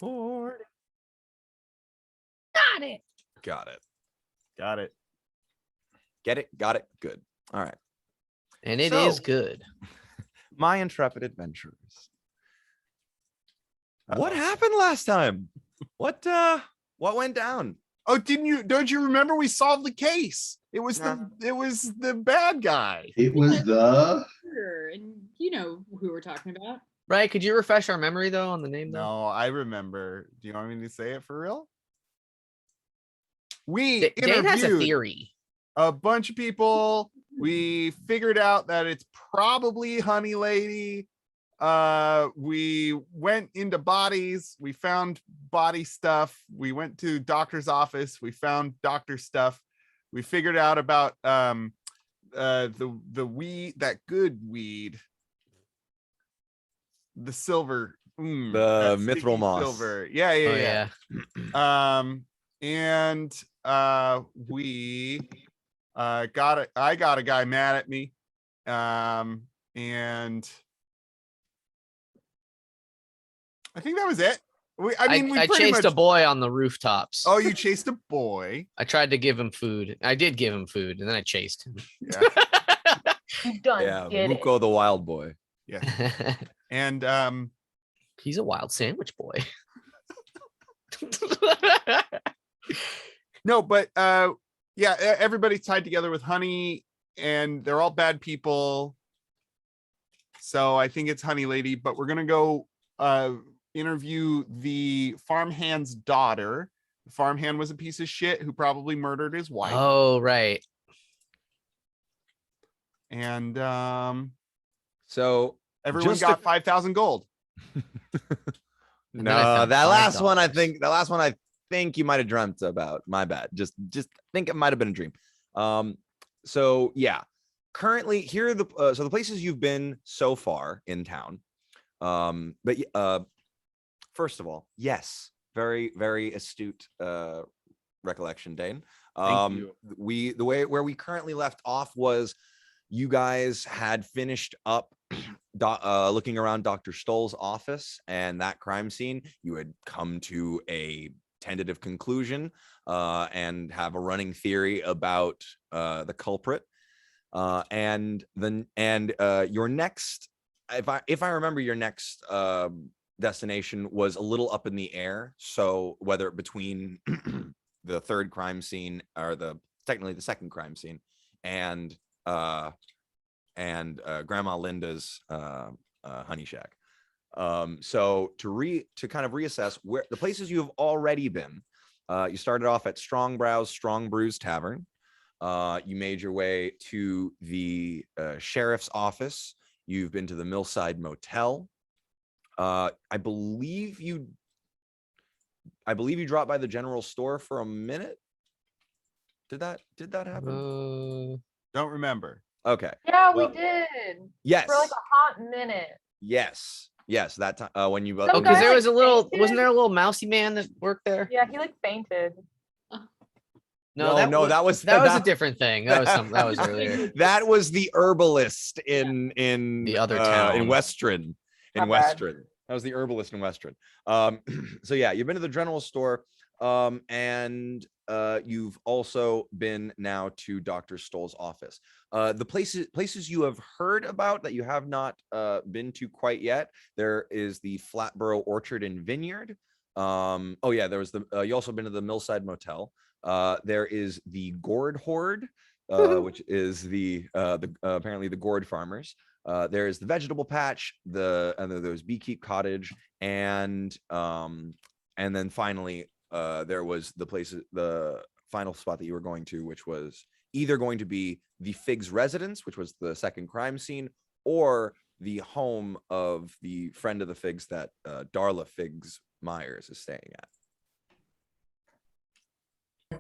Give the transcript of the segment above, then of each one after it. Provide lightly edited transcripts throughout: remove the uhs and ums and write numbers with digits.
40. Got it. Got it. Got it. Get it? Got it? Good. All right. And it is So- good. My intrepid adventurers. What Uh-oh. happened last time? What went down? Oh, don't you remember we solved the case? It was the bad guy. It was the Sure, and you know who we're talking about. Right? Could you refresh our memory though on the name? Though? No, I remember. Do you want me to say it for real? We Dan has a interviewed theory. a bunch of people. We figured out that it's probably Honey Lady. We went into bodies. We found body stuff. We went to doctor's office. We found doctor stuff. We figured out about the weed, that good weed, the silver, The that mithril sticky moss. silver. Oh Yeah. yeah. And we I got a guy mad at me. And I think that was it. I mean, we I pretty chased much, a boy on the rooftops. Oh, you chased a boy. I tried to give him food. I did give him food, and then I chased him. Yeah. You done Yeah, get it. Muko the wild boy. And He's a wild sandwich boy. no, but yeah, everybody's tied together with Honey, and they're all bad people. So I think it's Honey Lady, but we're gonna go interview the farmhand's daughter. The farmhand was a piece of shit who probably murdered his wife. Oh right. And So everyone Just got a- 5,000 gold. And then I no, found that last one, I $5. think you might have dreamt about. My bad. Just think it might have been a dream. So yeah, currently here are the so the places you've been so far in town. But first of all, yes, very, very astute recollection, Dane. Thank you. Where we currently left off was you guys had finished up looking around Dr. Stoll's office and that crime scene. You had come to a tentative conclusion and have a running theory about the culprit. And your next, if I remember, your next destination was a little up in the air. So whether between the third crime scene or technically the second crime scene and Grandma Linda's honey shack. So to kind of reassess where the places you have already been, you started off at Strong Brews Tavern. You made your way to the sheriff's office. You've been to the Millside Motel. I believe you dropped by the general store for a minute. Did that happen? Don't remember. Okay. Yeah, Well, we did. Yes. For like a hot minute. Yes. That time when you Some Oh, guy, because there like, was a little. fainted. Wasn't there a little mousy man that worked there? Yeah, he like fainted. No, that was that was a different thing. That was earlier. That was the herbalist in The other town. in Western. My bad. That was the herbalist in Western. So yeah, you've been to the general store, and you've also been now to Dr. Stoll's office. The places you have heard about that you have not been to quite yet. There is the Flatborough Orchard and Vineyard. Oh yeah, there was you also been to the Millside Motel. There is the Gourd Horde, which is the apparently the gourd farmers. There's the vegetable patch, there's Beekeep Cottage, and then finally there was the final spot that you were going to, which was either going to be the Figs residence, which was the second crime scene, or the home of the friend of the Figs that Darla Figs Myers is staying at.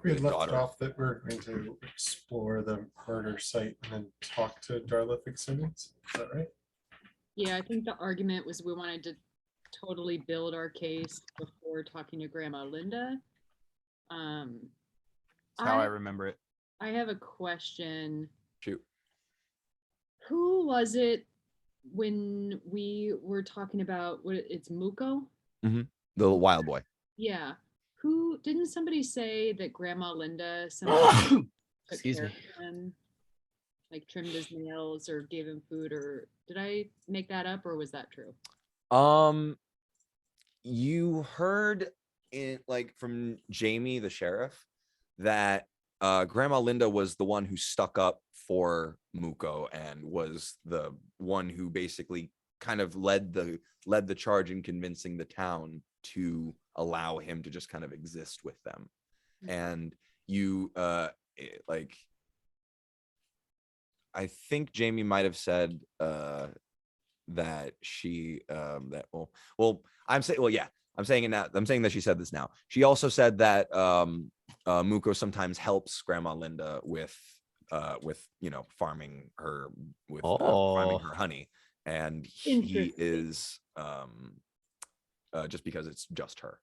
We had His left daughter. off that we're going to explore the murder site and then talk to Darla Fitzsimmons. Is that right? Yeah, I think the argument was we wanted to totally build our case before talking to Grandma Linda. That's how I remember it. I have a question. Shoot. Who was it when we were talking about it's Muko? Mhm. The wild boy. Yeah. Who didn't somebody say that Grandma Linda somebody took Excuse care me. of him, like trimmed his nails or gave him food, or did I make that up or was that true? You heard from Jamie the sheriff that Grandma Linda was the one who stuck up for Muko and was the one who basically kind of led the charge in convincing the town to allow him to just kind of exist with them. And you I think Jamie might have said that she I'm saying it now. I'm saying that she said this now. She also said that Muko sometimes helps Grandma Linda with farming her farming her honey, and he Interesting. is just because it's just her.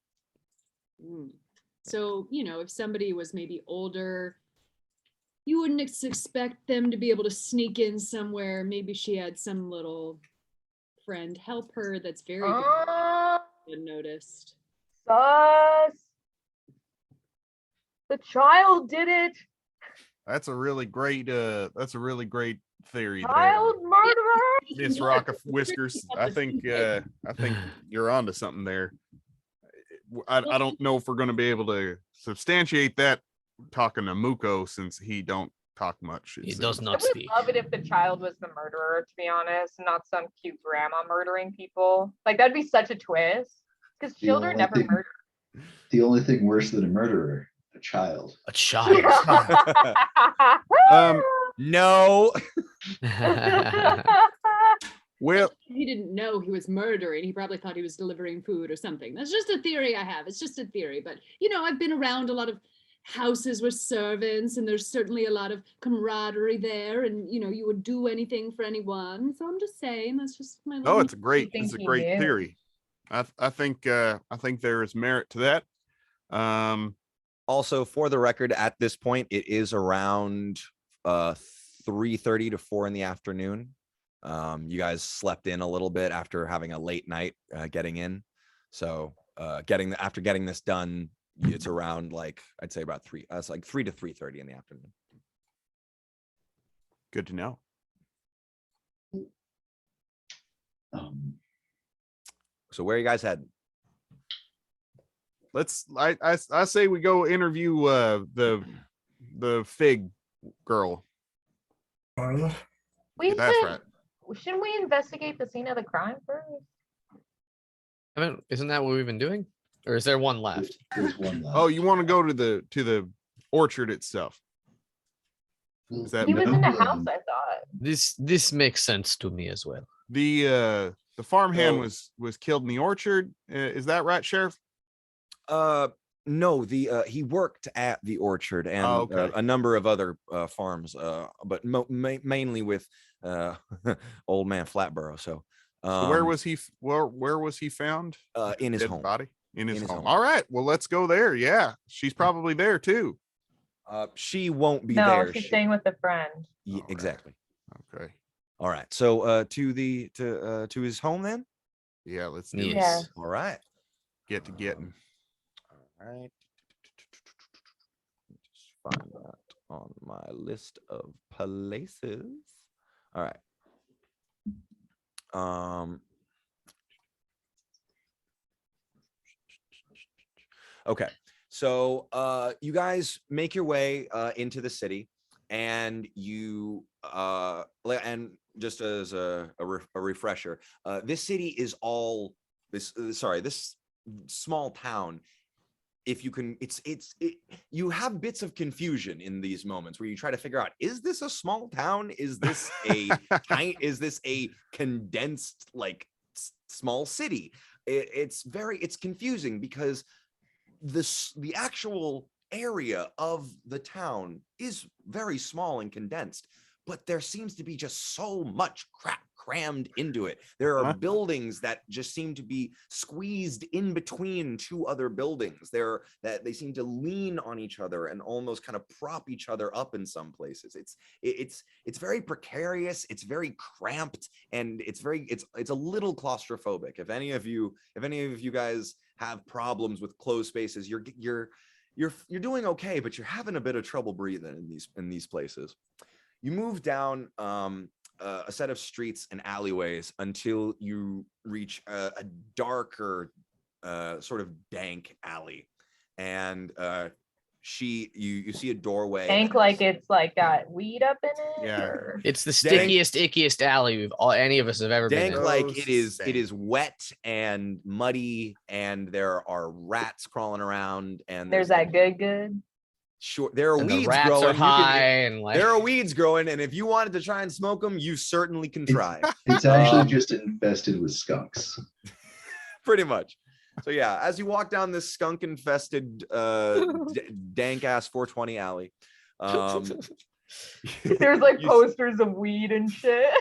So, if somebody was maybe older, you wouldn't expect them to be able to sneak in somewhere. Maybe she had some little friend help her that's very unnoticed. Sus. The child did it. That's a really great theory there, Child murderer. Miss Rock of Whiskers. I think you're onto something there. I don't know if we're going to be able to substantiate that talking to Muko, since he don't talk much. He does I not would speak. love it if the child was the murderer, to be honest, not some cute grandma murdering people. Like, that'd be such a twist. Because The children only never thing- murder. The only thing worse than a murderer, a child. A child. No. Well, He didn't know he was murdering. He probably thought he was delivering food or something. That's just a theory I have. It's just a theory. But, I've been around a lot of houses with servants, and there's certainly a lot of camaraderie there. And, you would do anything for anyone. So I'm just saying, that's just my no, little. it's a great think he knew? theory. I think there is merit to that. Also, for the record, at this point, it is around 3:30 to 4 in the afternoon. You guys slept in a little bit after having a late night getting in. So after getting this done, it's around I'd say about 3. It's like 3 to 3:30 in the afternoon. Good to know. So where are you guys heading? I say we go interview the fig girl. Darla? We That's should, right. shouldn't we investigate the scene of the crime first? Isn't that what we've been doing? Or is there one left? There's one left. Oh, you want to go to the orchard itself? Well, is that- He was in the no, house, I thought. This makes sense to me as well. The farmhand Oh. was killed in the orchard. Is that right, Sheriff? No, he worked at the orchard and Oh, okay. a number of other farms, but mainly with old man Flatborough. So, So where was he? Where was he found? in his Dead home? body in his his home. home. All right. Well, let's go there. Yeah, she's probably there too. She won't be No, there. she's staying with a friend. Okay. Exactly. Okay. All right. So to his home then. Yeah. Let's do Yes. it. Yeah. All right. Get to getting. All right. Just find that on my list of places. All right. Okay. So you guys make your way into the city, and you and just as a refresher, this city is all this small town. If you can, you have bits of confusion in these moments where you try to figure out, is this a small town? Is this is this a condensed small city? It's confusing because the actual area of the town is very small and condensed, but there seems to be just so much crap crammed into it. There are buildings that just seem to be squeezed in between two other buildings. They seem to lean on each other and almost kind of prop each other up in some places. It's very precarious, it's very cramped, and it's a little claustrophobic. If any of you guys have problems with closed spaces. You're doing okay, but you're having a bit of trouble breathing in these places. You move down a set of streets and alleyways until you reach a darker, sort of dank alley, and you see a doorway. Think like it's like got weed up in it. Yeah. or- It's the Dank- stickiest, ickiest alley any of us have ever been Dank in. like Gross it stank. is wet and muddy, and there are rats crawling around, and There's that good. sure there are And the weeds rats growing. are You can- high and like there are weeds growing, and if you wanted to try and smoke them, you certainly can try. It's actually just infested with skunks. Pretty much. So yeah, as you walk down this skunk infested dank ass 420 alley, There's like you- posters of weed and shit.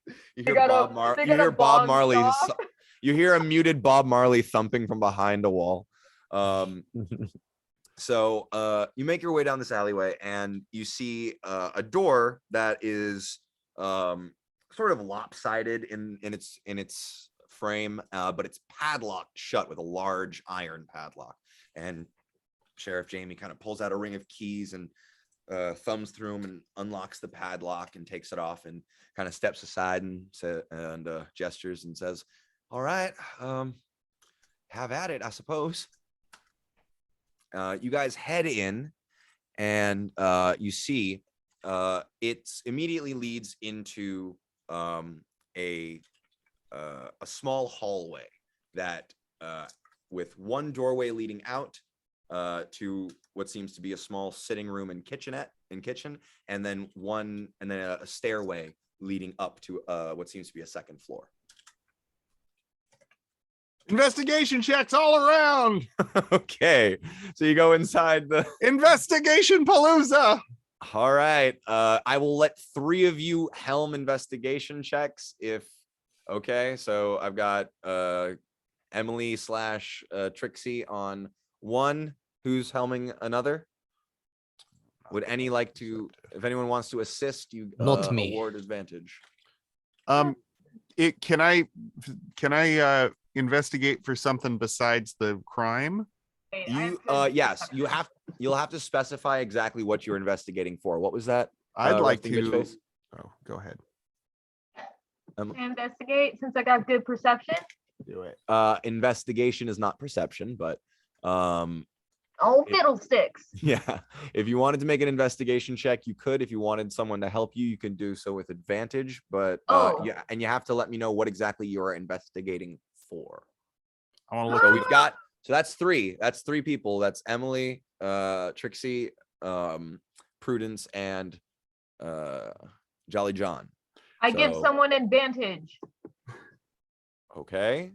you They hear got Bob a- Mar- they you got a hear Bob bong Marley stop. you hear a muted Bob Marley thumping from behind a wall. So you make your way down this alleyway, and you see a door that is sort of lopsided in its frame, but it's padlocked shut with a large iron padlock. And Sheriff Jamie kind of pulls out a ring of keys and thumbs through them and unlocks the padlock and takes it off and kind of steps aside and gestures and says, "All right, have at it, I suppose." You guys head in, and you see it immediately leads into a small hallway that with one doorway leading out to what seems to be a small sitting room and kitchen, and then a stairway leading up to what seems to be a second floor. Investigation checks all around. Okay, so you go inside the Investigation palooza. All right. I will let 3 of you helm investigation checks if okay. So I've got Emily / Trixie on 1. Who's helming another? Would any like to, if anyone wants to assist, you Not me. award advantage. Can I investigate for something besides the crime? Wait, You I have yes, perception. you'll have to specify exactly what you're investigating for. What was that? I'd like Resting bitch to. face? Oh, go ahead. Investigate since I got good perception. Do it. Investigation is not perception, but Oh, It- fiddlesticks. yeah, if you wanted to make an investigation check, you could. If you wanted someone to help you, you can do so with advantage. But Oh. yeah, and you have to let me know what exactly you are investigating for. I want to look. So we've got that's 3. That's 3 people. That's Emily, Trixie, Prudence, and Jolly John. I give So- someone advantage. Okay.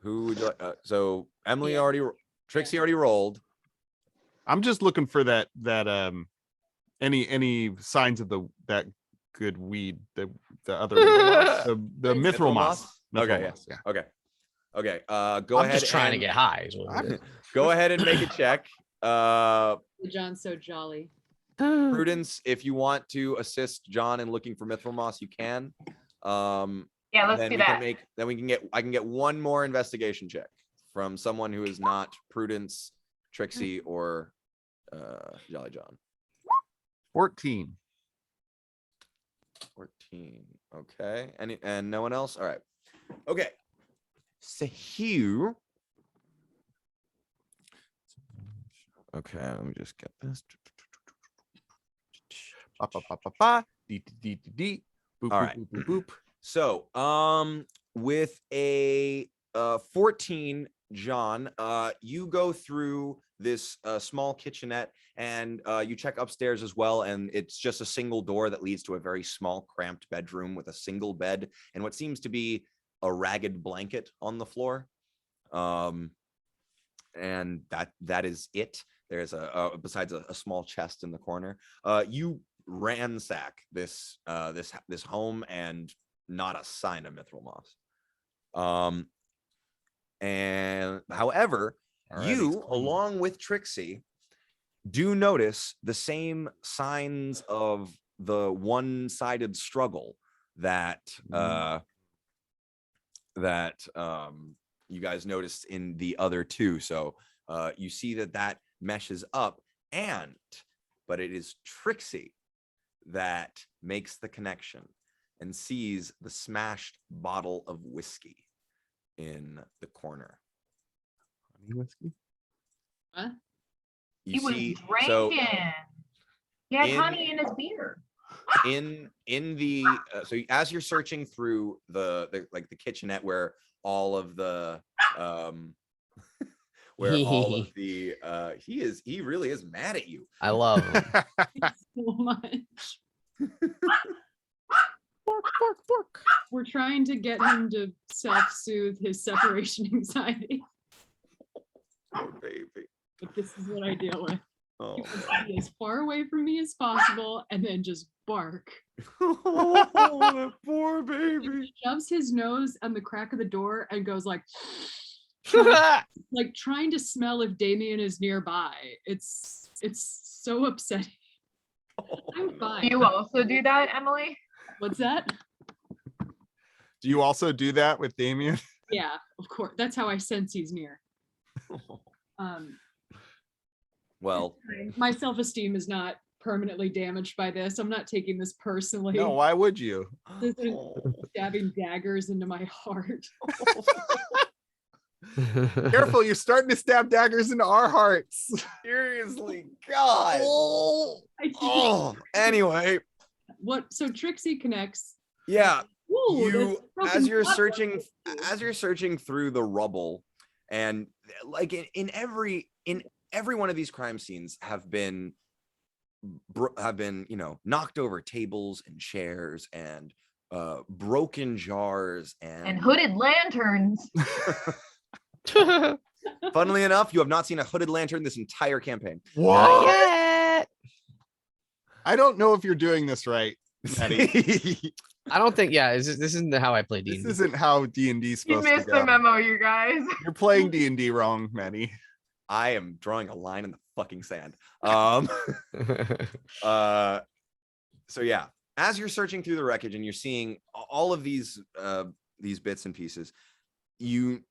Who would you like? So Emily Yeah. Trixie already rolled. I'm just looking for that any signs of that good weed, the other the mithril moss. Okay, Mithril yeah. moss, yeah. Okay. Go I'm ahead. just trying to and- get high. Is what it is. Go ahead and make a check. John's so jolly. Prudence, if you want to assist John in looking for mithril moss, you can. Yeah, let's Then do we can that. I can get one more investigation check from someone who is not Prudence, Trixie, or Jolly John. 14. 14. Okay. And no one else? All right. Okay. So Hugh. Okay, let me just get this. Ba, ba, ba, ba, ba. Dee, dee, dee, dee. Boop, All boop, right. boop, boop, boop. So, with a 14, John, you go through this small kitchenette and you check upstairs as well, and it's just a single door that leads to a very small, cramped bedroom with a single bed and what seems to be a ragged blanket on the floor. And that is it. There's besides a small chest in the corner. You ransack this home and not a sign of mithril moss. And however, you, along with Trixie, do notice the same signs of the one-sided struggle that you guys noticed in the other two. So you see that meshes up, but it is Trixie that makes the connection and sees the smashed bottle of whiskey in the corner. Honey whiskey? What? You He was see, drinking. He had in- honey in his beer. in the so as you're searching through the kitchenette where all of the he really is mad at you. I love him. So much. We're trying to get him to self-soothe his separation anxiety, Oh baby. but this is what I deal with. Oh, He wants to be as far away from me as possible and then just bark. that poor baby. He shoves his nose on the crack of the door and goes like trying to smell if Damien is nearby. It's so upsetting. I'm Do fine. you also do that, Emily? What's that? Do you also do that with Damien? Yeah, of course. That's how I sense he's near. Well, My self-esteem is not permanently damaged by this. I'm not taking this personally. No, why would you? This isn't stabbing daggers into my heart. Careful, you're starting to stab daggers into our hearts. seriously, God. I can't- Oh, anyway, What? So Trixie connects. yeah. Ooh, You this as broken you're pot- searching through the rubble, and like in every one of these crime scenes have been knocked over tables and chairs and broken jars And hooded lanterns. Funnily enough, you have not seen a hooded lantern this entire campaign. Not yet. I don't know if you're doing this right, Maddie. I don't think. Yeah, this isn't how I play This D&D. isn't how D&D is You supposed to missed go. the memo, you guys. You're playing D&D wrong, Maddie. I am drawing a line in the fucking sand. So yeah, as you're searching through the wreckage and you're seeing all of these bits and pieces, you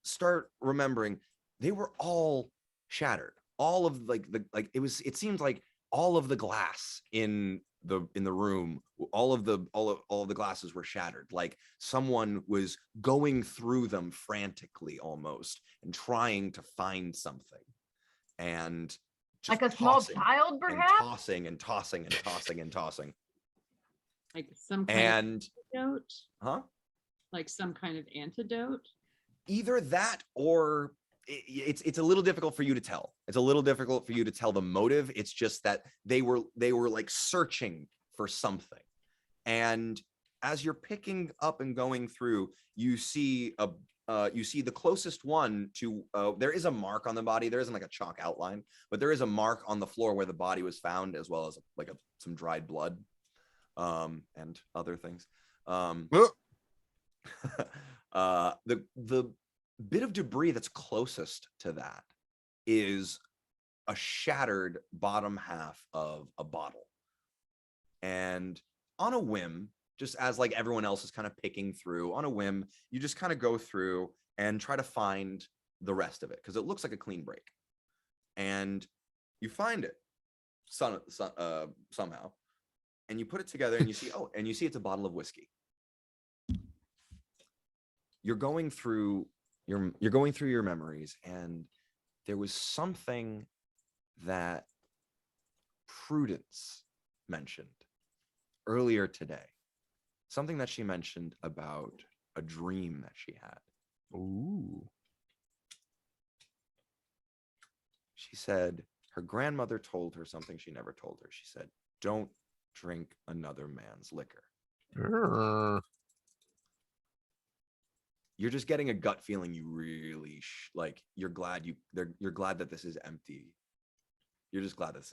start remembering they were all shattered. All of it seemed like all of the glass in the room, all of the glasses were shattered. Like someone was going through them frantically almost and trying to find something. And just Like a small tossing child, and perhaps? tossing and tossing and tossing and tossing. Like some kind And of antidote. huh? Like some kind of antidote. Either that or it's a little difficult for you to tell. It's a little difficult for you to tell the motive. It's just that they were like searching for something. And as you're picking up and going through, you see the closest one to there is a mark on the body. There isn't like a chalk outline, but there is a mark on the floor where the body was found, as well as some dried blood and other things. The bit of debris that's closest to that is a shattered bottom half of a bottle. And on a whim, just as like everyone else is kind of picking through, on a whim, you just kind of go through and try to find the rest of it because it looks like a clean break. And you find it somehow, and you put it together and you see it's a bottle of whiskey. You're going through your memories, and there was something that Prudence mentioned earlier today. Something that she mentioned about a dream that she had. Ooh. She said her grandmother told her something she never told her. She said, "Don't drink another man's liquor." You're just getting a gut feeling you really you're glad that this is empty. You're just glad that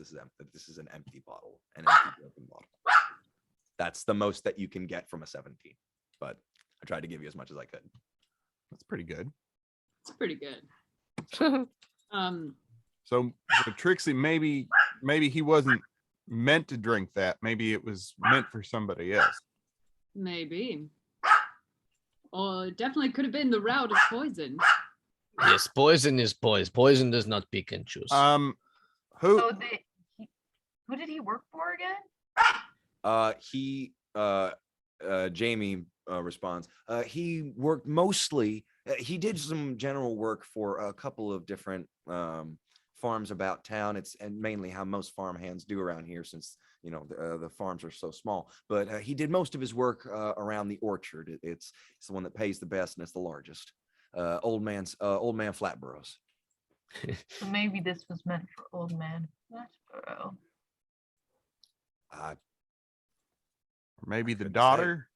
this is an empty bottle, an empty broken bottle. That's the most that you can get from a 17, but I tried to give you as much as I could. That's pretty good. It's pretty good. So Trixie, maybe he wasn't meant to drink that. Maybe it was meant for somebody else. Maybe. Oh, it definitely could have been the route of poison. Yes, poison is poison. Poison does not pick and choose. Who? So who did he work for again? Jamie responds. He worked mostly. He did some general work for a couple of different farms about town. And mainly how most farm hands do around here, since the farms are so small. But he did most of his work around the orchard. It's the one that pays the best and it's the largest. Old man Flatboroughs. So maybe this was meant for old man Westboro. Maybe the Couldn't say. daughter.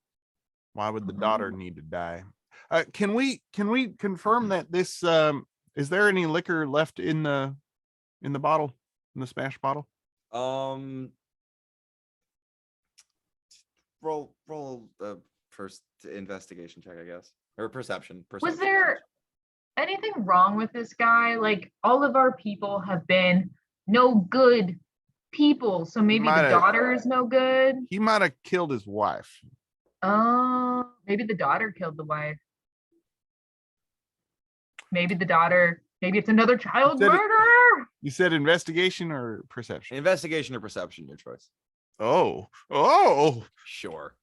Why would the daughter need to die? Can we confirm that this is there any liquor left in the bottle, in the smash bottle? Roll the first investigation check, I guess, or perception. Was there anything wrong with this guy? Like, all of our people have been no good people, so maybe the daughter is no good. He might have killed his wife. Oh, maybe the daughter killed the wife. Maybe it's another child murderer. You said investigation or perception? Investigation or perception, your choice. Oh, Sure.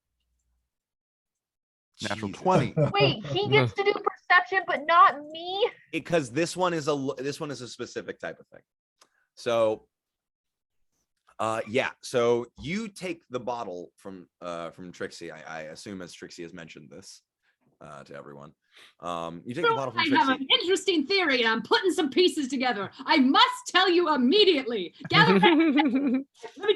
natural Jesus. 20. Wait, he gets to do perception, but not me. Because this one is a specific type of thing. So so you take the bottle from Trixie. I assume, as Trixie has mentioned this to everyone. You take the bottle from I Trixie. have an interesting theory, and I'm putting some pieces together. I must tell you immediately. Gather back. Let me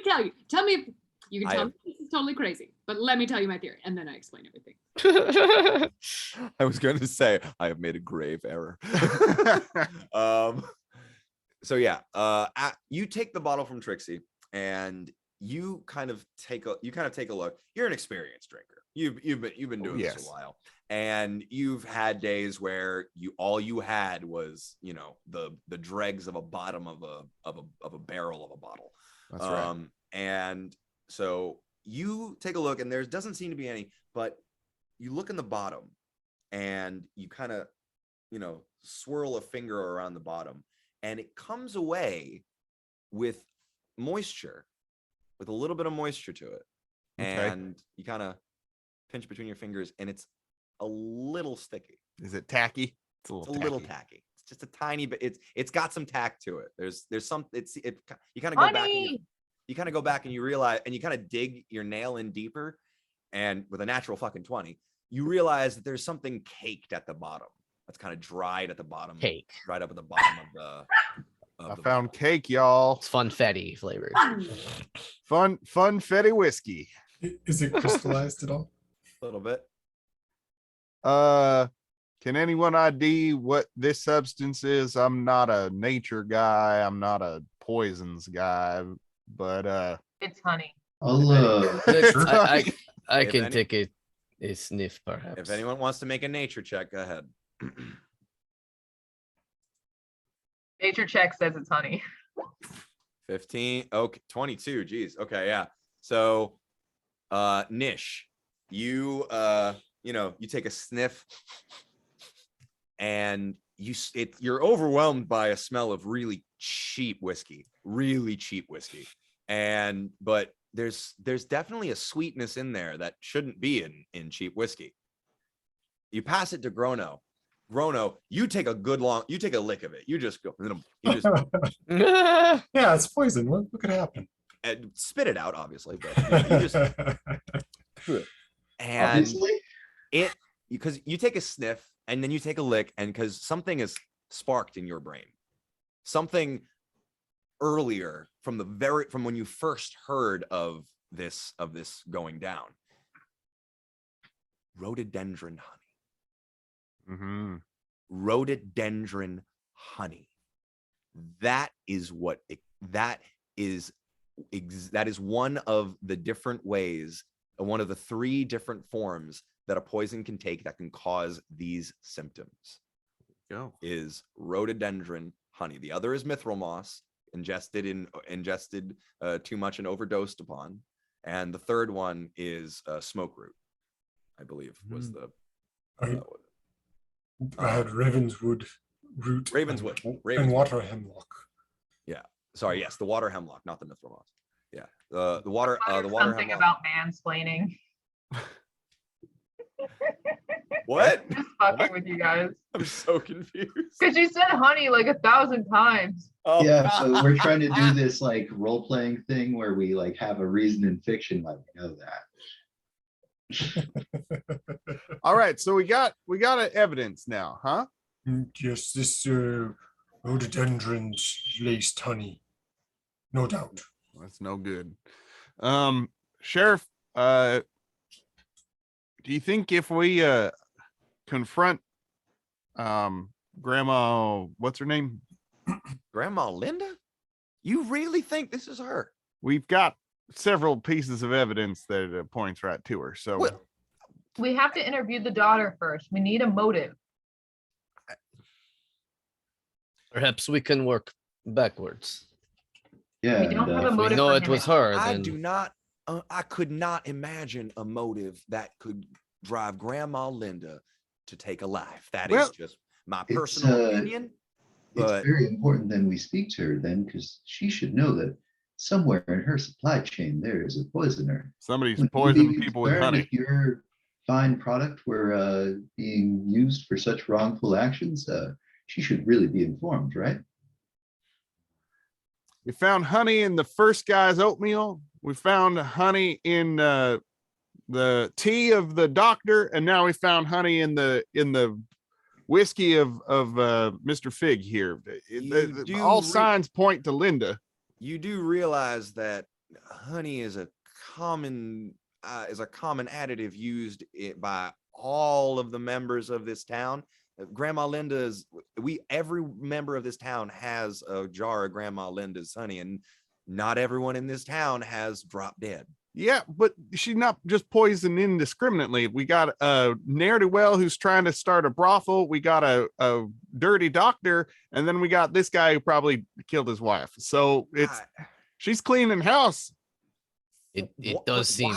tell you. Tell me if you can tell me this is totally crazy, but let me tell you my theory, and then I explain everything. I was going to say I have made a grave error. So yeah, you take the bottle from Trixie and you kind of take a look. You're an experienced drinker. You've been doing this a while, and you've had days where all you had was the dregs of a bottom of a barrel of a bottle. That's right. And so you take a look, and there doesn't seem to be any, but you look in the bottom, and you kind of swirl a finger around the bottom, and it comes away with moisture, with a little bit of moisture to it. Okay. And you kind of pinch between your fingers, and it's a little sticky. Is it tacky? It's a little tacky. It's just a tiny bit. It's got some tack to it. There's some. You kind of go back. You kind of go back and you realize, and you kind of dig your nail in deeper, and with a natural fucking 20, you realize that there's something caked at the bottom. That's kind of dried at the bottom. Cake. Dried up at the bottom of the. I found cake, y'all. It's funfetti flavored. Funfetti whiskey. Is it crystallized at all? A little bit. Can anyone ID what this substance is? I'm not a nature guy. I'm not a poisons guy, but It's honey. I can take a sniff, perhaps. If anyone wants to make a nature check, go ahead. Nature check says it's honey. 15. Okay, 22. Geez. Okay, yeah. So, Nish, you take a sniff, and you're overwhelmed by a smell of really cheap whiskey, but there's definitely a sweetness in there that shouldn't be in cheap whiskey. You pass it to Grono. You take a lick of it. You just go. Yeah, it's poison. What could happen? And spit it out, obviously, but you just and Obviously? because you take a sniff and then you take a lick, and because something is sparked in your brain, something earlier from when you first heard of this going down. Rhododendron honey. mm-hmm. Rhododendron honey. That is one of the different ways, one of the 3 different forms that a poison can take that can cause these symptoms. Is rhododendron honey. The other is mithril moss, ingested too much and overdosed upon, and the third one is smoke root, I believe was the I had Ravenswood root. Ravenswood, And Ravenswood. water hemlock. Sorry, yes, the water hemlock, not the mithril moss. Yeah, the water Muttered water something hemlock. about mansplaining. What? Just fucking with you guys. I'm so confused. Because you said honey like 1,000 times. Oh, Yeah, so we're trying to do this like role-playing thing where we like have a reason in fiction, like we know that. All right, so we got evidence now, huh? Yes, this rhododendrons laced honey. No doubt. That's no good. Sheriff, do you think if we confront Grandma, what's her name? Grandma Linda? You really think this is her? We've got several pieces of evidence that points right to her. So Well, We have to interview the daughter first. We need a motive. Perhaps we can work backwards. Yeah. We don't and, have a If we motive know for it him. was her, I then do not. I could not imagine a motive that could drive Grandma Linda to take a life. That is Well, just my it's, personal opinion. It's But very important then we speak to her then, because she should know that somewhere in her supply chain there is a poisoner. somebody's When poisoning you people with learn honey. If your fine product were being used for such wrongful actions, she should really be informed, right? We found honey in the first guy's oatmeal. We found honey in the tea of the doctor, and now we found honey in the whiskey of Mr. Fig here. All signs point to Linda. you do realize that honey is a common additive used by all of the members of this town. Grandma Linda's, every member of this town has a jar of Grandma Linda's honey, and not everyone in this town has dropped dead. Yeah, but she's not just poisoned indiscriminately. We got a ne'er-do-well who's trying to start a brothel. We got a dirty doctor, and then we got this guy who probably killed his wife. So she's cleaning house it Wh- does seem.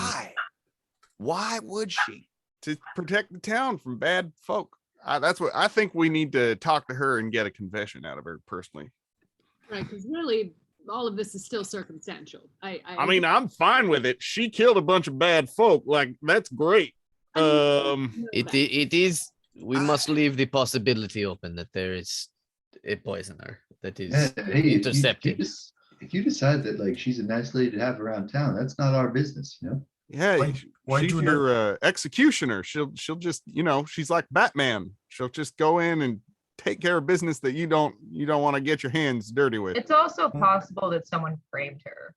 Why would she? to protect the town from bad folk. That's what I think. We need to talk to her and get a confession out of her personally. Right, because really, all of this is still circumstantial. I mean, I'm fine with it. She killed a bunch of bad folk. Like, that's great. It is. We must leave the possibility open that there is a poisoner that is Hey, intercepted. if you decide that like she's a nice lady to have around town, that's not our business, you know? Yeah, Why she's do your executioner. She'll just, she's like Batman. She'll just go in and take care of business that you don't want to get your hands dirty with. It's also possible that someone framed her.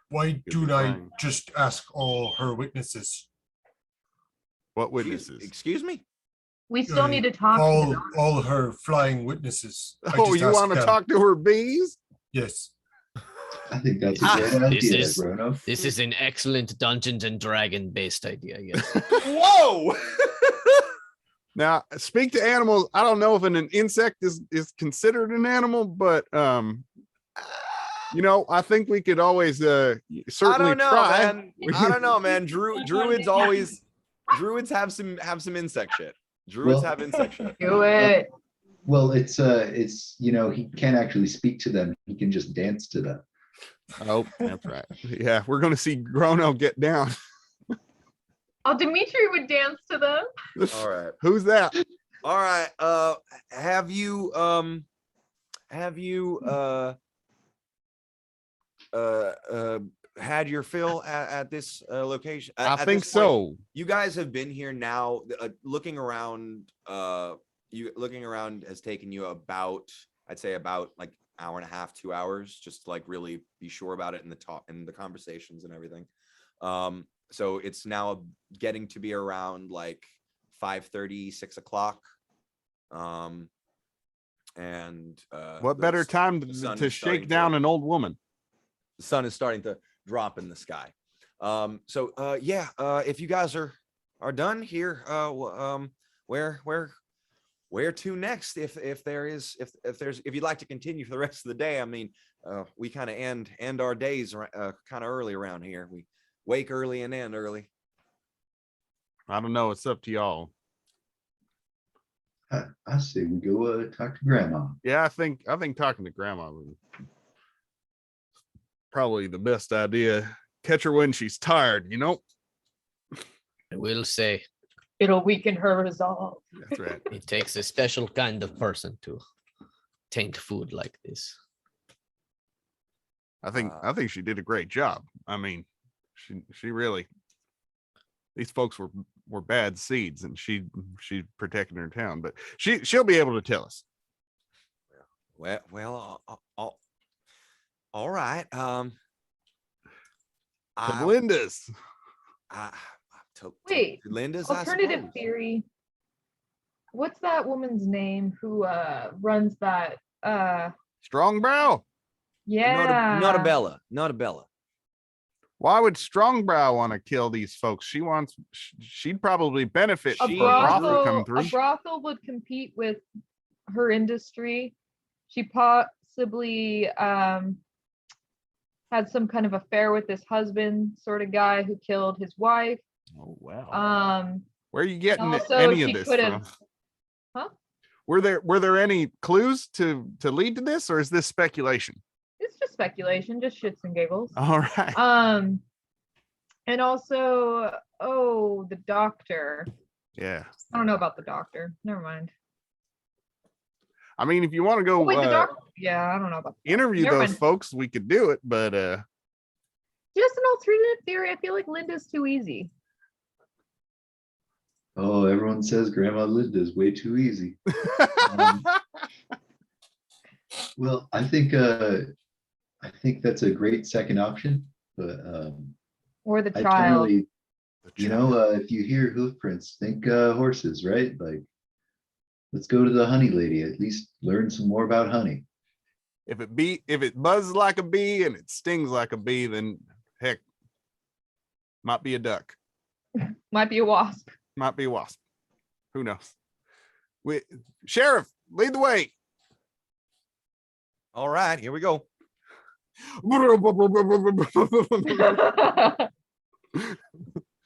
Why be do I fine. just ask all her witnesses? What witnesses? Excuse me? We still Uh, need to talk to the all daughter. all her flying witnesses. I Oh, just you ask want to them. talk to her bees? Yes. I think that's a Ah, great this idea, is- Bruno. This is an excellent Dungeons and Dragon based idea. Yes. Whoa! Now, speak to animals. I don't know if an insect is considered an animal, but I think we could always I certainly don't know, try. man. I don't know, man. Druids always have some insect shit. Druids Well- have insect shit. Do it. Well, it's he can't actually speak to them. He can just dance to them. Oh, that's right. Yeah, we're going to see Grono get down. Oh, Dimitri would dance to them. All right. Who's that? All right. Have you had your fill at this location? I At think this point, so. You guys have been here now. Looking around, has taken you about, I'd say about like hour and a half, 2 hours, just to like really be sure about it in the conversations and everything. So it's now getting to be around like 5:30, 6 o'clock. What better time the sun to is starting shake to- down an old woman? The sun is starting to drop in the sky. If you guys are done here, where to next? If you'd like to continue for the rest of the day, I mean, we kind of end our days kind of early around here. We wake early and end early. I don't know. It's up to y'all. I say we go talk to Grandma. Yeah, I think talking to grandma was probably the best idea. Catch her when she's tired, you know? I will say It'll weaken her resolve. That's right. it takes a special kind of person to taint food like this. I think she did a great job. I mean, she really, these folks were bad seeds, and she's protecting her town, but she'll be able to tell us. Well, all right. But Linda's. Wait, Linda's alternative theory. What's that woman's name who runs that? Strong Brow. Yeah. Not a Bella. Why would Strongbrow want to kill these folks? She'd probably benefit A from a brothel come brothel, through. a brothel would compete with her industry. She possibly had some kind of affair with this husband sort of guy who killed his wife. Oh wow. Where are you getting also any of she this could've- from? Huh? Were there any clues to lead to this, or is this speculation? It's just speculation, just shits and giggles. All right. And also, the doctor. Yeah. I don't know about the doctor. Never mind. I mean, if you want to go Wait, the doctor. Yeah, I don't know about the doctor. interview Never those mind. folks, we could do it, but Just an alternative theory. I feel like Linda's too easy. Oh, everyone says Grandma Linda is way too easy. Um, Well, I think that's a great second option, but Or the I child. generally, if you hear hoof prints, think horses, right? Like, let's go to the honey lady, at least learn some more about honey. if it buzzes like a bee and it stings like a bee, then heck, might be a duck, Might be a wasp. might be a wasp. Who knows? Sheriff, lead the way. All right, here we go.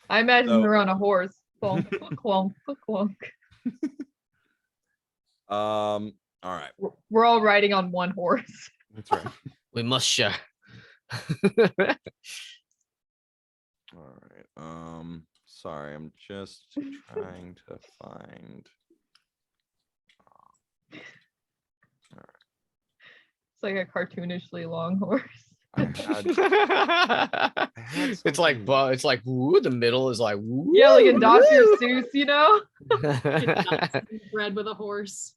I imagine So- her on a horse. Clonk, clonk, clonk. All right. We're all riding on one horse. That's right. We must share. All right. Sorry, I'm just trying to find. It's like a cartoonishly long horse. I had It's like, something- it's like, woo, the middle is like, woo. Yeah, like a Dr. Seuss, you know? Bred with a horse.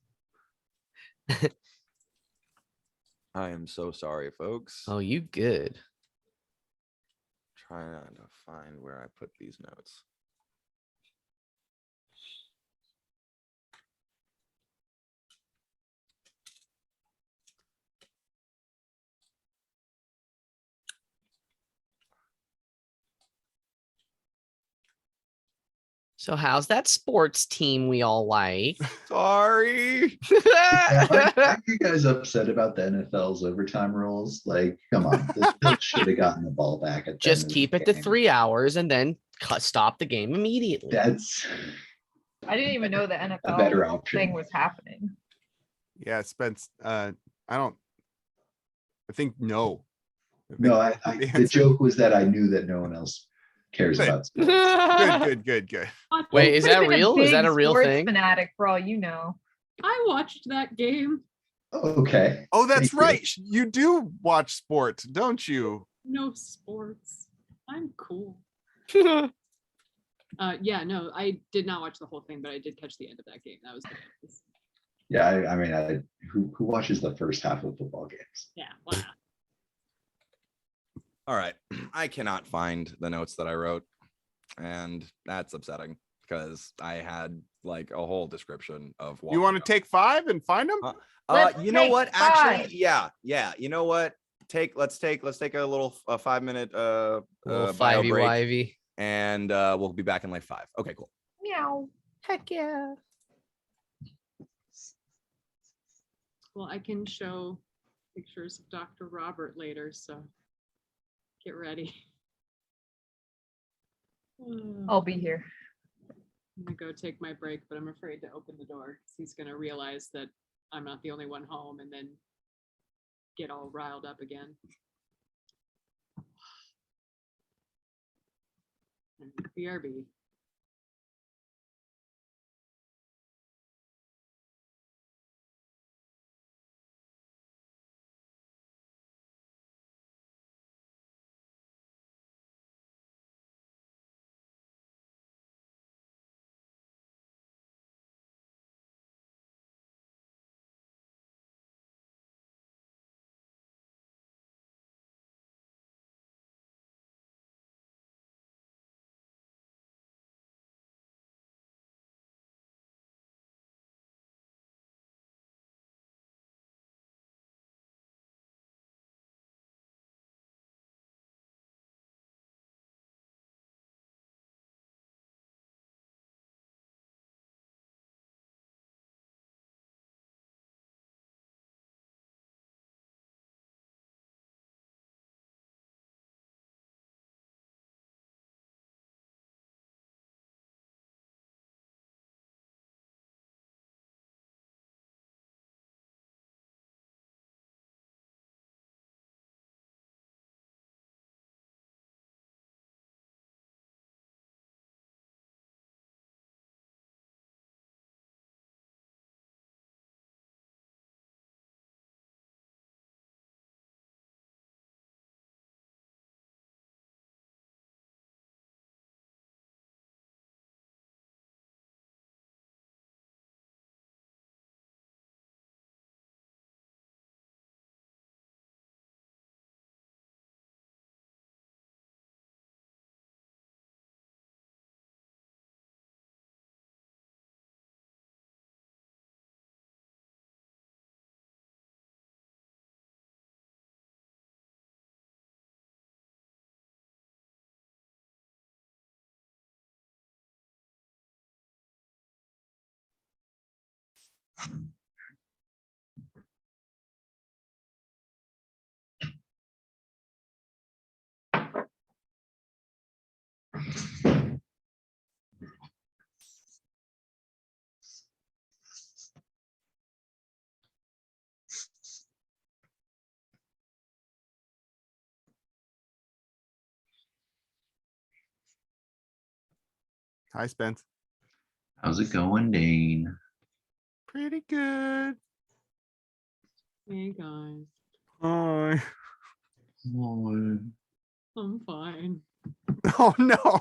I am so sorry, folks. Oh, you good. Trying to find where I put these notes. So how's that sports team we all like? Sorry. Aren't you guys upset about the NFL's overtime rules? Like, come on, this should have gotten the ball back at the Just end of the keep it to game. 3 hours and then stop the game immediately. That's I didn't even know the NFL a better option. thing was happening. Yeah, Spence. I think no. No, think the answer- joke was that I knew that no one else cares Good. about sports. Good. Wait, is Could've that been real? Is that big a real sports thing? Fanatic for all you know. I watched that game. Okay. Oh, that's Thank you. right. You do watch sports, don't you? No sports. I'm cool. Yeah, no, I did not watch the whole thing, but I did catch the end of that game. That was good. Yeah, I mean, who watches the first half of football games? Yeah, wow. All right. I cannot find the notes that I wrote. And that's upsetting because I had like a whole description of You want to take 5 and find them? Let's you know take what? 5. Actually, yeah. You know what? Let's take a little 5-minute Little bio 5e break, wivey. and we'll be back in like 5. Okay, cool. Meow. Heck yeah. Well, I can show pictures of Dr. Robert later, so get ready. I'll be here. I'm gonna go take my break, but I'm afraid to open the door because he's gonna realize that I'm not the only one home and then get all riled up again. BRB. Hi, Spence. How's it going, Dane? Pretty good. Hey guys, Hi. Oh, I'm fine. Oh no.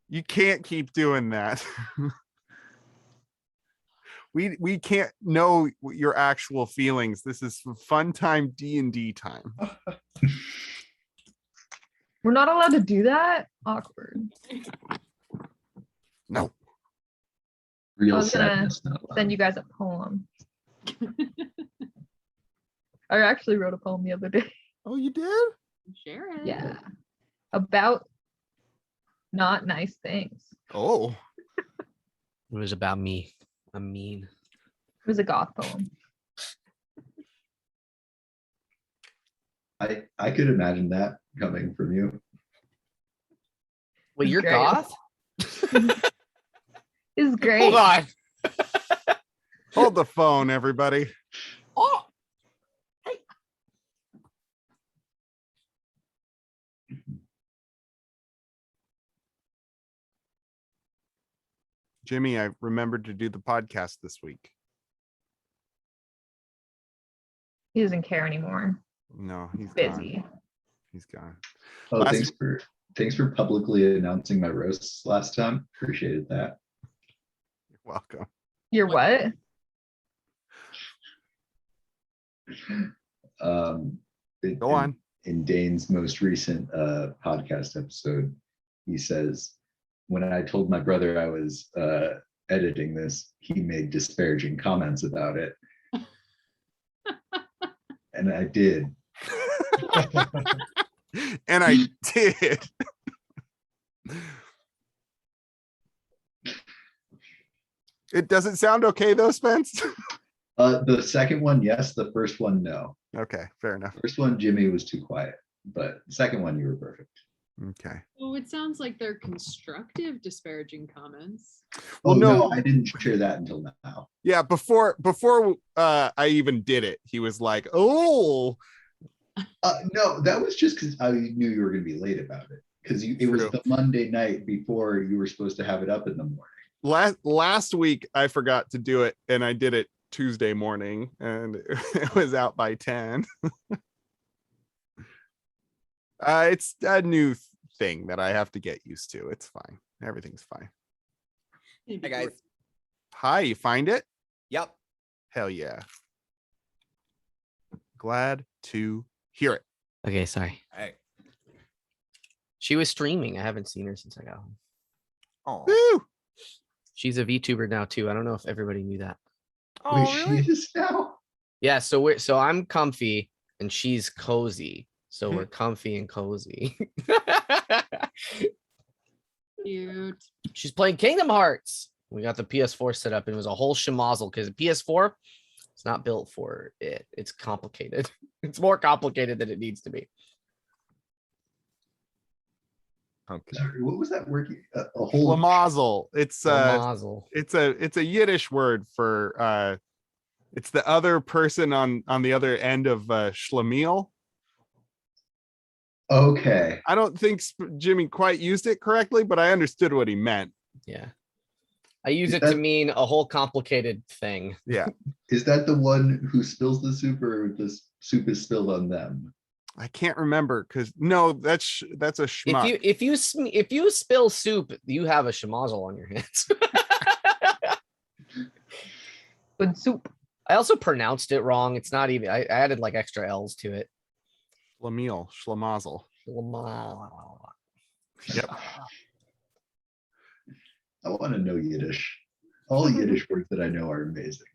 You can't keep doing that. We can't know your actual feelings. This is fun time D&D time. We're not allowed to do that? Awkward. No. I real was gonna sadness. Not Send allowed. you guys a poem. I actually wrote a poem the other day. Oh, you did? Share it. Yeah. About not nice things. Oh. It was about me. I'm mean. It was a goth poem. I could imagine that coming from you. Wait, It's you're great. goth? It's great. Hold on. Hold the phone, everybody. Oh, Jimmy, I remembered to do the podcast this week. He doesn't care anymore. No, he's Busy. gone. He's gone. Oh, Last- thanks for publicly announcing my roasts last time. Appreciated that. You're welcome. You're what? Go on. In Dane's most recent podcast episode, he says, when I told my brother I was editing this, he made disparaging comments about it. And I did. And I did. It doesn't sound okay though, Spence. The second one, yes. The first one, no. Okay, fair enough. First one, Jimmy was too quiet, but the second one, you were perfect. Okay. Oh, it sounds like they're constructive, disparaging comments. Well, Oh, no, no. I didn't share that until now. Yeah, before I even did it, he was like, "Oh, No, that was just because I knew you were going to be late about it. Because it was True. the Monday night before you were supposed to have it up in the morning. last week I forgot to do it, and I did it Tuesday morning, and it was out by 10." It's a new thing that I have to get used to. It's fine. Everything's fine. Hey guys. Hi, you find it? Yep. Hell yeah. Glad to hear it. Okay, sorry. Hey. She was streaming. I haven't seen her since I got home. Oh. Woo! She's a VTuber now too. I don't know if everybody knew that. Wait, she is now? Yeah, so I'm comfy and she's cozy. So we're comfy and cozy. Cute. She's playing Kingdom Hearts. We got the PS4 set up and it was a whole schmozzle because the PS4 it's not built for it. It's complicated. It's more complicated than it needs to be. Okay. Sorry, what was that word? A whole. Schlemazel. It's Schmozzle. it's a Yiddish word for it's the other person on the other end of schlemiel. Okay. I don't think Jimmy quite used it correctly, but I understood what he meant. Yeah. I use Is it to that- mean a whole complicated thing. Yeah. Is that the one who spills the soup, or the soup is spilled on them? I can't remember because no, that's a schmuck. If you spill soup, you have a schmozzle on your hands. Good soup. I also pronounced it wrong. It's not even. I added like extra L's to it. Schlemiel, schlemazel. Yep. I want to know Yiddish. All Yiddish words that I know are amazing.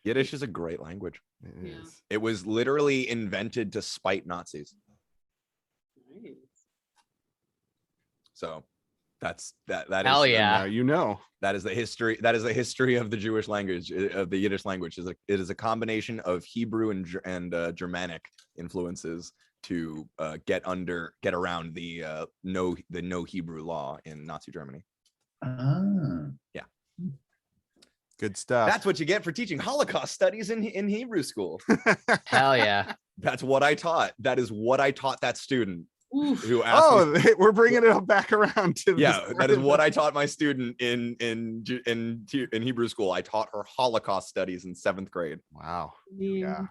Yiddish is a great language. It Yeah. is. It was literally invented to spite Nazis. Nice. So that Hell is yeah. Now you know. that is the history. That is the history of the Jewish language, of the Yiddish language. It is a combination of Hebrew and Germanic influences to get around the no Hebrew law in Nazi Germany. Ah. Good stuff. That's what you get for teaching Holocaust studies in Hebrew school. Hell yeah. That's what I taught. That is what I taught that student Oof. who asked me. we're bringing it back around to the Yeah, start that is of what the- I taught my student in Hebrew school. I taught her Holocaust studies in 7th grade. Wow. I mean, Yeah.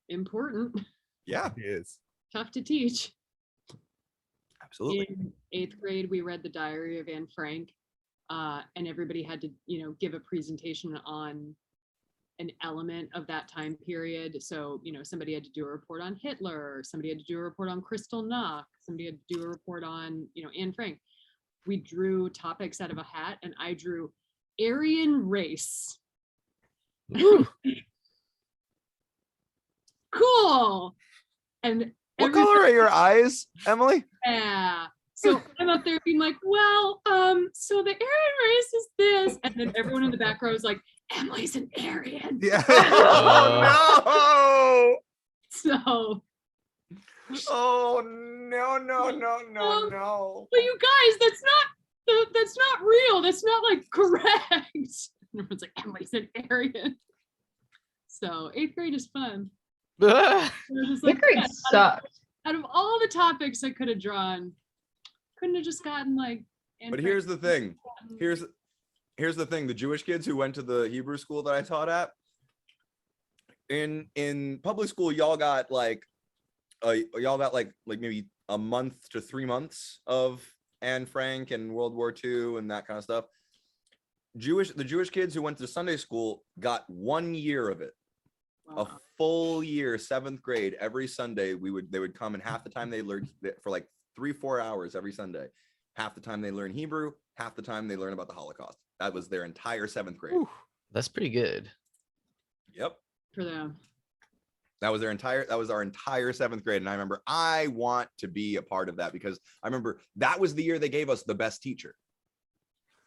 important. Yeah, It is. Tough to teach. absolutely. In 8th grade, we read the Diary of Anne Frank, and everybody had to, give a presentation on an element of that time period. So, somebody had to do a report on Hitler, somebody had to do a report on Crystal Knock, somebody had to do a report on, Anne Frank. We drew topics out of a hat, and I drew Aryan race. Cool. And What color are your eyes, Emily? yeah. So I'm up there being like, well, so the Aryan race is this. And then everyone in the back row is like, Emily's an Aryan. Yeah. Oh So, no! Oh no! but you guys, that's not real. That's not like correct. And everyone's like, Emily's an Aryan. So 8th grade is fun. We're just like, Eighth grade yeah, sucked. out of all the topics I could have drawn, couldn't have just gotten like. Anne But Frank. here's the thing. Here's the thing. The Jewish kids who went to the Hebrew school that I taught at, in public school, y'all got like maybe a month to 3 months of Anne Frank and World War II and that kind of stuff. The Jewish kids who went to Sunday school got 1 year of it. A Wow. full year, 7th grade, every Sunday they would come, and half the time they learned for like 3-4 hours every Sunday. Half the time they learn Hebrew, half the time they learn about the Holocaust. That was their entire 7th grade. Ooh. That's pretty good. Yep. For them. That was our entire 7th grade. And I remember I want to be a part of that because I remember that was the year they gave us the best teacher.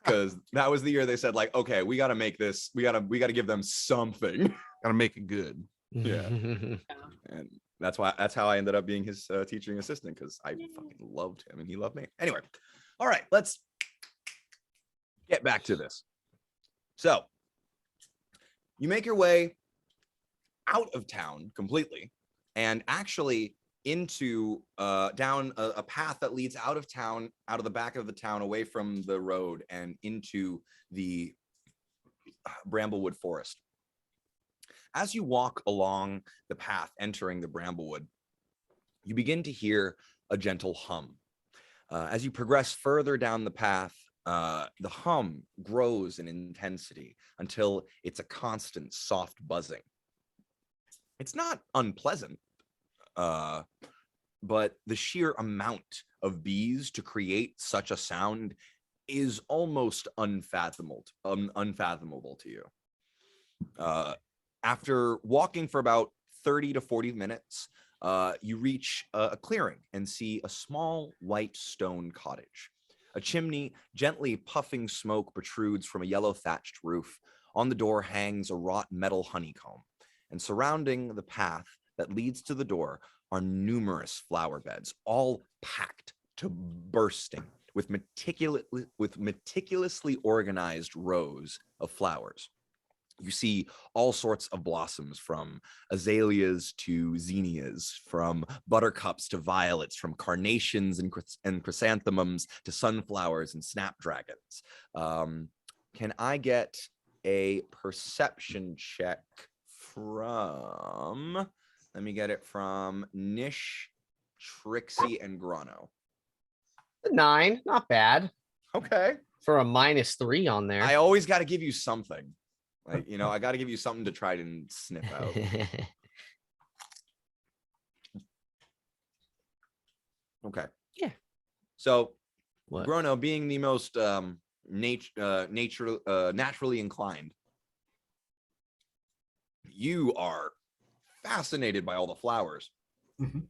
Because that was the year they said, like, okay, we gotta make this, we gotta give them something. Gotta make it good. Yeah. And That's how I ended up being his teaching assistant, because I fucking loved him and he loved me. Anyway, all right, let's get back to this. So you make your way out of town completely, and actually into down a path that leads out of town, out of the back of the town, away from the road, and into the Bramblewood forest. As you walk along the path entering the Bramblewood, you begin to hear a gentle hum. As you progress further down the path, the hum grows in intensity until it's a constant soft buzzing. It's not unpleasant, but the sheer amount of bees to create such a sound is almost unfathomable to you. After walking for about 30 to 40 minutes, you reach a clearing and see a small white stone cottage. A chimney, gently puffing smoke, protrudes from a yellow thatched roof. On the door hangs a wrought metal honeycomb, and surrounding the path that leads to the door are numerous flower beds, all packed to bursting with meticulously organized rows of flowers. You see all sorts of blossoms, from azaleas to zinnias, from buttercups to violets, from carnations and chrysanthemums to sunflowers and snapdragons. Can I get a perception check from, let me get it from Nish, Trixie, and Grano? 9, not bad Okay. for a -3 on there. I always got to give you something. Like, you know, I got to give you something to try and sniff out. Okay. Yeah. So, What? Grono, being the most naturally inclined, you are fascinated by all the flowers. Mhm.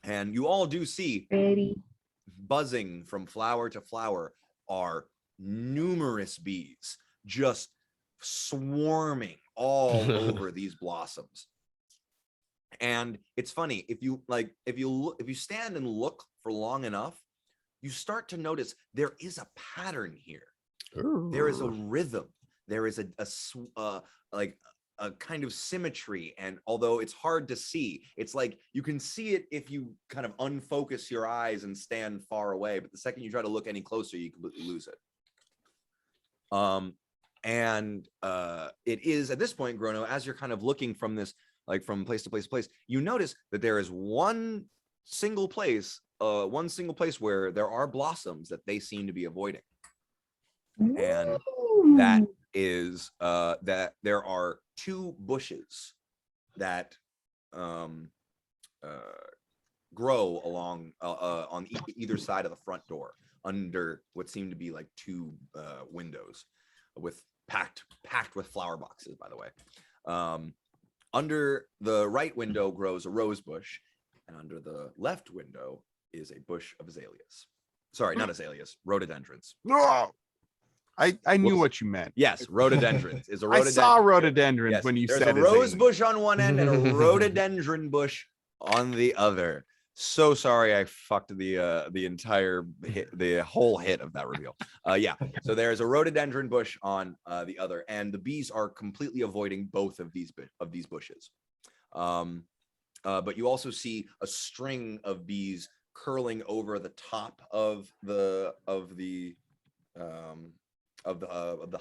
And you all do see Betty. buzzing from flower to flower are numerous bees just swarming all over these blossoms. And it's funny, if you stand and look for long enough, you start to notice there is a pattern here. There is a rhythm. There is a kind of symmetry, and although it's hard to see, it's like you can see it if you kind of unfocus your eyes and stand far away, but the second you try to look any closer, you completely lose it. And it is at this point, Grono, as you're kind of looking from this, like from place to place to place, you notice that there is one single place where there are blossoms that they seem to be avoiding. And that is that there are 2 bushes that grow along on either side of the front door, under what seem to be like 2 windows with packed with flower boxes, by the way. Under the right window grows a rose bush, and under the left window is a bush of azaleas. Sorry, not azaleas, rhododendrons. No, I knew Whoops. what you meant. Yes, rhododendrons is a I rhododendron. saw rhododendrons Yes, when you there's said a rose azalea. bush on one end and a rhododendron bush on the other. So sorry, I fucked the entire hit, the whole hit of that reveal. Yeah, so there's a rhododendron bush on the other, and the bees are completely avoiding both of these bushes. But you also see a string of bees curling over the top of the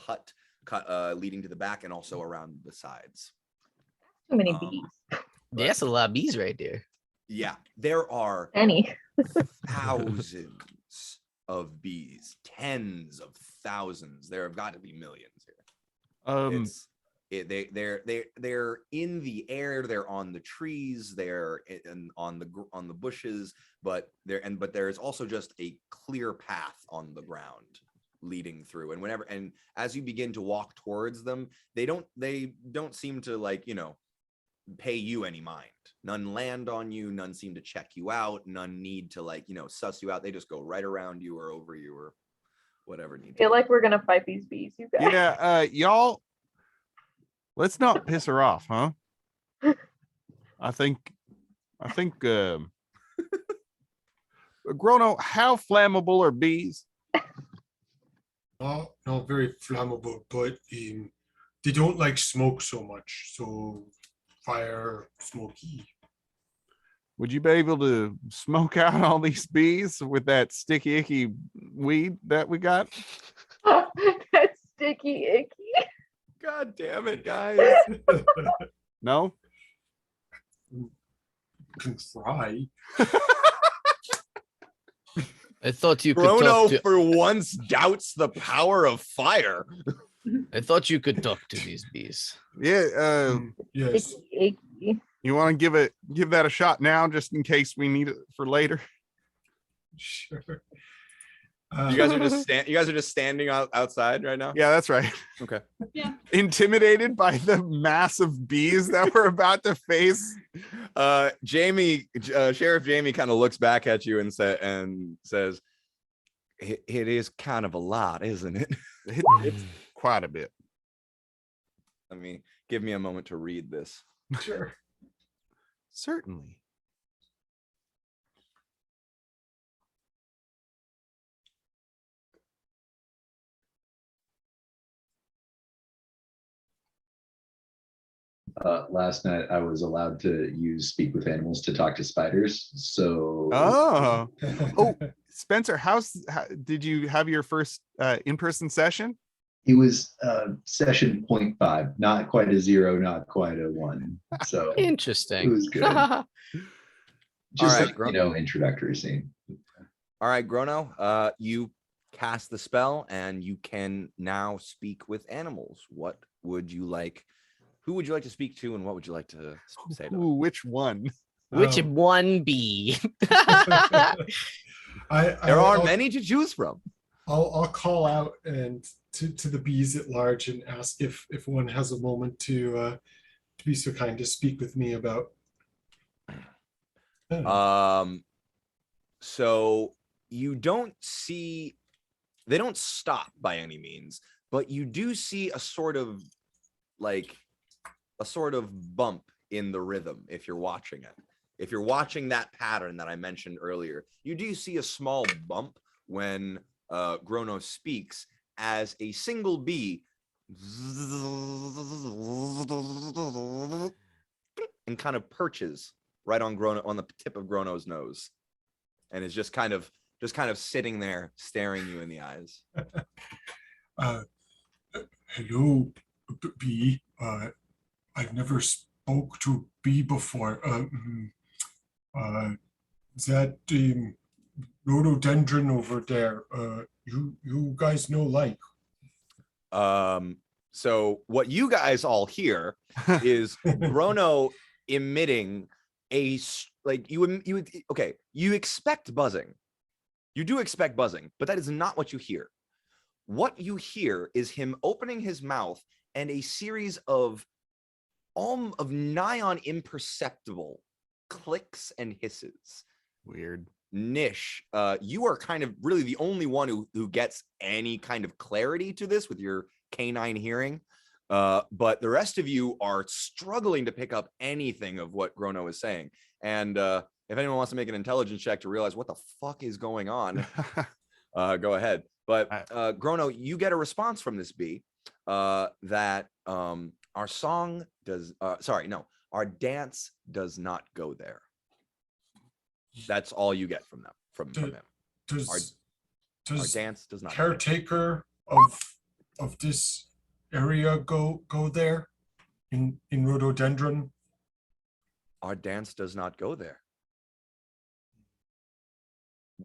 hut, leading to the back, and also around the sides. Too many bees. That's a lot of bees right there. Yeah, there are Any. thousands of bees, tens of thousands. There have got to be millions here. They're in the air. They're on the trees. They're on the bushes. But there is also just a clear path on the ground leading through. And as you begin to walk towards them, they don't seem to, like, you know, pay you any mind. None land on you. None seem to check you out. None need to, like, you know, suss you out. They just go right around you or over you or whatever. I feel like we're gonna fight these bees, you guys. Yeah, y'all, let's not piss her off, huh? I think I think Grono, how flammable are bees? Not very flammable, but they don't like smoke so much. So fire, smoky. Would you be able to smoke out all these bees with that sticky icky weed that we got? That's sticky icky. God damn it, guys. No? Can try. I thought you could talk Grono to. for once doubts the power of fire. I thought you could talk to these bees. Yeah, Yes. Icky, icky. you want to give that a shot now just in case we need it for later? Sure. You guys are just standing outside right now. Yeah, that's right. Okay. Yeah. Intimidated by the mass of bees that we're about to face. Jamie, Sheriff Jamie kind of looks back at you and says, it is kind of a lot, isn't it? It's quite a bit. Give me a moment to read this. Sure. Certainly. Last night I was allowed to use speak with animals to talk to spiders. So Oh, Spencer, did you have your first in-person session? it was session 0.5, not quite a 0, not quite a 1. So it Interesting. was good. Just All right, introductory scene. All right, Grono, you cast the spell and you can now speak with animals. What would you like? Who would you like to speak to, and what would you like to say to them? Ooh, which one? Which one bee? There are I'll- many to choose from. I'll call out and to the bees at large and ask if one has a moment to be so kind to speak with me about. So you don't see, they don't stop by any means, but you do see a sort of bump in the rhythm if you're watching it. If you're watching that pattern that I mentioned earlier, you do see a small bump when Grono speaks as a single bee and kind of perches right on the tip of Grono's nose, and is just kind of sitting there staring you in the eyes. Hello, bee. I've never spoke to bee before. That rhododendron over there. You guys know like. So what you guys all hear is Grono emitting you expect buzzing. You do expect buzzing, but that is not what you hear. What you hear is him opening his mouth and a series of nigh on imperceptible clicks and hisses. Weird. Nish, you are kind of really the only one who gets any kind of clarity to this with your canine hearing. But the rest of you are struggling to pick up anything of what Grono is saying. And if anyone wants to make an intelligence check to realize what the fuck is going on, go ahead. But Grono, you get a response from this bee that our dance does not go there. That's all you get from him. Our dance does not. Caretaker of this area go there in rhododendron. Our dance does not go there.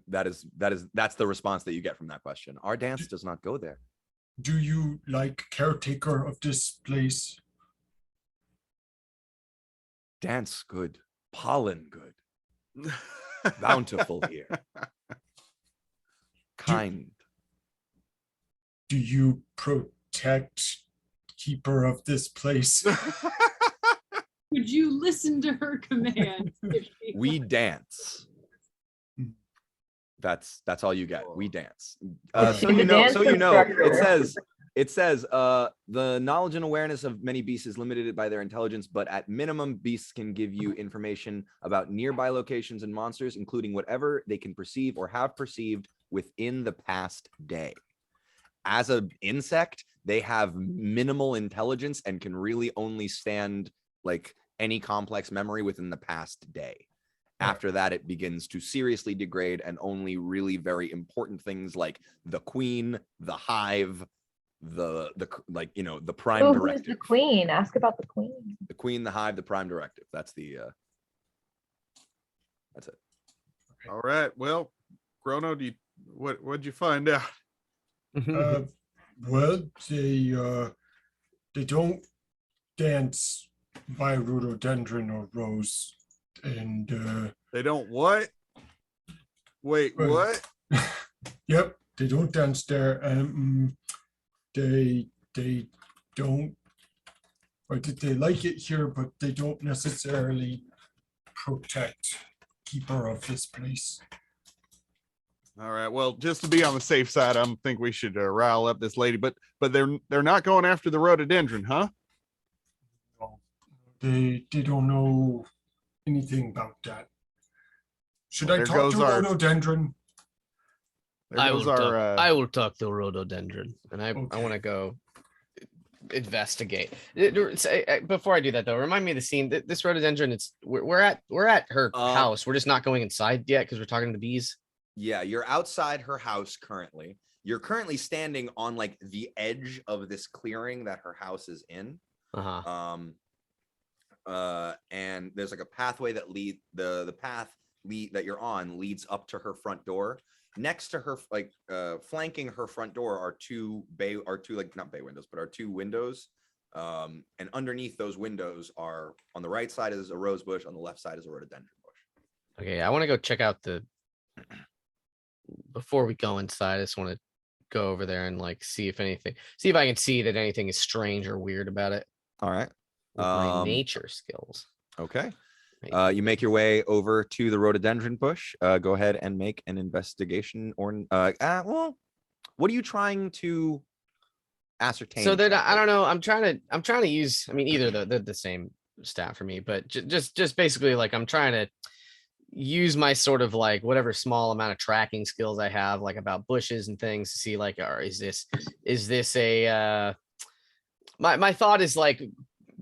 That's the response that you get from that question. Our dance does not go there. Do you like caretaker of this place? Dance good, pollen good, bountiful here, kind. Do you protect keeper of this place? Would you listen to her commands? We dance. That's all you get. We dance. Is she the dance instructor? It It says the knowledge and awareness of many beasts is limited by their intelligence, but at minimum, beasts can give you information about nearby locations and monsters, including whatever they can perceive or have perceived within the past day. As an insect, they have minimal intelligence and can really only stand like any complex memory within the past day. After that, it begins to seriously degrade, and only really very important things like the queen, the hive, the like, you know, the prime Oh, who's directive. the queen? Ask about the queen. The queen, the hive, the prime directive. That's the that's it. All right. Well, Chrono, what'd you find out? Well, they don't dance by rhododendron or rose, and They don't what? Wait, Well, what? yep, they don't dance there. They don't, or they like it here, but they don't necessarily protect keeper of this place. All right. Well, just to be on the safe side, I think we should rile up this lady. But they're not going after the rhododendron, huh? No, they don't know anything about that. Should Well, I there talk goes to our- rhododendron? There I goes will, our, talk, I will talk to rhododendron, and I Okay. want to go investigate. Before I do that, though, remind me of the scene. This rhododendron, we're at her house. We're just not going inside yet because we're talking to the bees. Yeah, you're outside her house currently. You're currently standing on like the edge of this clearing that her house is in. Uh-huh. And there's like a pathway that the path that you're on leads up to her front door. Next to her, like flanking her front door are two like not bay windows, but are two windows. And underneath those windows are, on the right side is a rose bush, on the left side is a rhododendron bush. Okay, I want to go check out before we go inside. I just want to go over there and like see if I can see that anything is strange or weird about it All right. with my nature skills. Okay. Maybe. You make your way over to the rhododendron bush. Go ahead and make an investigation, or well, what are you trying to ascertain? So that I exactly? don't know. I'm trying to use. I mean, either they're the same stat for me, but just basically like I'm trying to use my sort of like whatever small amount of tracking skills I have, like about bushes and things, to see like, is this a my thought is like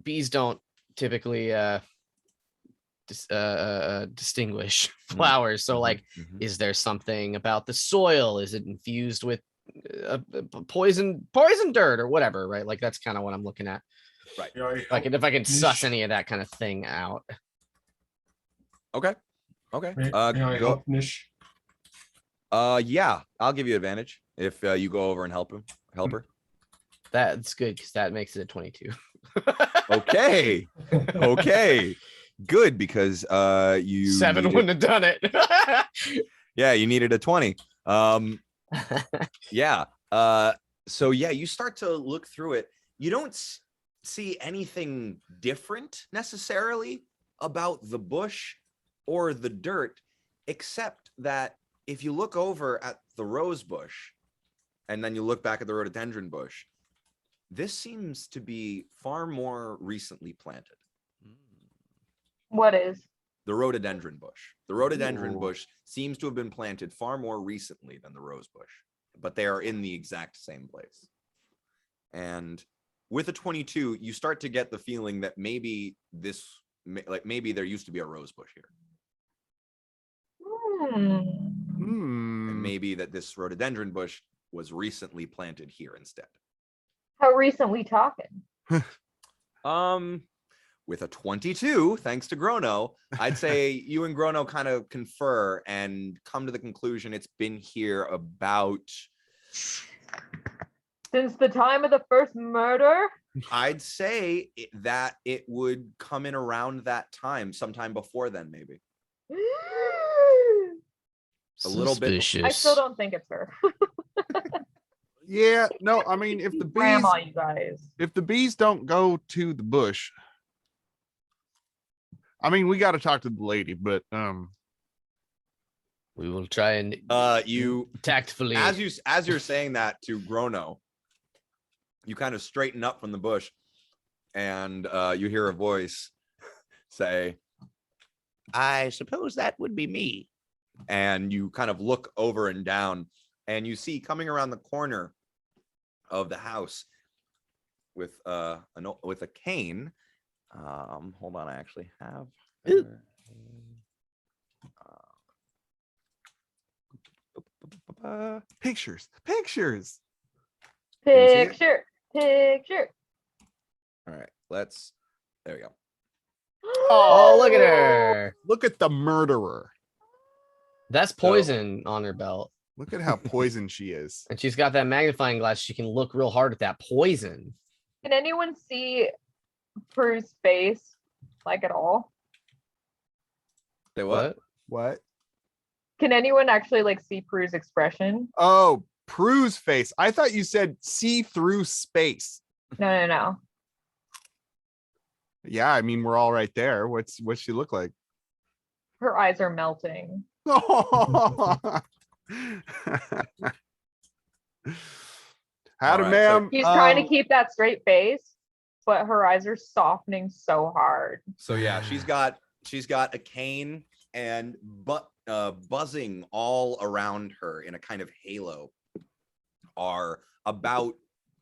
bees don't typically distinguish flowers. So like, is there something about the soil? Is it infused with poison dirt or whatever? Right. Like that's kind of what I'm looking at. Right. If I can suss any of that kind of thing out. Okay. Okay. May I Go. help, Nish? Yeah, I'll give you advantage if you go over and help her. That's good because that makes it a 22. Okay. Okay. Good, because you 7 wouldn't have done it. Yeah, you needed a 20. Yeah. So yeah, you start to look through it. You don't see anything different necessarily about the bush or the dirt, except that if you look over at the rose bush and then you look back at the rhododendron bush, this seems to be far more recently planted. What is? The rhododendron bush. The rhododendron Ooh. bush seems to have been planted far more recently than the rose bush, but they are in the exact same place. And with a 22, you start to get the feeling that maybe maybe there used to be a rose bush here. And maybe that this rhododendron bush was recently planted here instead. How recent we talking? With a 22, thanks to Grono, I'd say you and Grono kind of confer and come to the conclusion it's been here about, Since the time of the first murder? I'd say that it would come in around that time, sometime before then, maybe. A little bit. I still don't think it's her. Yeah, no, I mean, if the Grandma, you guys. bees don't go to the bush, I mean, we got to talk to the lady, but we will try and You tactfully. as you're saying that to Grono, you kind of straighten up from the bush, and you hear a voice say, "I suppose that would be me." And you kind of look over and down, and you see coming around the corner of the house with a cane. Hold on, I actually have Pictures. Pictures. you see it? Picture. All right, there we go. Oh, look at her. Look at the murderer. That's poison on her belt. Look at how poisoned she is. And she's got that magnifying glass. She can look real hard at that poison. Can anyone see Prue's face, like, at all? Say what? What? Can anyone actually like see Prue's expression? Oh, Prue's face. I thought you said see through space. No. Yeah, I mean, we're all right there. What's she look like? Her eyes are melting. Howdy, All right, so ma'am. She's trying to keep that straight face, but her eyes are softening so hard. So yeah, she's got a cane, and buzzing all around her in a kind of halo are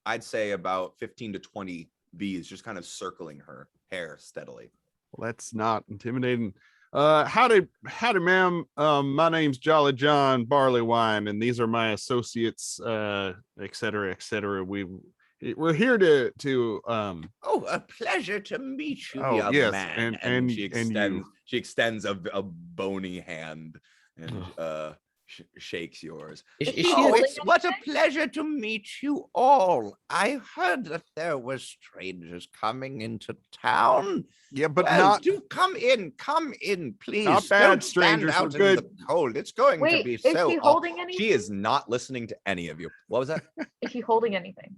I'd say about 15 to 20 bees just kind of circling her hair steadily. Well, that's not intimidating. Howdy, ma'am. My name's Jolly John Barleywine, and these are my associates, et cetera, et cetera. We're here to Oh, a pleasure to meet you, Oh, young yes, man. and she you. extends a bony hand and shakes yours. Is Is she she Oh, holding it's what a anything? pleasure to meet you all. I heard that there were strangers coming into town. yeah, but Well, not do come in, please. Not bad Don't stand strangers, out we're in the cold. It's going to Wait, be is so. she holding anything? She is not listening to any of you. What was that? Is she holding anything?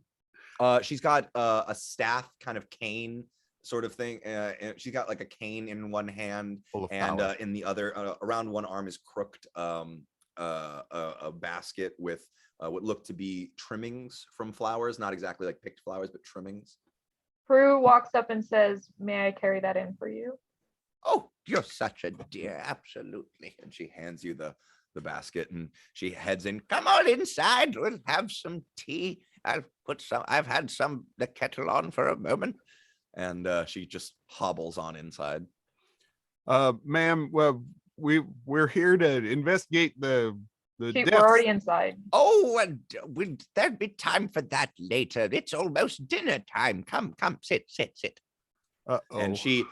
She's got a staff kind of cane sort of thing. And she's got like a cane in one hand, full of and flowers. in the other, around one arm is crooked a basket with what look to be trimmings from flowers, not exactly like picked flowers, but trimmings. Prue walks up and says, "May I carry that in for you?" Oh, you're such a dear, absolutely. And she hands you the basket, and she heads in. Come on inside, we'll have some tea. I've had the kettle on for a moment. And she just hobbles on inside. Ma'am, well, we're here to investigate the We're deaths. already inside. Oh, and there'd be time for that later. It's almost dinner time. Come, sit. Uh-oh. And she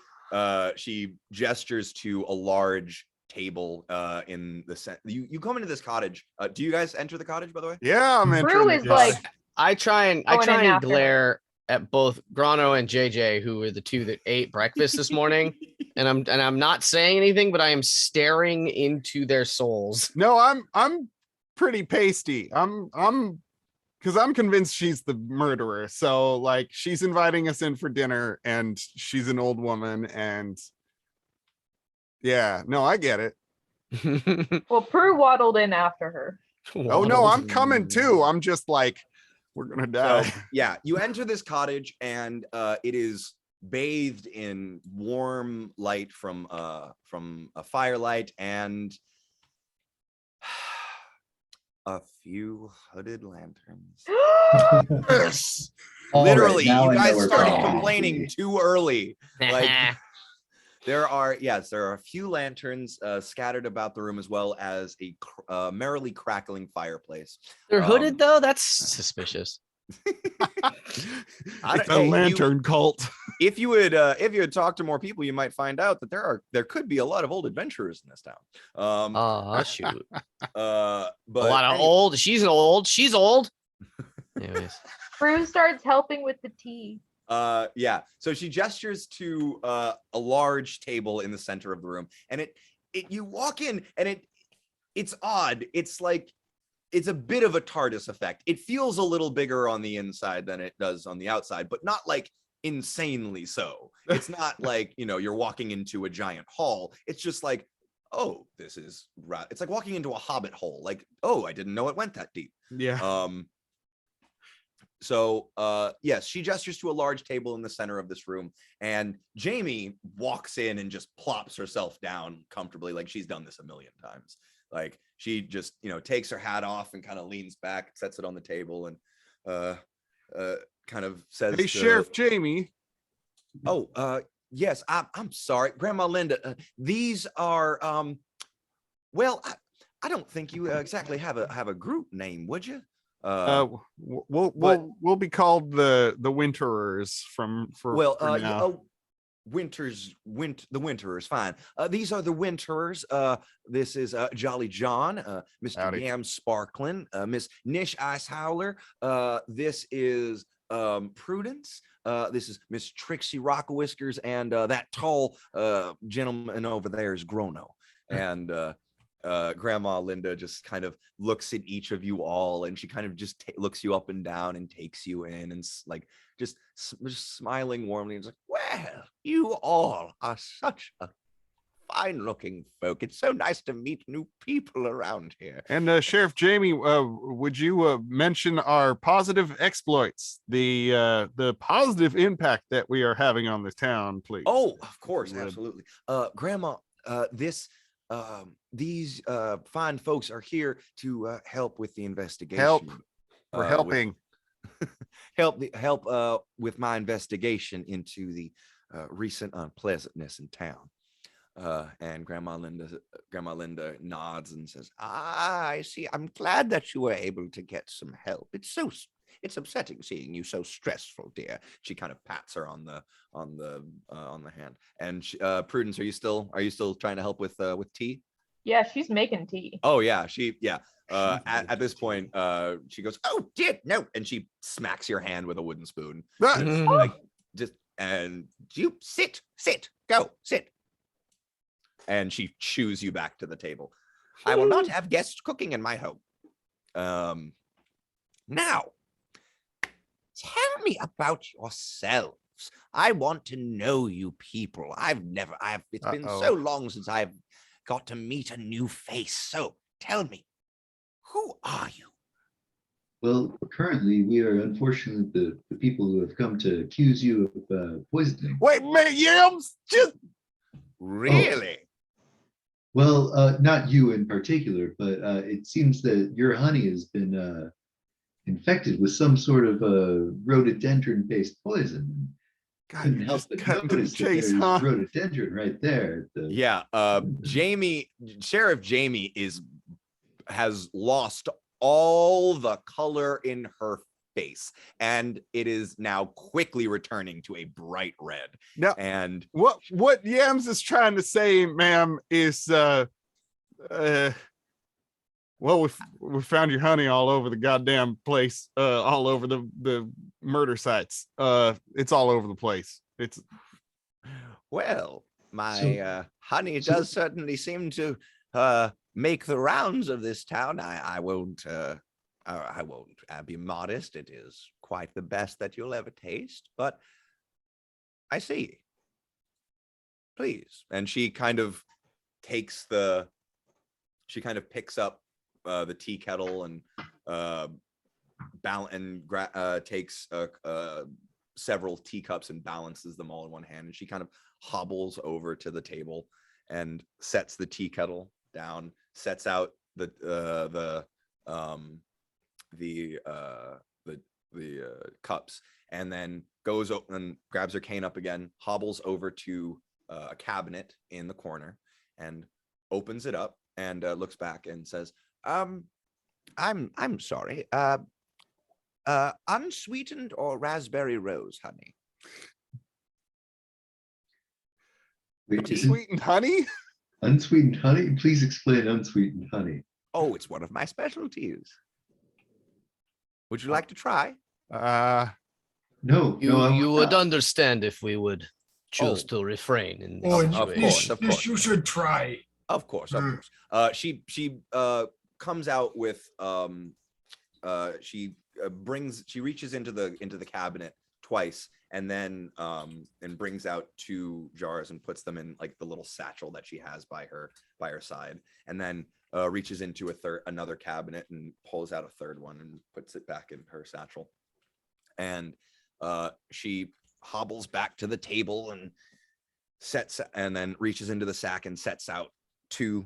gestures to a large table in the center. You come into this cottage. Do you guys enter the cottage, by the way? Yeah, I'm entering. Prue the is cottage. like, I try and Going in after her. glare at both Grano and JJ, who were the two that ate breakfast this morning. And I'm not saying anything, but I am staring into their souls. No, I'm pretty pasty. I'm because I'm convinced she's the murderer. So like she's inviting us in for dinner, and she's an old woman, and yeah, no, I get it. well, Prue waddled in after her. Oh no, I'm coming too. I'm just like, we're gonna die. So, yeah, you enter this cottage, and it is bathed in warm light from a firelight and a few hooded lanterns. Yes. Literally, now you I know guys where started Tom is. complaining too early. Like, there are a few lanterns scattered about the room, as well as a merrily crackling fireplace. They're hooded though. That's suspicious. It's a Hey, lantern cult. if you had talked to more people, you might find out that there could be a lot of old adventurers in this town. Oh shoot. But A lot of anyway, old. She's old. Anyways. Prue starts helping with the tea. yeah, so she gestures to a large table in the center of the room, and you walk in, and it's odd. It's like it's a bit of a TARDIS effect. It feels a little bigger on the inside than it does on the outside, but not like insanely so. It's not like, you're walking into a giant hall. It's just like, oh, this is right. It's like walking into a hobbit hole. Like, oh, I didn't know it went that deep. Yeah. So yes, she gestures to a large table in the center of this room, and Jamie walks in and just plops herself down comfortably, like she's done this a million times. Like she just, takes her hat off and kind of leans back, sets it on the table, and kind of says, Hey, Sheriff Jamie. "Oh, yes, I'm sorry, Grandma Linda. These are well, I don't think you exactly have a group name, would you?" We'll be called the Winterers for now. The Winterers, fine. These are the Winterers. This is Jolly John, Mr. Howdy. Yam Sparklin, Miss Nish Ice Howler. This is Prudence. This is Miss Trixie Rock Whiskers, and that tall gentleman over there is Grono. And Grandma Linda just kind of looks at each of you all, and she kind of just looks you up and down and takes you in, and like just smiling warmly, and like, "Well, you all are such a fine-looking folk. It's so nice to meet new people around here." And Sheriff Jamie, would you mention our positive exploits, the positive impact that we are having on the town, please? Oh, of course, Good. absolutely. Grandma, these fine folks are here to help with the investigation. Help. We're helping. help with my investigation into the recent unpleasantness in town. And Grandma Linda nods and says, "I see. I'm glad that you were able to get some help. It's upsetting seeing you so stressful, dear." She kind of pats her on the hand. And Prudence, are you still trying to help with tea? Yeah, she's making tea. Oh yeah, at this point, she goes, "Oh dear, no," and she smacks your hand with a wooden spoon. And you sit, go, sit. And she shoos you back to the table. "I will not have guests cooking in my home. Now, tell me about yourselves. I want to know you people. It's been so long since I've got to meet a new face. So tell me, who are you?" Well, currently we are unfortunately the people who have come to accuse you of poisoning. Wait, man, Yams, just Really? Well, not you in particular, but it seems that your honey has been infected with some sort of rhododendron-based poison. Couldn't help but cutting to the notice that chase, there's huh? rhododendron right there. Yeah. Sheriff Jamie has lost all the color in her face, and it is now quickly returning to a bright red. Now, and what Yams is trying to say, ma'am, is well, we found your honey all over the goddamn place, all over the murder sites. It's all over the place. It's well, my honey does certainly seem to make the rounds of this town. I won't be modest. It is quite the best that you'll ever taste, but I see. Please. And she kind of picks up the tea kettle and takes several teacups and balances them all in one hand. And she kind of hobbles over to the table and sets the tea kettle down, sets out the cups, and then goes and grabs her cane up again, hobbles over to a cabinet in the corner and opens it up and looks back and says, I'm sorry, unsweetened or raspberry rose honey?" Wait, unsweetened honey? Unsweetened honey? Please explain unsweetened honey. Oh, it's one of my specialties. Would you like to try? No, You would understand if we would choose Oh. to refrain in this Oh, situation. of course. you should try. Of course. She comes out with she reaches into the cabinet twice, and then and brings out 2 jars and puts them in like the little satchel that she has by her side, and then reaches into another cabinet and pulls out a third one and puts it back in her satchel. And she hobbles back to the table and then reaches into the sack and sets out 2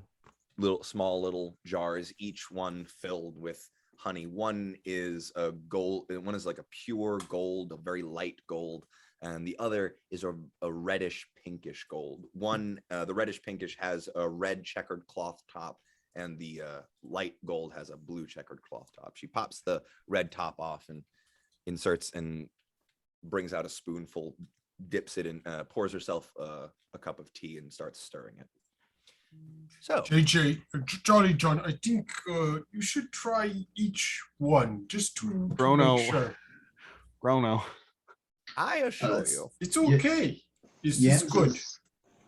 small little jars, each one filled with honey. One is a gold, one is like a pure gold, a very light gold, and the other is a reddish pinkish gold. One, the reddish pinkish has a red checkered cloth top, and the light gold has a blue checkered cloth top. She pops the red top off and inserts and brings out a spoonful, dips it in, pours herself a cup of tea and starts stirring it. So JJ, Jolly John, I think you should try each one just to Chrono. make sure. Grono. I assure it's- you, It's okay. It's good.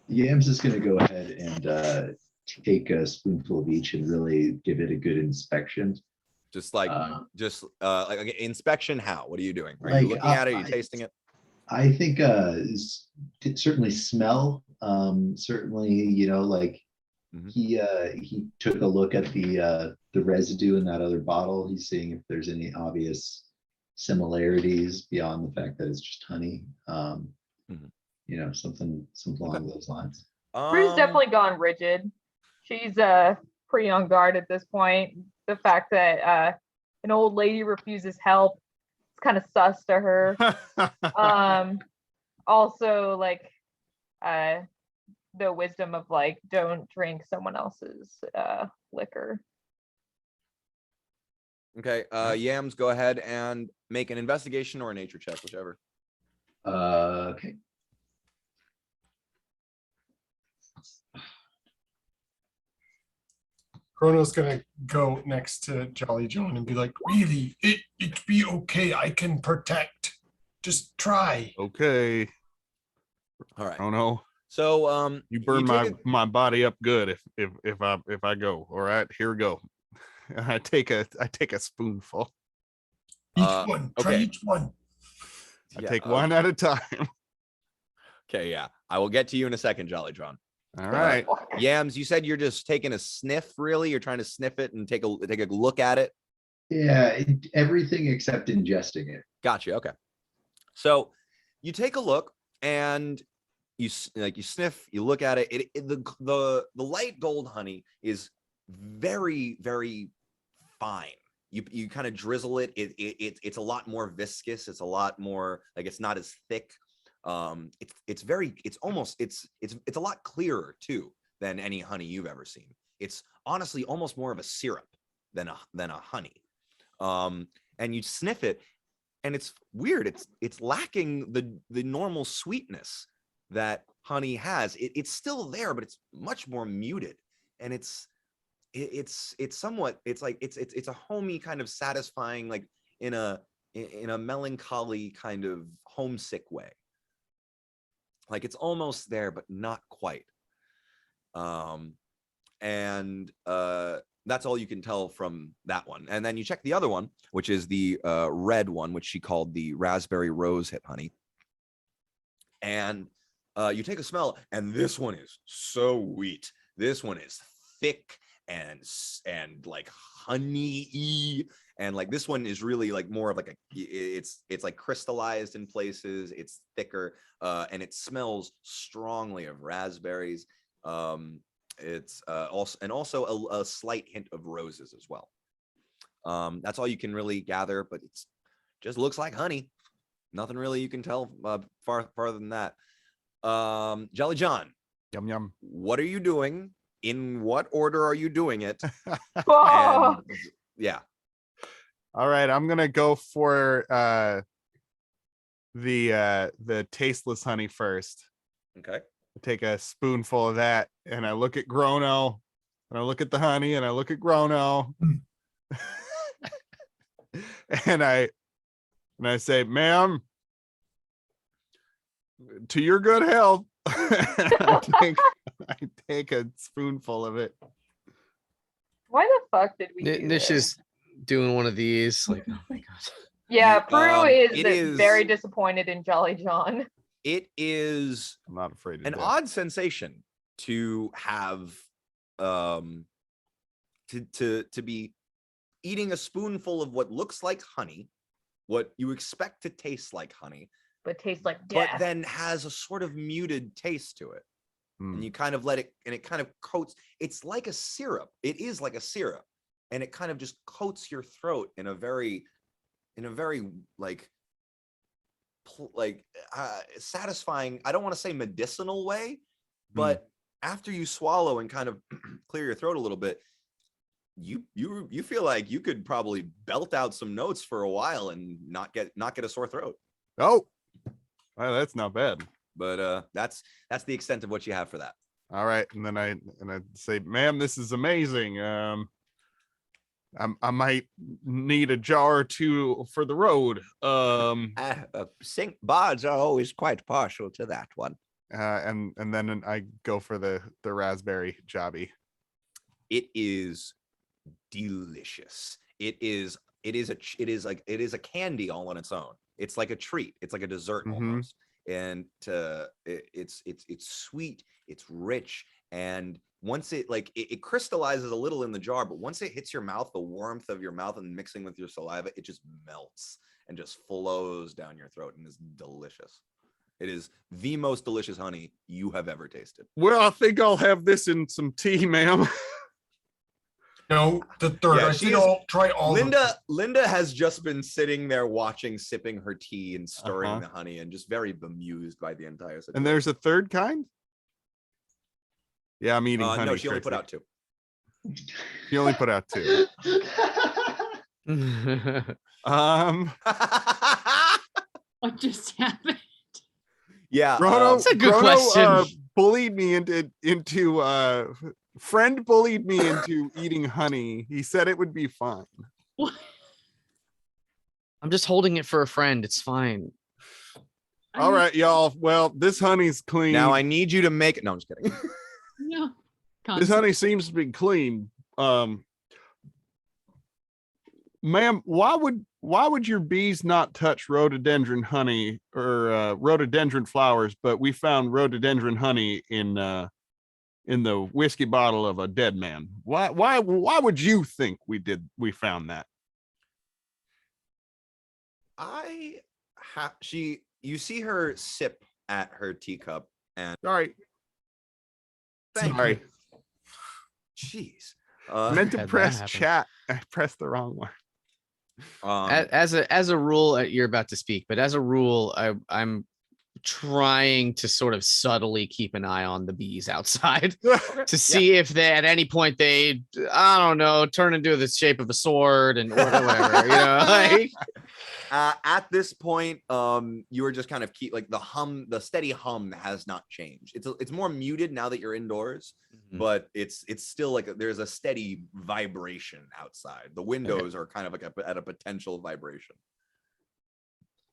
Yams is going to go ahead and take a spoonful of each and really give it a good inspection. just like inspection. How? What are you doing? Are Like, you looking at it? Are you tasting it? I think certainly smell. Certainly, you know, like Mhm. he took a look at the residue in that other bottle. He's seeing if there's any obvious similarities beyond the fact that it's just honey. Mhm. You know, something along those lines. Rue's definitely gone rigid. She's pretty on guard at this point. The fact that an old lady refuses help, it's kind of sus to her. Also like the wisdom of like don't drink someone else's liquor. Okay, Yams, go ahead and make an investigation or a nature check, whichever. Okay. Chrono's gonna go next to Jolly John and be like, really, it be okay. I can protect. Just try. Okay. All right. Oh no. So You burn take my body up good if I go. All right, here we go. I take a spoonful. Each Uh, one. Try okay. each one. I Yeah, take one at a time. Okay, yeah. I will get to you in a second, Jolly John. All right. Yams, you said you're just taking a sniff, really? You're trying to sniff it and take a look at it? Yeah, everything except ingesting it. Gotcha. Okay. So you take a look and you sniff, you look at it. The light gold honey is very, very fine. You kind of drizzle it. It's a lot more viscous. It's a lot more like, it's not as thick. It's a lot clearer too than any honey you've ever seen. It's honestly almost more of a syrup than a honey. And you sniff it and it's weird. It's lacking the normal sweetness that honey has. It's still there, but it's much more muted. And it's somewhat, it's like it's a homey kind of satisfying, like in a melancholy kind of homesick way. Like it's almost there, but not quite. That's all you can tell from that one. And then you check the other one, which is the red one, which she called the raspberry rose hip honey. And you take a smell, and this one is so sweet. This one is thick and like honey-y. And like this one is really like more of like it's like crystallized in places. It's thicker and it smells strongly of raspberries. It's also a slight hint of roses as well. That's all you can really gather, but it's just looks like honey. Nothing really you can tell farther than that. Jolly John, Yum yum. what are you doing? In what order are you doing it? Oh, And yeah. All right, I'm gonna go for the tasteless honey first. Okay. I take a spoonful of that and I look at Grono and I look at the honey and I look at Grono and I say, ma'am, to your good health. I take a spoonful of it. why the fuck did we do Nish this? is doing one of these. Like, oh my god. Yeah, You- Prue it is is- very disappointed in Jolly John. It is I'm not afraid of an death. odd sensation to have to be eating a spoonful of what looks like honey what you expect to taste like honey, but tastes like but death. then has a sort of muted taste to it. And you kind of let it, and it kind of coats. It's like a syrup. It is like a syrup, and it kind of just coats your throat in a very like satisfying. I don't want to say medicinal way, but after you swallow and kind of clear your throat a little bit, you feel like you could probably belt out some notes for a while and not get a sore throat. Oh, well, that's not bad. But that's the extent of what you have for that. All right, and then I say, ma'am, this is amazing. I might need a jar or two for the road. Sink bards are always quite partial to that one. And then I go for the raspberry jobby. It is delicious. It is a candy all on its own. It's like a treat. It's like a dessert almost. And it's sweet, it's rich, and once it crystallizes a little in the jar, but once it hits your mouth, the warmth of your mouth and mixing with your saliva, it just melts and just flows down your throat and is delicious. It is the most delicious honey you have ever tasted. Well, I think I'll have this in some tea, ma'am. No, the third. Yeah, I she said is- try all. Linda has just been sitting there watching, sipping her tea and stirring the honey, and just very bemused by the entire situation. And there's a third kind? Yeah, I'm eating honey. No, she only put Trixie. out 2. She only put out 2. What just happened? Yeah, Rono, That's a good Rono, question. bullied me into friend bullied me into eating honey. He said it would be fun. What? I'm just holding it for a friend. It's fine. All right, y'all. Well, this honey's clean. now I need you to make. No, I'm just kidding. No. This honey seems to be clean. Ma'am, why would your bees not touch rhododendron honey or rhododendron flowers, but we found rhododendron honey in the whiskey bottle of a dead man? Why would you think we found that? You see her sip at her teacup, and Sorry. Thank Sorry. you. Jeez. I meant to Had that press happen. chat. I pressed the wrong one. As a rule, you're about to speak, but as a rule, I'm trying to sort of subtly keep an eye on the bees outside to see if they at any point they, I don't know, turn into the shape of a sword and or whatever, you know, like. At this point, you are just kind of the steady hum has not changed. It's more muted now that you're indoors, but it's still like there's a steady vibration outside. The windows are kind of like at a potential vibration.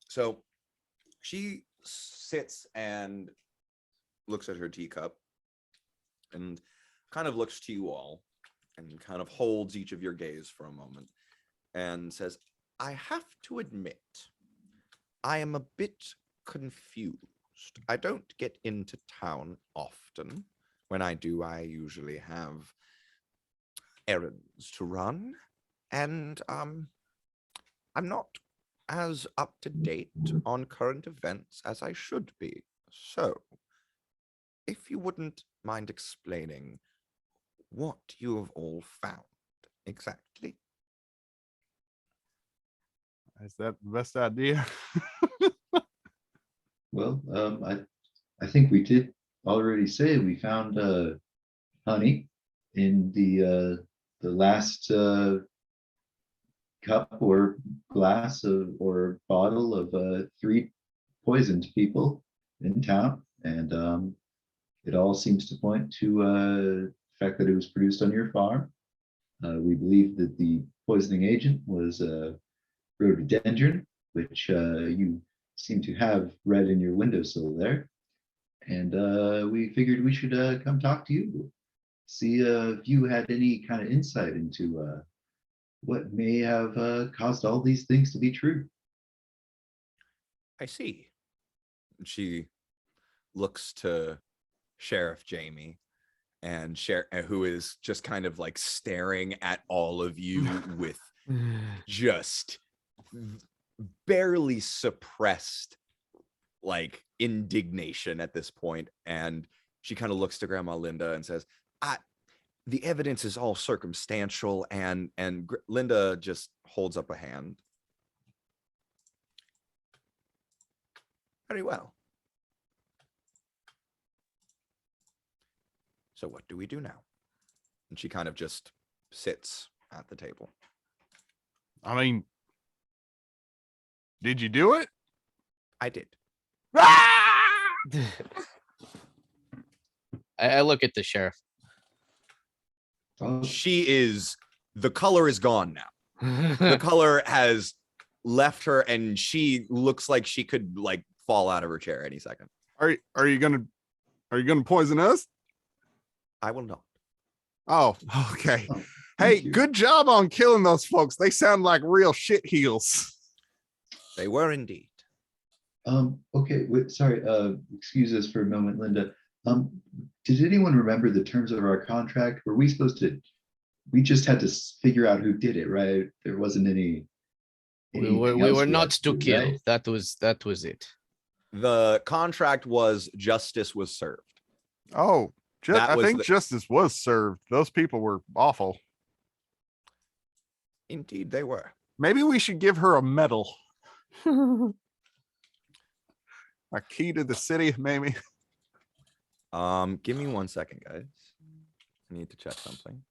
So she sits and looks at her teacup and kind of looks to you all and kind of holds each of your gaze for a moment and says, I have to admit, I am a bit confused. I don't get into town often. When I do, I usually have errands to run. And I'm not as up to date on current events as I should be. So, if you wouldn't mind explaining what you have all found exactly. Is that the best idea? Well, I think we did already say we found honey in the last cup or glass or bottle of 3 poisoned people in town, and it all seems to point to the fact that it was produced on your farm. We believe that the poisoning agent was rhododendron, which you seem to have read in your windowsill there. And we figured we should come talk to you, see if you had any kind of insight into what may have caused all these things to be true. I see. She looks to Sheriff Jamie and who is just kind of like staring at all of you with just barely suppressed like indignation at this point, and she kind of looks to Grandma Linda and says, the evidence is all circumstantial, and Linda just holds up a hand. Very well. So what do we do now? And she kind of just sits at the table. I mean, did you do it? I did. I look at the sheriff. Oh, The color is gone now. The color has left her, and she looks like she could like fall out of her chair any second. Are you gonna poison us? I will not. Oh, okay. oh, Hey, thank you. good job on killing those folks. They sound like real shit heels. They were indeed. Okay, wait, sorry, excuse us for a moment, Linda. Did anyone remember the terms of our contract? Were we supposed to, we just had to figure out who did it, right? There wasn't any. We anything were else not had to do, kill. right? That was it. The contract was justice was served. Oh, That I was think the- justice was served. Those people were awful. Indeed, they were. Maybe we should give her a medal. A key to the city, maybe. Give me 1 second, guys. I need to check something.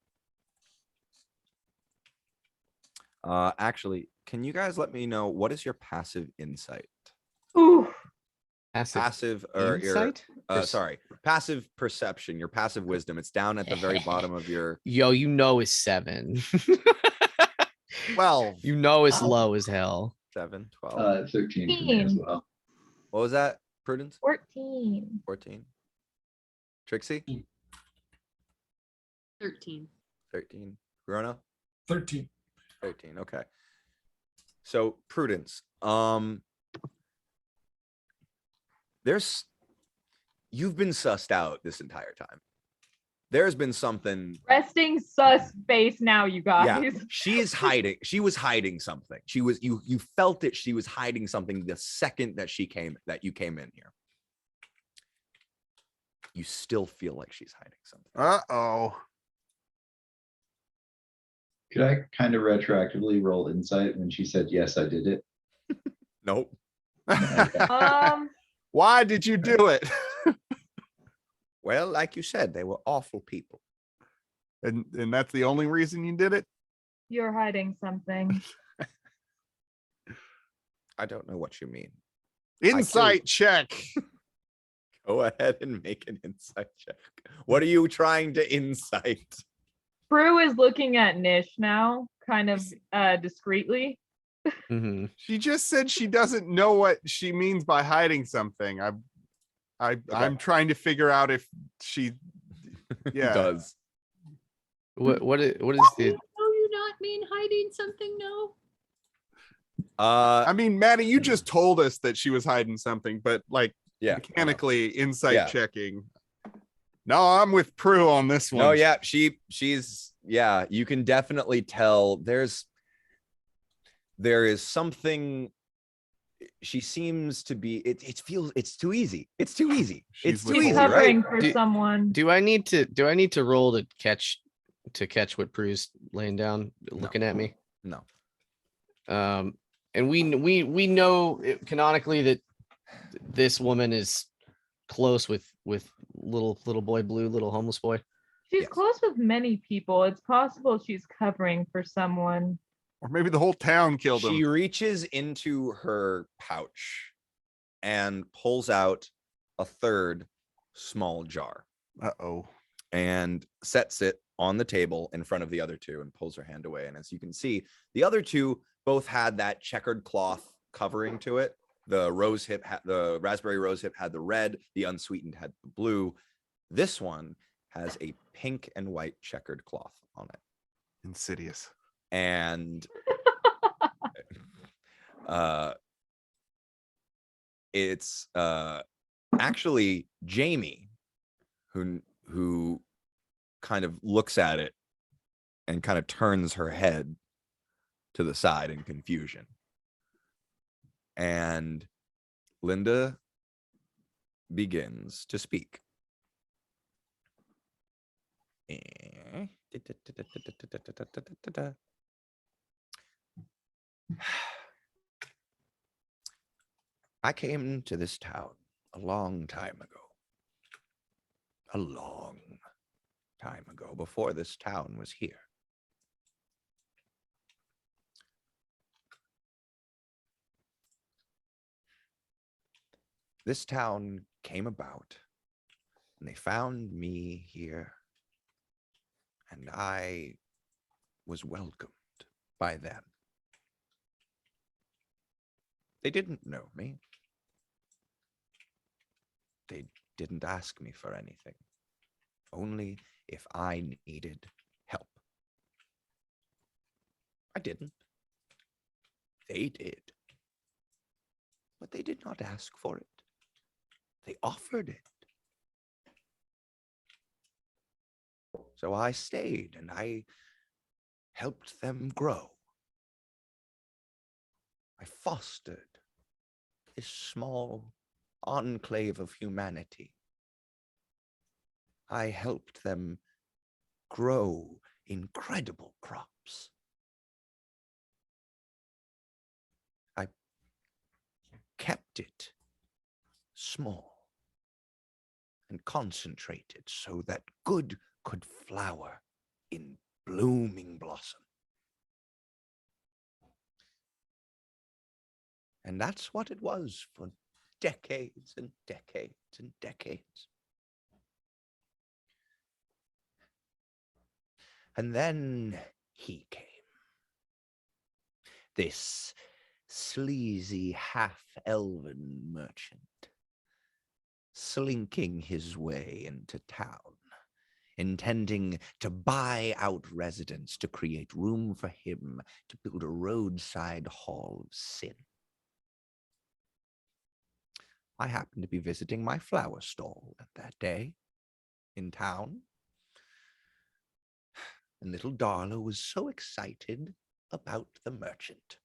Actually, can you guys let me know what is your passive insight? Ooh, Passive or your insight? sorry, passive perception, your passive wisdom. It's down at the very bottom of your Yo, you know it's 7. Well, You know it's Ow. low as hell. 7, 12. 13 for me as well. What was that? Prudence? 14. 14. Trixie? 13. 13. Verona? 13. 13. Okay. So Prudence, you've been sussed out this entire time. There's been something. Resting sus face now, you guys. Yeah, she is hiding. She was hiding something. You felt it. She was hiding something the second that you came in here. You still feel like she's hiding something. uh-oh. Could I kind of retroactively roll insight when she said, yes, I did it? Nope. Why did you do it? Well, like you said, they were awful people. And that's the only reason you did it? You're hiding something. I don't know what you mean. Insight check. Go ahead and make an insight check. What are you trying to insight? Prue is looking at Nish now, kind of discreetly. Mhm. She just said she doesn't know what she means by hiding something. I'm trying to figure out if she yeah. Does. What is the Do you not mean hiding something? No. I mean, Maddie, you just told us that she was hiding something, but like Yeah. mechanically insight Yeah. checking. No, I'm with Prue on this one. No, yeah, she's yeah, you can definitely tell there is something. She seems to be it feels it's too easy. It's too easy. She's It's with too She's easy, right? covering for Do- someone. Do I need to roll to catch what Prue's laying down, looking at me? No. And we know canonically that this woman is close with little boy blue, little homeless boy. She's Yes. close with many people. It's possible she's covering for someone. Or maybe the whole town killed She him. reaches into her pouch and pulls out a third small jar Uh-oh. and sets it on the table in front of the other two and pulls her hand away. And as you can see, the other two both had that checkered cloth covering to it. The the raspberry rose hip had the red, the unsweetened had the blue. This one has a pink and white checkered cloth on it. Insidious. And it's actually Jamie who kind of looks at it and kind of turns her head to the side in confusion. And Linda begins to speak. I came to this town a long time ago. A long time ago, before this town was here. This town came about, and they found me here, and I was welcomed by them. They didn't know me. They didn't ask me for anything, only if I needed help. I didn't. They did. But they did not ask for it. They offered it. So I stayed and I helped them grow. I fostered this small enclave of humanity. I helped them grow incredible crops. I kept it small and concentrated so that good could flower in blooming blossom. And that's what it was for decades and decades and decades. And then he came. This sleazy half-elven merchant, slinking his way into town, intending to buy out residents to create room for him to build a roadside hall of sin. I happened to be visiting my flower stall that day in town, and little Darla was so excited about the merchant.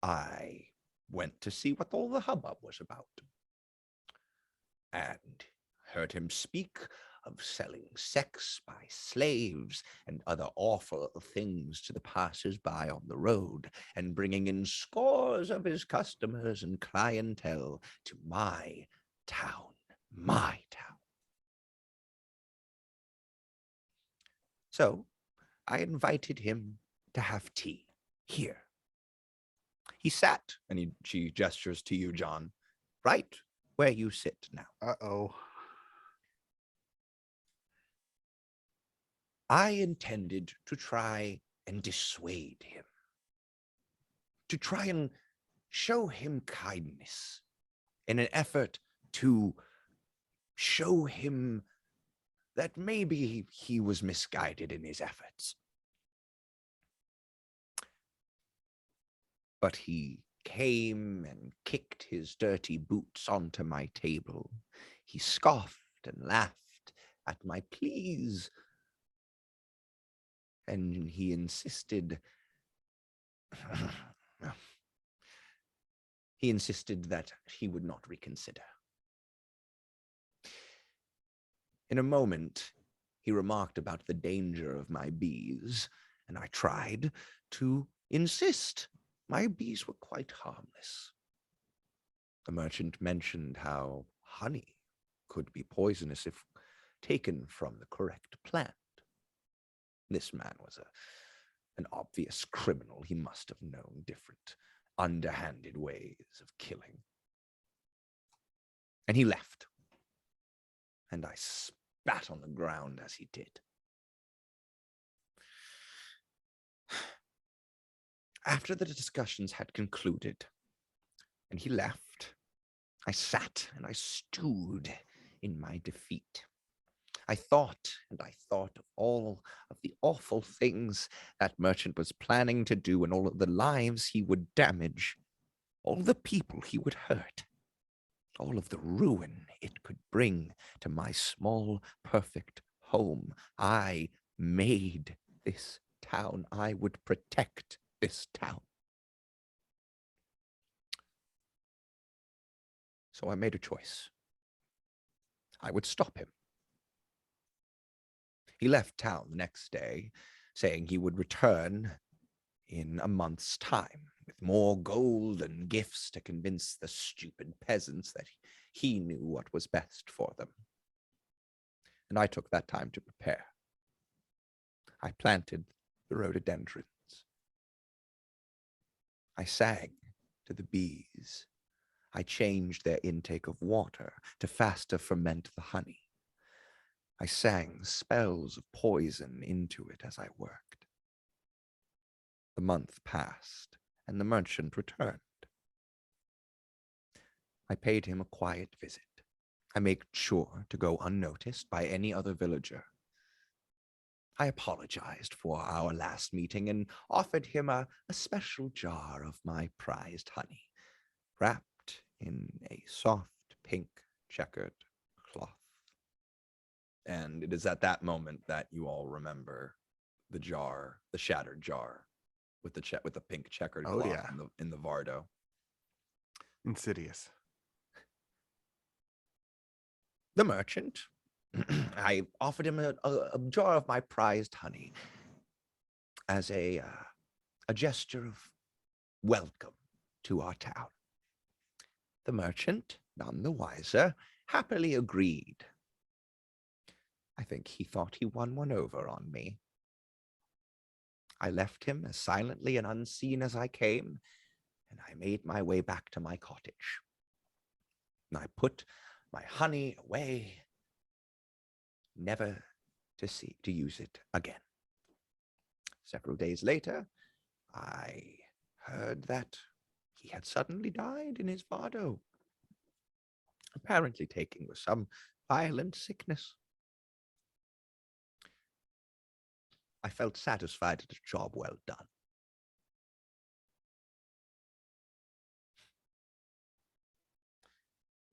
I went to see what all the hubbub was about, and heard him speak of selling sex by slaves and other awful things to the passers-by on the road, and bringing in scores of his customers and clientele to my town, my town. So I invited him to have tea here. He sat, and she gestures to you, John, right where you sit now. Uh-oh. I intended to try and dissuade him, to try and show him kindness in an effort to show him that maybe he was misguided in his efforts. But he came and kicked his dirty boots onto my table. He scoffed and laughed at my pleas. And he insisted that he would not reconsider. In a moment, he remarked about the danger of my bees, and I tried to insist my bees were quite harmless. The merchant mentioned how honey could be poisonous if taken from the correct plant. This man was an obvious criminal. He must have known different underhanded ways of killing. And he left. And I spat on the ground as he did. After the discussions had concluded and he left, I sat and I stewed in my defeat. I thought and I thought of all of the awful things that merchant was planning to do, and all of the lives he would damage, all the people he would hurt, all of the ruin it could bring to my small, perfect home. I made this town. I would protect this town. So I made a choice. I would stop him. He left town the next day, saying he would return in a month's time with more gold and gifts to convince the stupid peasants that he knew what was best for them. And I took that time to prepare. I planted the rhododendrons. I sang to the bees. I changed their intake of water to faster ferment the honey. I sang spells of poison into it as I worked. The month passed, and the merchant returned. I paid him a quiet visit. I made sure to go unnoticed by any other villager. I apologized for our last meeting and offered him a special jar of my prized honey, wrapped in a soft pink checkered cloth. And it is at that moment that you all remember the jar, the shattered jar, with the pink checkered Oh, cloth yeah. in the Vardo. Insidious. The merchant, I offered him a jar of my prized honey as a gesture of welcome to our town. The merchant, none the wiser, happily agreed. I think he thought he won one over on me. I left him as silently and unseen as I came, and I made my way back to my cottage. And I put my honey away, never to use it again. Several days later, I heard that he had suddenly died in his Vardo, apparently taken with some violent sickness. I felt satisfied at a job well done.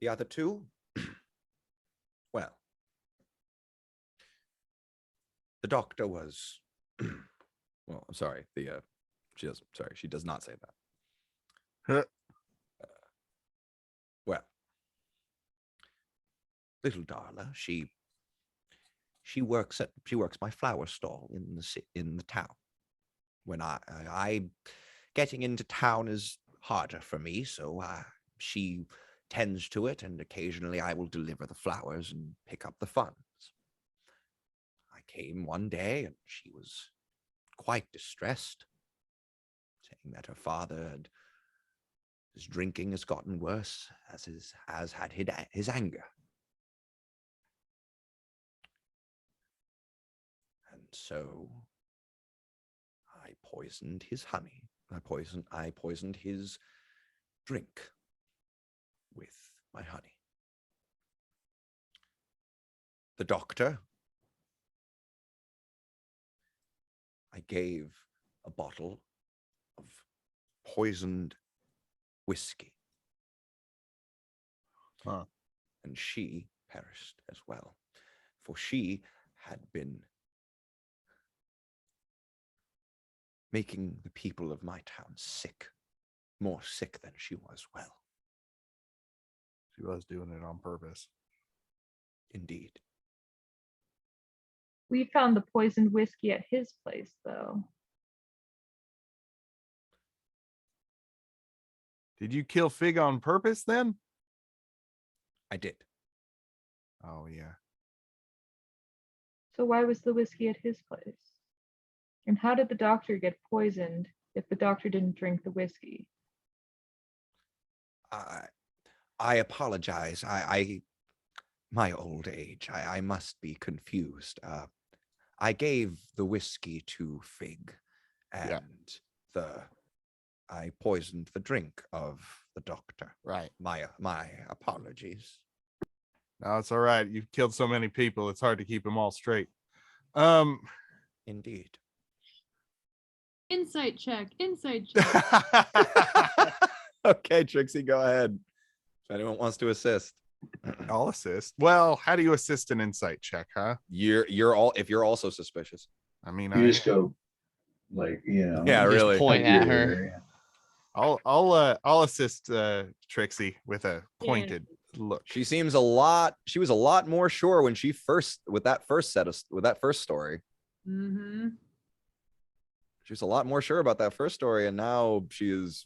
The other two, well, the doctor was, Well, I'm sorry. She does not say that. Huh. well, little Darla, she works my flower stall in the town. When I getting into town is harder for me, so she tends to it, and occasionally I will deliver the flowers and pick up the funds. I came one day and she was quite distressed, saying that her father his drinking has gotten worse, as had his anger. And so I poisoned his honey. I poisoned his drink with my honey. The doctor, I gave a bottle of poisoned whiskey. Huh. And she perished as well, for she had been making the people of my town sick, more sick than she was well. She was doing it on purpose. Indeed. We found the poisoned whiskey at his place, though. Did you kill Fig on purpose then? I did. Oh, yeah. So why was the whiskey at his place? And how did the doctor get poisoned if the doctor didn't drink the whiskey? I apologize. My old age, I must be confused. I gave the whiskey to Fig, and I poisoned the drink of the doctor. Right. My apologies. No, it's all right. You've killed so many people. It's hard to keep them all straight. Indeed. Insight check. Insight check. Okay, Trixie, go ahead. If anyone wants to assist. I'll assist. Well, how do you assist an insight check, huh? You're also suspicious. I mean, You just go like, Yeah, Just really. point at her. I'll assist Trixie with a pointed look. She seems she was a lot more sure when she first with that first story. Mm-hmm. She was a lot more sure about that first story, and now she is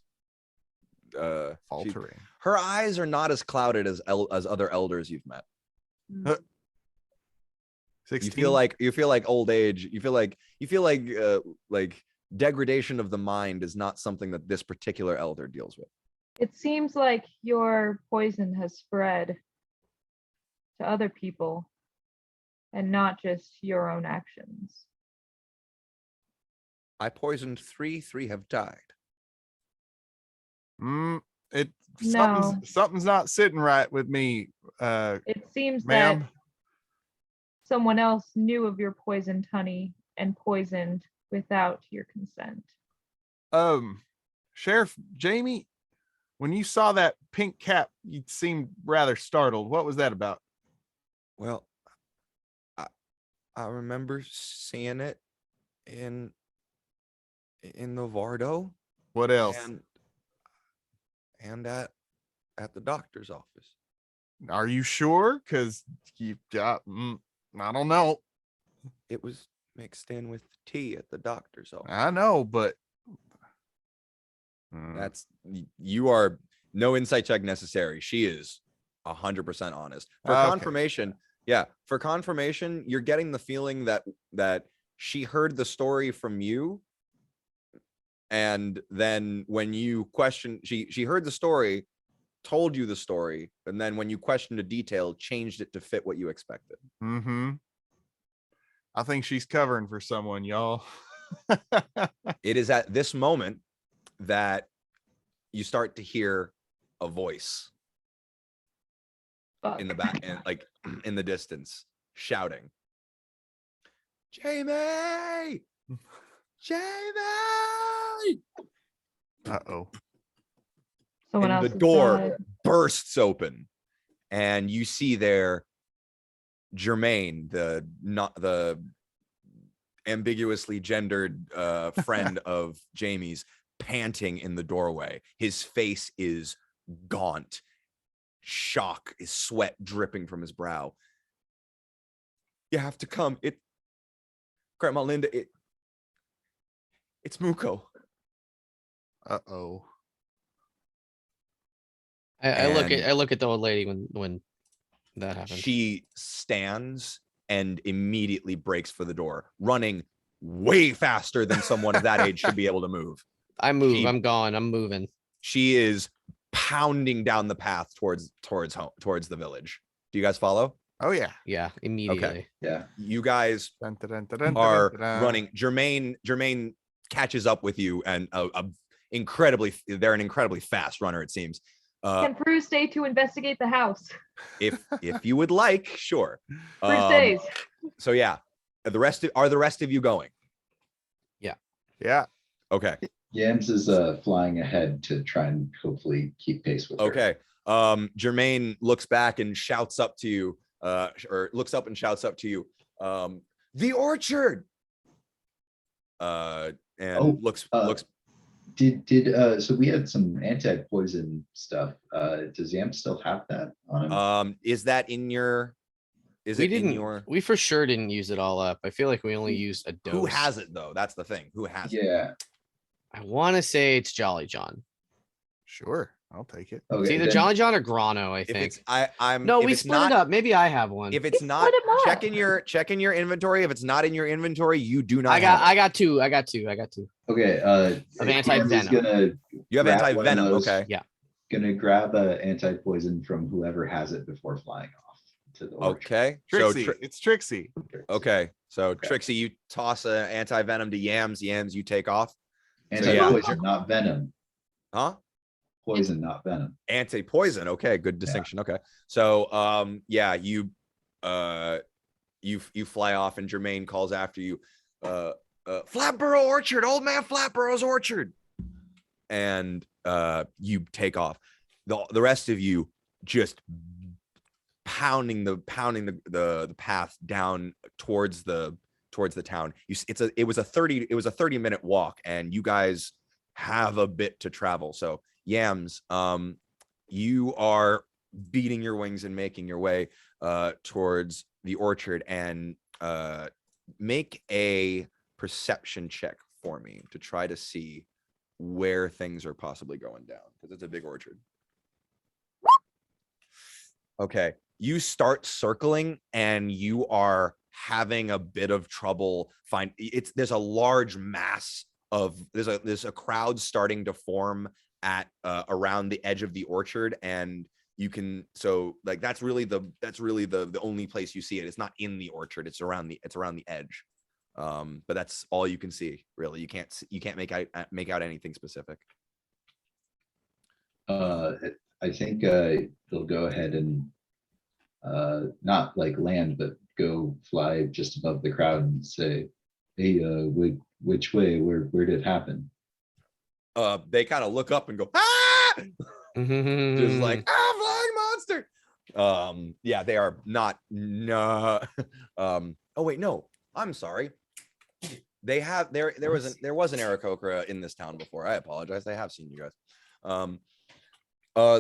Faltering. her eyes are not as clouded as other elders you've met. Mm. 16? You feel like old age. You feel like degradation of the mind is not something that this particular elder deals with. It seems like your poison has spread to other people and not just your own actions. I poisoned 3, 3 have died. It No. something's not sitting right with me, It seems that ma'am. someone else knew of your poisoned honey and poisoned without your consent. Sheriff Jamie, when you saw that pink cap, you seemed rather startled. What was that about? Well, I remember seeing it in the Vardo What else? and at the doctor's office. Are you sure? Because you got, I don't know. It was mixed in with tea at the doctor's office. I know, but You are no insight check necessary. She is 100% honest. For Okay. confirmation, for confirmation, you're getting the feeling that she heard the story from you, and then when you question, she heard the story, told you the story, and then when you questioned a detail, changed it to fit what you expected. I think she's covering for someone, y'all. It is at this moment that you start to hear a voice Fuck. in the back and like in the distance shouting, Jamie! Jamie! Uh-oh. Someone And else the has door died. bursts open, and you see there Jermaine, the ambiguously gendered friend of Jamie's, panting in the doorway. His face is gaunt, shock, his sweat dripping from his brow. You have to come. Grandma Linda, it's Muko. Uh-oh. I look And at the old lady when that happens. she stands and immediately breaks for the door, running way faster than someone of that age should be able to move. I move. she- I'm gone. I'm moving. She is pounding down the path towards home, towards the village. Do you guys follow? Oh, yeah. Yeah, immediately. Yeah. You guys Dun, dun, dun, dun, dun, are dun, dun. running. Jermaine catches up with you, and they're an incredibly fast runner, it seems. Can Prue stay to investigate the house? If you would like, sure. Prue stays. So yeah, the rest of you going? Yeah. Okay. Yams is flying ahead to try and hopefully keep pace with her. Okay. Jermaine looks back and shouts up to you, or looks up and shouts up to you, the orchard. And looks. So we had some anti-poison stuff. Does Yam still have that on him? Is that in your? Is it in your? We for sure didn't use it all up. I feel like we only used a dose. Who has it though? That's the thing. Who has it? Yeah. I want to say it's Jolly John. Sure. I'll take it. Okay. It's either then- Jolly John or Grano, I If think. it's I'm No, if we it's split not, it up. Maybe I have one. If it's We not, split 'em up. check in your inventory. If it's not in your inventory, you do not. I got have it. I got two. Okay. Of Yams is anti-venom. gonna You have grab one of anti-venom, those. okay. gonna grab a anti-poison from whoever has it before flying off to the orchard. Okay. So Trixie. It's Trixie. okay. So Okay. Trixie, you toss an anti-venom to Yams. Yams, you take off. Anti-poison, not venom. Huh? Poison, not venom. Anti-poison. Okay, good distinction. Okay. So yeah, you fly off and Jermaine calls after you. Flatboro Orchard, old man Flatboro's orchard. And you take off. The rest of you just pounding the path down towards the town. It was a 30-minute walk, and you guys have a bit to travel. So Yams, you are beating your wings and making your way towards the orchard, and make a perception check for me to try to see where things are possibly going down, because it's a big orchard. Okay, you start circling and you are having a bit of trouble there's a large mass of there's a crowd starting to form at around the edge of the orchard, and you can like that's really the only place you see it. It's not in the orchard, it's around the edge. But that's all you can see, really. You can't make out anything specific. I think he'll go ahead and not like land, but go fly just above the crowd and say, "Hey, which way? Where did it happen?" They kind of look up and go, "Ah!" Just like, "Ah, flying monster!" Yeah, they are not. No. Oh wait, no. I'm sorry. They have there was an Aarakocra in this town before. I apologize. They have seen you guys.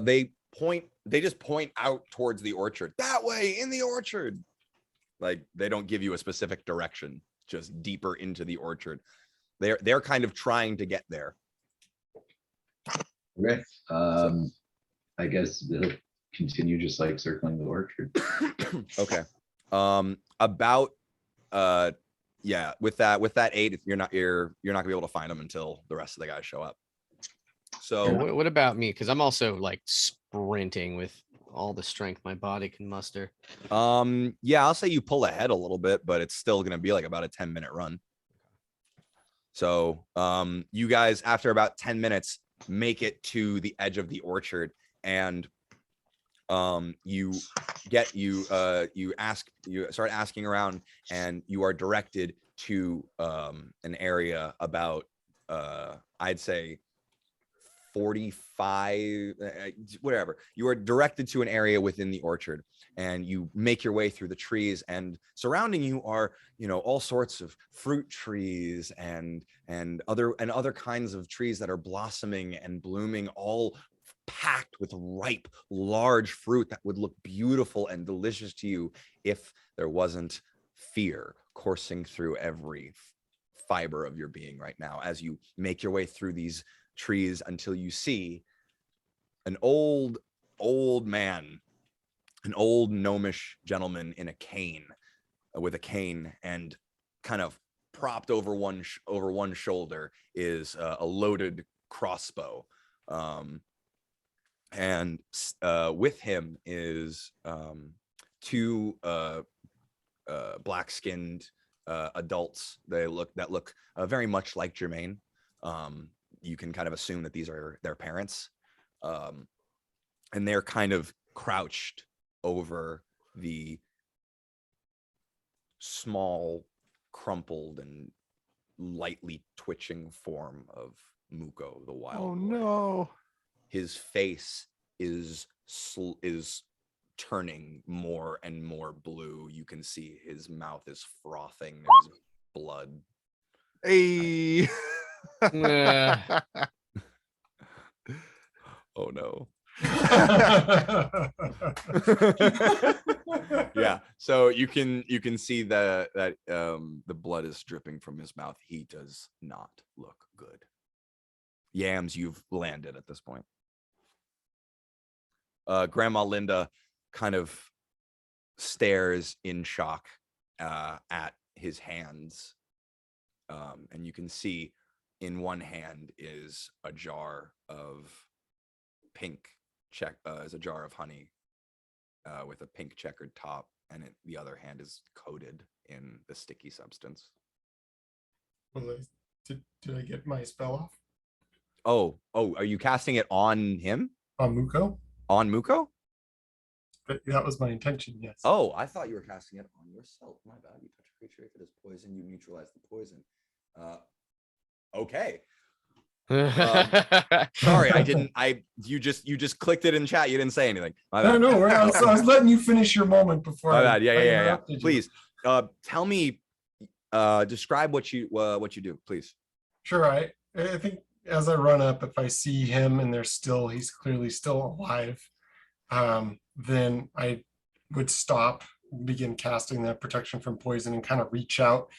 They just point out towards the orchard. That way, in the orchard. Like, they don't give you a specific direction, just deeper into the orchard. They're kind of trying to get there. Okay. I guess they'll continue just like circling the orchard. Okay. Yeah, with that 8, you're not gonna be able to find them until the rest of the guys show up. So what about me? Because I'm also like sprinting with all the strength my body can muster. yeah, I'll say you pull ahead a little bit, but it's still gonna be like about a 10-minute run. So you guys, after about 10 minutes, make it to the edge of the orchard, and you start asking around, and you are directed to an area about I'd say 45, whatever. You are directed to an area within the orchard, and you make your way through the trees, and surrounding you are, all sorts of fruit trees and other kinds of trees that are blossoming and blooming, all packed with ripe, large fruit that would look beautiful and delicious to you if there wasn't fear coursing through every fiber of your being right now, as you make your way through these trees until you see an old man, an old gnomish gentleman in a cane, with a cane, and kind of propped over one shoulder is a loaded crossbow, and with him is 2 black-skinned adults. That look very much like Jermaine. You can kind of assume that these are their parents, and they're kind of crouched over the small, crumpled, and lightly twitching form of Muko, the wild Oh boy. no. His face is turning more and more blue. You can see his mouth is frothing. There's blood. Hey. Oh no. Yeah, so you can see that the blood is dripping from his mouth. He does not look good. Yams, you've landed at this point. Grandma Linda kind of stares in shock at his hands, and you can see in one hand is a jar of is a jar of honey with a pink checkered top, and the other hand is coated in the sticky substance. Well, did I get my spell off Oh, are you casting it on him? on Muko? On Muko? That was my intention, yes. Oh, I thought you were casting it on yourself. My bad. You touch a creature. If it is poison, you neutralize the poison. Okay. Sorry, I didn't. You just clicked it in chat. You didn't say anything. My bad. No. I was letting you finish your moment before. My I bad. Yeah. interrupted you. Please, tell me. Describe what you do, please. Sure. I think as I run up, if I see him and he's clearly still alive, then I would stop, begin casting the protection from poison, and kind of reach out,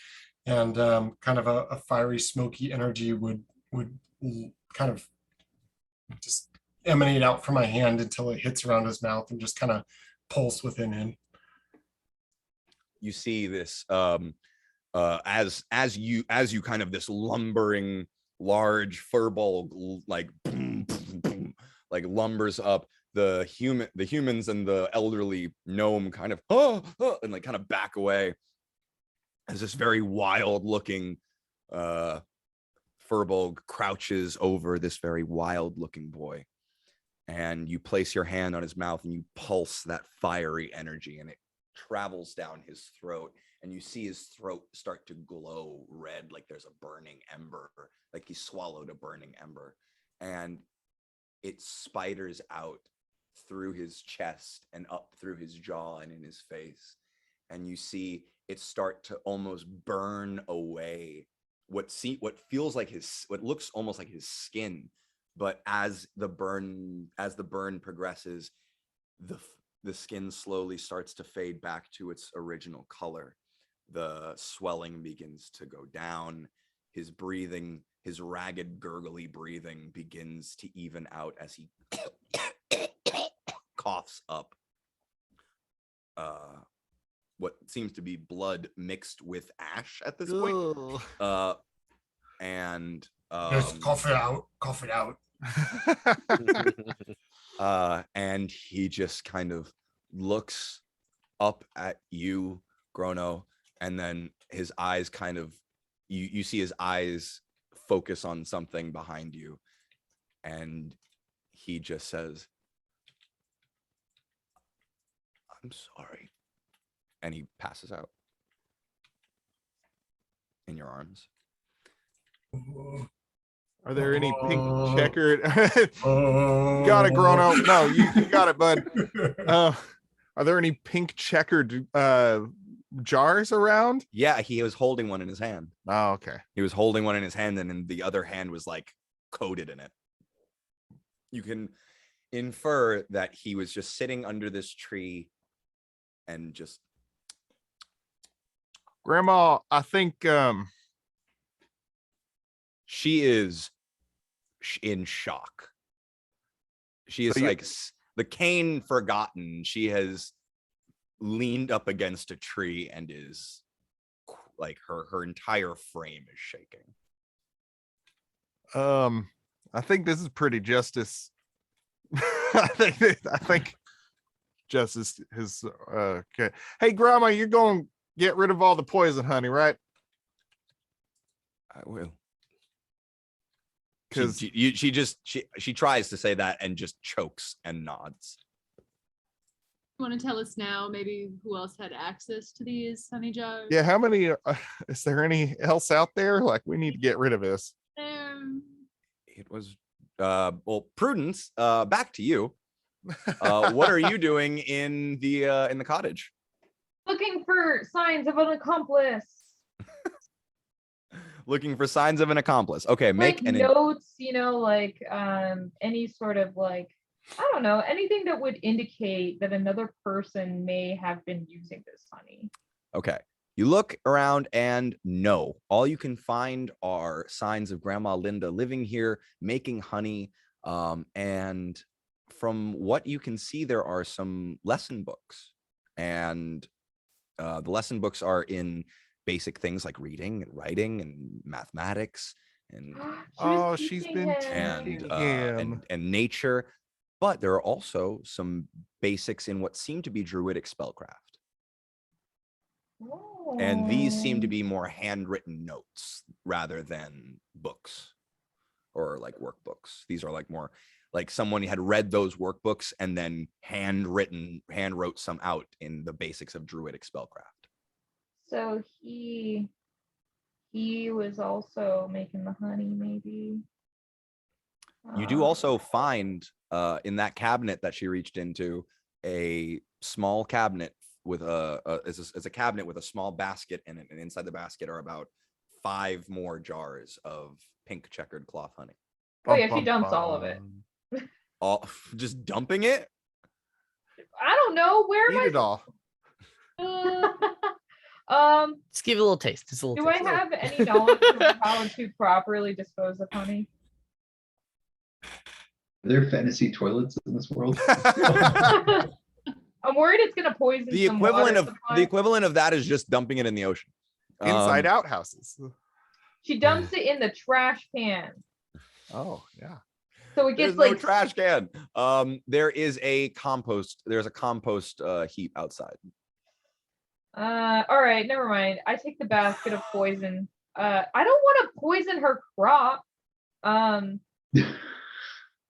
and kind of a fiery, smoky energy would kind of just emanate out from my hand until it hits around his mouth and just kind of pulse within him. You see this as you kind of this lumbering large furball like boom, boom, boom, like lumbers up, the humans and the elderly gnome kind of and like kind of back away as this very wild looking furball crouches over this very wild looking boy, and you place your hand on his mouth and you pulse that fiery energy, and it travels down his throat, and you see his throat start to glow red, like there's a burning ember, like he swallowed a burning ember, and it spiders out through his chest and up through his jaw and in his face, and you see it start to almost burn away what feels like what looks almost like his skin, but as the burn progresses, the skin slowly starts to fade back to its original color. The swelling begins to go down. His breathing, his ragged, gurgly breathing begins to even out as he coughs up what seems to be blood mixed with ash at this point. And Just cough it out. and he just kind of looks up at you, Grono, and then his eyes kind of you see his eyes focus on something behind you, and he just says, "I'm sorry," and he passes out in your arms. Are there any pink checkered? You got it, Grono. No, you got it, bud. Are there any pink checkered jars around? Yeah, he was holding one in his hand. Oh, okay. He was holding one in his hand, and then the other hand was like coated in it. You can infer that he was just sitting under this tree and just. Grandma, I think she is in shock. She is like the cane forgotten. She has leaned up against a tree and is like her entire frame is shaking. I think this is pretty justice. I think justice is okay. Hey, Grandma, you're going to get rid of all the poison, honey, right? I will. Because she tries to say that and just chokes and nods. You want to tell us now maybe who else had access to these honey jars? yeah, how many is there any else out there? Like, we need to get rid of this. It was well, Prudence, back to you. What are you doing in the cottage? Looking for signs of an accomplice. Looking for signs of an accomplice. Okay, make like notes, like any sort of like, I don't know, anything that would indicate that another person may have been using this honey. Okay. You look around and no, all you can find are signs of Grandma Linda living here, making honey. And from what you can see, there are some lesson books, and the lesson books are in basic things like reading and writing and mathematics and she's been and nature. But there are also some basics in what seem to be druidic spellcraft. And these seem to be more handwritten notes rather than books or like workbooks. These are like more like someone had read those workbooks and then hand wrote some out in the basics of druidic spellcraft. So he was also making the honey, maybe. You do also find in that cabinet that she reached into a small cabinet with a cabinet with a small basket in it, and inside the basket are about 5 more jars of pink checkered cloth honey. Oh yeah, she dumps all of it. All just dumping it? I don't know. Where Eat am it all. Just give it a little taste. Just a little Do I taste. have any knowledge of how to properly dispose of honey? Are there fantasy toilets in this world? I'm worried it's gonna poison The some equivalent water of supply. the equivalent of that is just dumping it in the ocean. Inside out houses. She dumps it in the trash can, Oh, yeah. so it There's gets no like trash can. There is a compost. There's a compost heap outside. All right, never mind. I take the basket of poison. I don't want to poison her crop.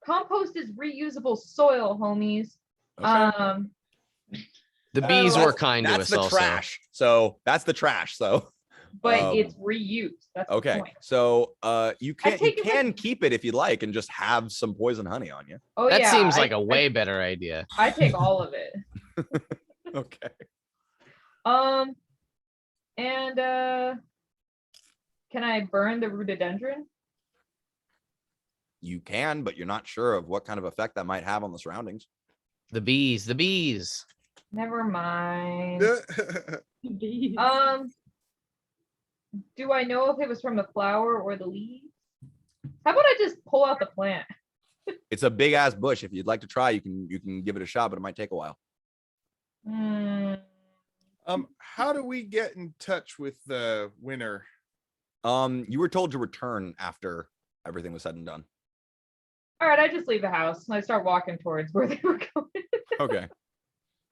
Compost is reusable soil, homies. Okay. The bees that's- were kind to That's us the also. trash. So that's the trash. So But it's reused. That's the okay. point. So you can take it with- can keep it if you'd like and just have some poison honey on you. Oh That yeah, seems like a way better idea. I take all of it. Okay. And can I burn the rhododendron? You can, but you're not sure of what kind of effect that might have on the surroundings. The bees, the bees. Never mind. Bees. Do I know if it was from the flower or the leaves? How about I just pull out the plant? It's a big ass bush. If you'd like to try, you can give it a shot, but it might take a while. Hmm. How do we get in touch with the winner? You were told to return after everything was said and done. All right, I just leave the house and I start walking towards where they were going. Okay.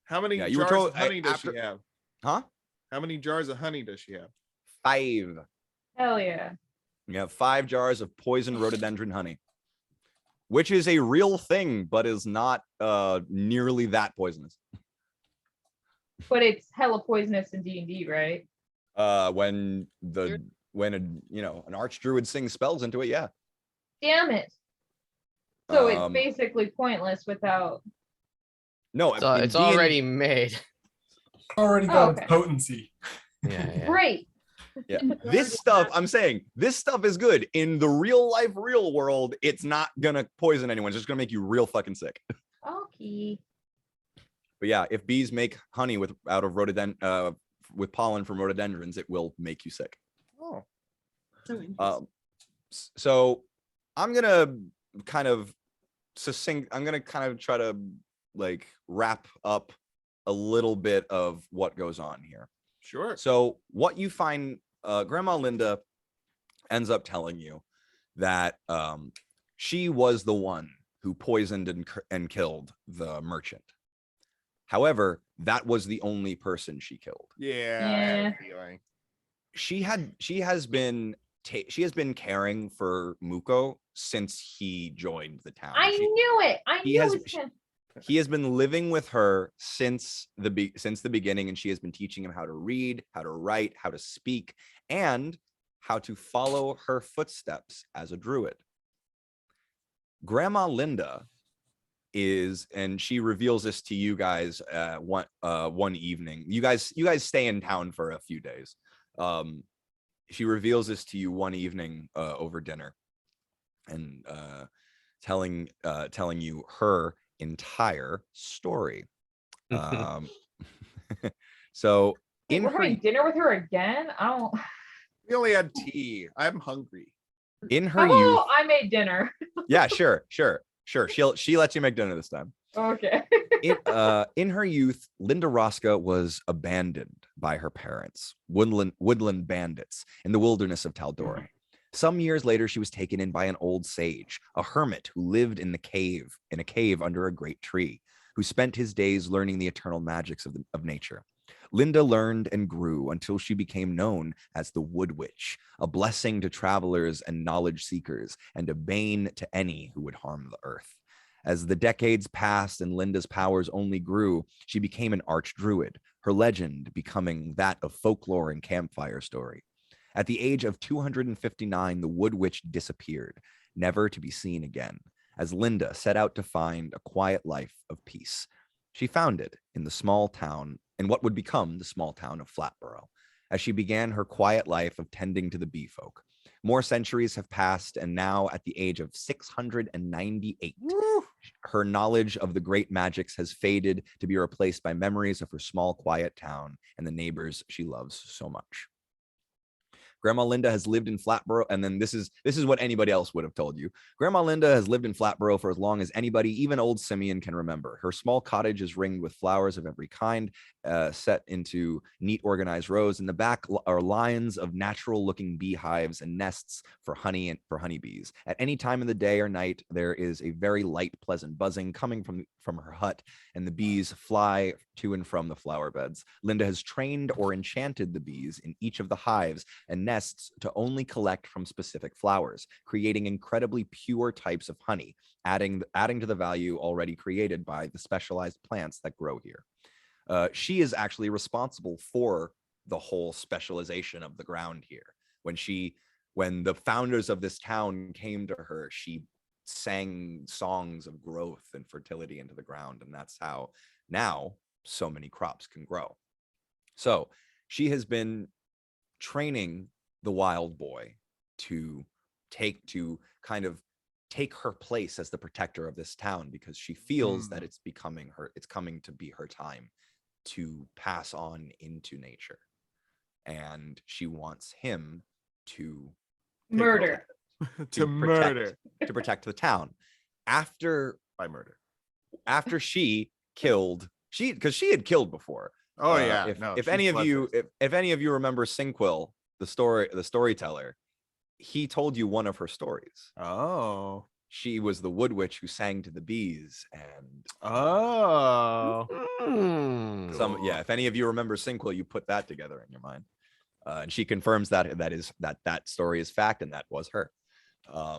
How many Yeah, you were jars told- of honey does after- she have? Huh? How many jars of honey does she have? 5. Hell yeah. You have 5 jars of poison rhododendron honey, which is a real thing, but is not nearly that poisonous. But it's hella poisonous in D&D, right? When an archdruid sings spells into it, yeah. Damn it. So it's Um, basically pointless without. No, So in it's D&D already made. Already Oh, got okay. its potency. Yeah, yeah. Great. Yeah. This stuff, I'm saying, this stuff is good. In the real life, real world, it's not gonna poison anyone. It's just gonna make you real fucking sick. Okay. But yeah, if bees make honey with pollen from rhododendrons, it will make you sick. Oh, So interesting. So I'm gonna kind of try to like wrap up a little bit of what goes on here. sure. So what you find, Grandma Linda ends up telling you that she was the one who poisoned and killed the merchant. However, that was the only person she killed. Yeah, I had Yeah. a feeling. She has been caring for Muko since he joined the town. I knew it. I he knew has- it was him. He has been living with her since the beginning, and she has been teaching him how to read, how to write, how to speak, and how to follow her footsteps as a druid. Grandma Linda is, and she reveals this to you guys one evening. You guys stay in town for a few days. She reveals this to you one evening over dinner, and telling you her entire story. So Wait, in we're her having dinner with her again? I don't. We only had tea. I'm hungry. in How her youth, about I made dinner? yeah, sure. She lets you make dinner this time. Okay. In her youth, Linda Rosca was abandoned by her parents, woodland bandits, in the wilderness of Taldore. Some years later, she was taken in by an old sage, a hermit who lived in a cave under a great tree, who spent his days learning the eternal magics of nature. Linda learned and grew until she became known as the Wood Witch, a blessing to travelers and knowledge seekers, and a bane to any who would harm the earth. As the decades passed and Linda's powers only grew, she became an archdruid, her legend becoming that of folklore and campfire story. At the age of 259, the Wood Witch disappeared, never to be seen again, as Linda set out to find a quiet life of peace. She found it in what would become the small town of Flatborough, as she began her quiet life of tending to the bee folk. More centuries have passed, and now at the age of 698, her knowledge of the great magics has faded to be replaced by memories of her small, quiet town and the neighbors she loves so much. Grandma Linda has lived in Flatboro, and then this is what anybody else would have told you. Grandma Linda has lived in Flatboro for as long as anybody, even old Simeon, can remember. Her small cottage is ringed with flowers of every kind, set into neat, organized rows. In the back are lines of natural-looking beehives and nests for honey and for honeybees. At any time of the day or night, there is a very light, pleasant buzzing coming from her hut, and the bees fly to and from the flower beds. Linda has trained or enchanted the bees in each of the hives and nests to only collect from specific flowers, creating incredibly pure types of honey, adding to the value already created by the specialized plants that grow here. She is actually responsible for the whole specialization of the ground here. When the founders of this town came to her, she sang songs of growth and fertility into the ground, and that's how now so many crops can grow. So she has been training the wild boy to kind of take her place as the protector of this town, because she feels that it's coming to be her time to pass on into nature, and she wants him to Murder. to protect the town after By murder. she killed because she had killed before. Oh yeah. If any of you remember Sinquil, the storyteller, he told you one of her stories. Oh. She was the wood witch who sang to the bees, and Oh. if any of you remember Sinquil, you put that together in your mind. And she confirms that story is fact, and that was her. I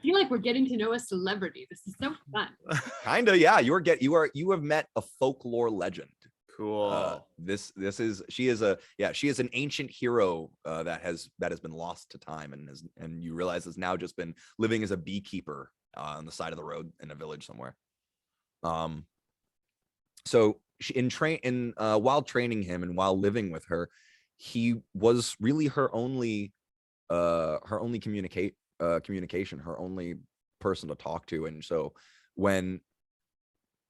feel like we're getting to know a celebrity. This is so fun. Kinda, yeah. You have met a folklore legend. Cool. She is an ancient hero that has been lost to time, and you realize has now just been living as a beekeeper on the side of the road in a village somewhere. So while training him and while living with her, he was really her only communication, her only person to talk to. And so when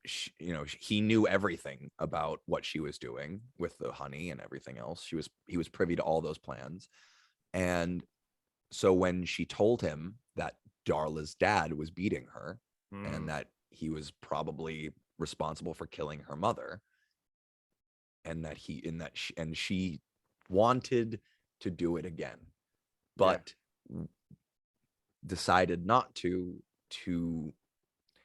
he knew everything about what she was doing with the honey and everything else, he was privy to all those plans. And so when she told him that Darla's dad was beating her and that he was probably responsible for killing her mother, and that she wanted to do it again, but decided not to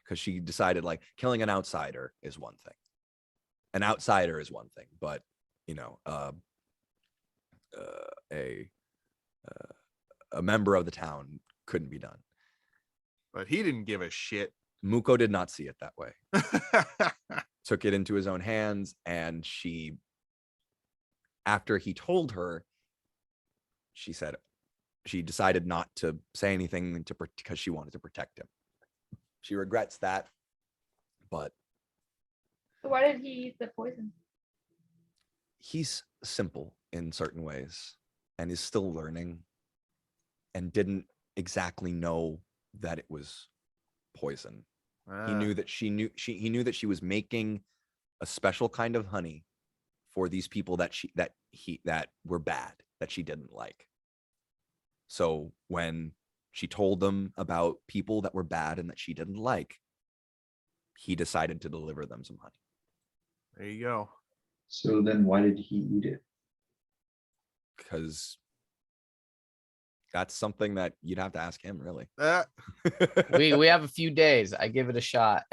because she decided, like, killing an outsider is one thing. An outsider is one thing, but a member of the town couldn't be done. But he didn't give a shit. Muko did not see it that way. Took it into his own hands, and after he told her, she said she decided not to say anything because she wanted to protect him. She regrets that, but So why did he use the poison? he's simple in certain ways and is still learning, and didn't exactly know that it was poison. He knew that he knew that she was making a special kind of honey for these people that were bad, that she didn't like. So when she told them about people that were bad and that she didn't like, he decided to deliver them some honey. There you go. So then why did he eat it? Because that's something that you'd have to ask him, really. We have a few days. I give it a shot.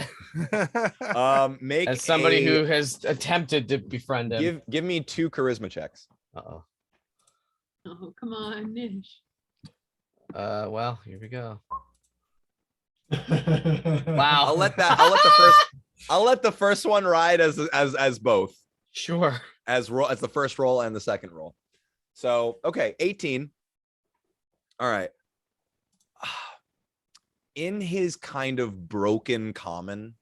Make As somebody who has attempted to befriend him. give me 2 charisma checks. Uh-oh. Oh, come on, Nish. Well, here we go. Wow. Wow. I'll let the first one ride as both. Sure. As the first roll and the second roll. So, okay, 18. All right. In his kind of broken common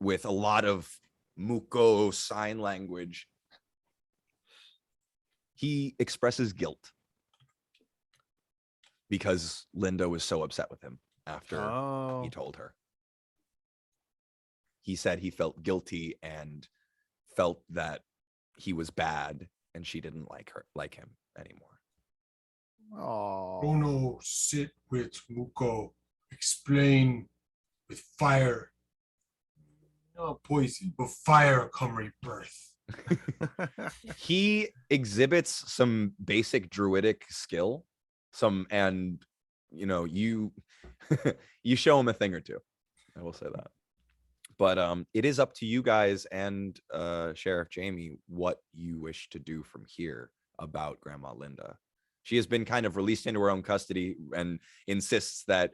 with a lot of Muko sign language, he expresses guilt because Linda was so upset with him after he told her. he said he felt guilty and felt that he was bad, and she didn't like him anymore. Oh, Rono, sit with Muko. Explain with fire. Not poison, but fire come rebirth. He exhibits some basic druidic skill, and you you show him a thing or two. I will say that. But it is up to you guys and Sheriff Jamie what you wish to do from here about Grandma Linda. She has been kind of released into her own custody and insists that,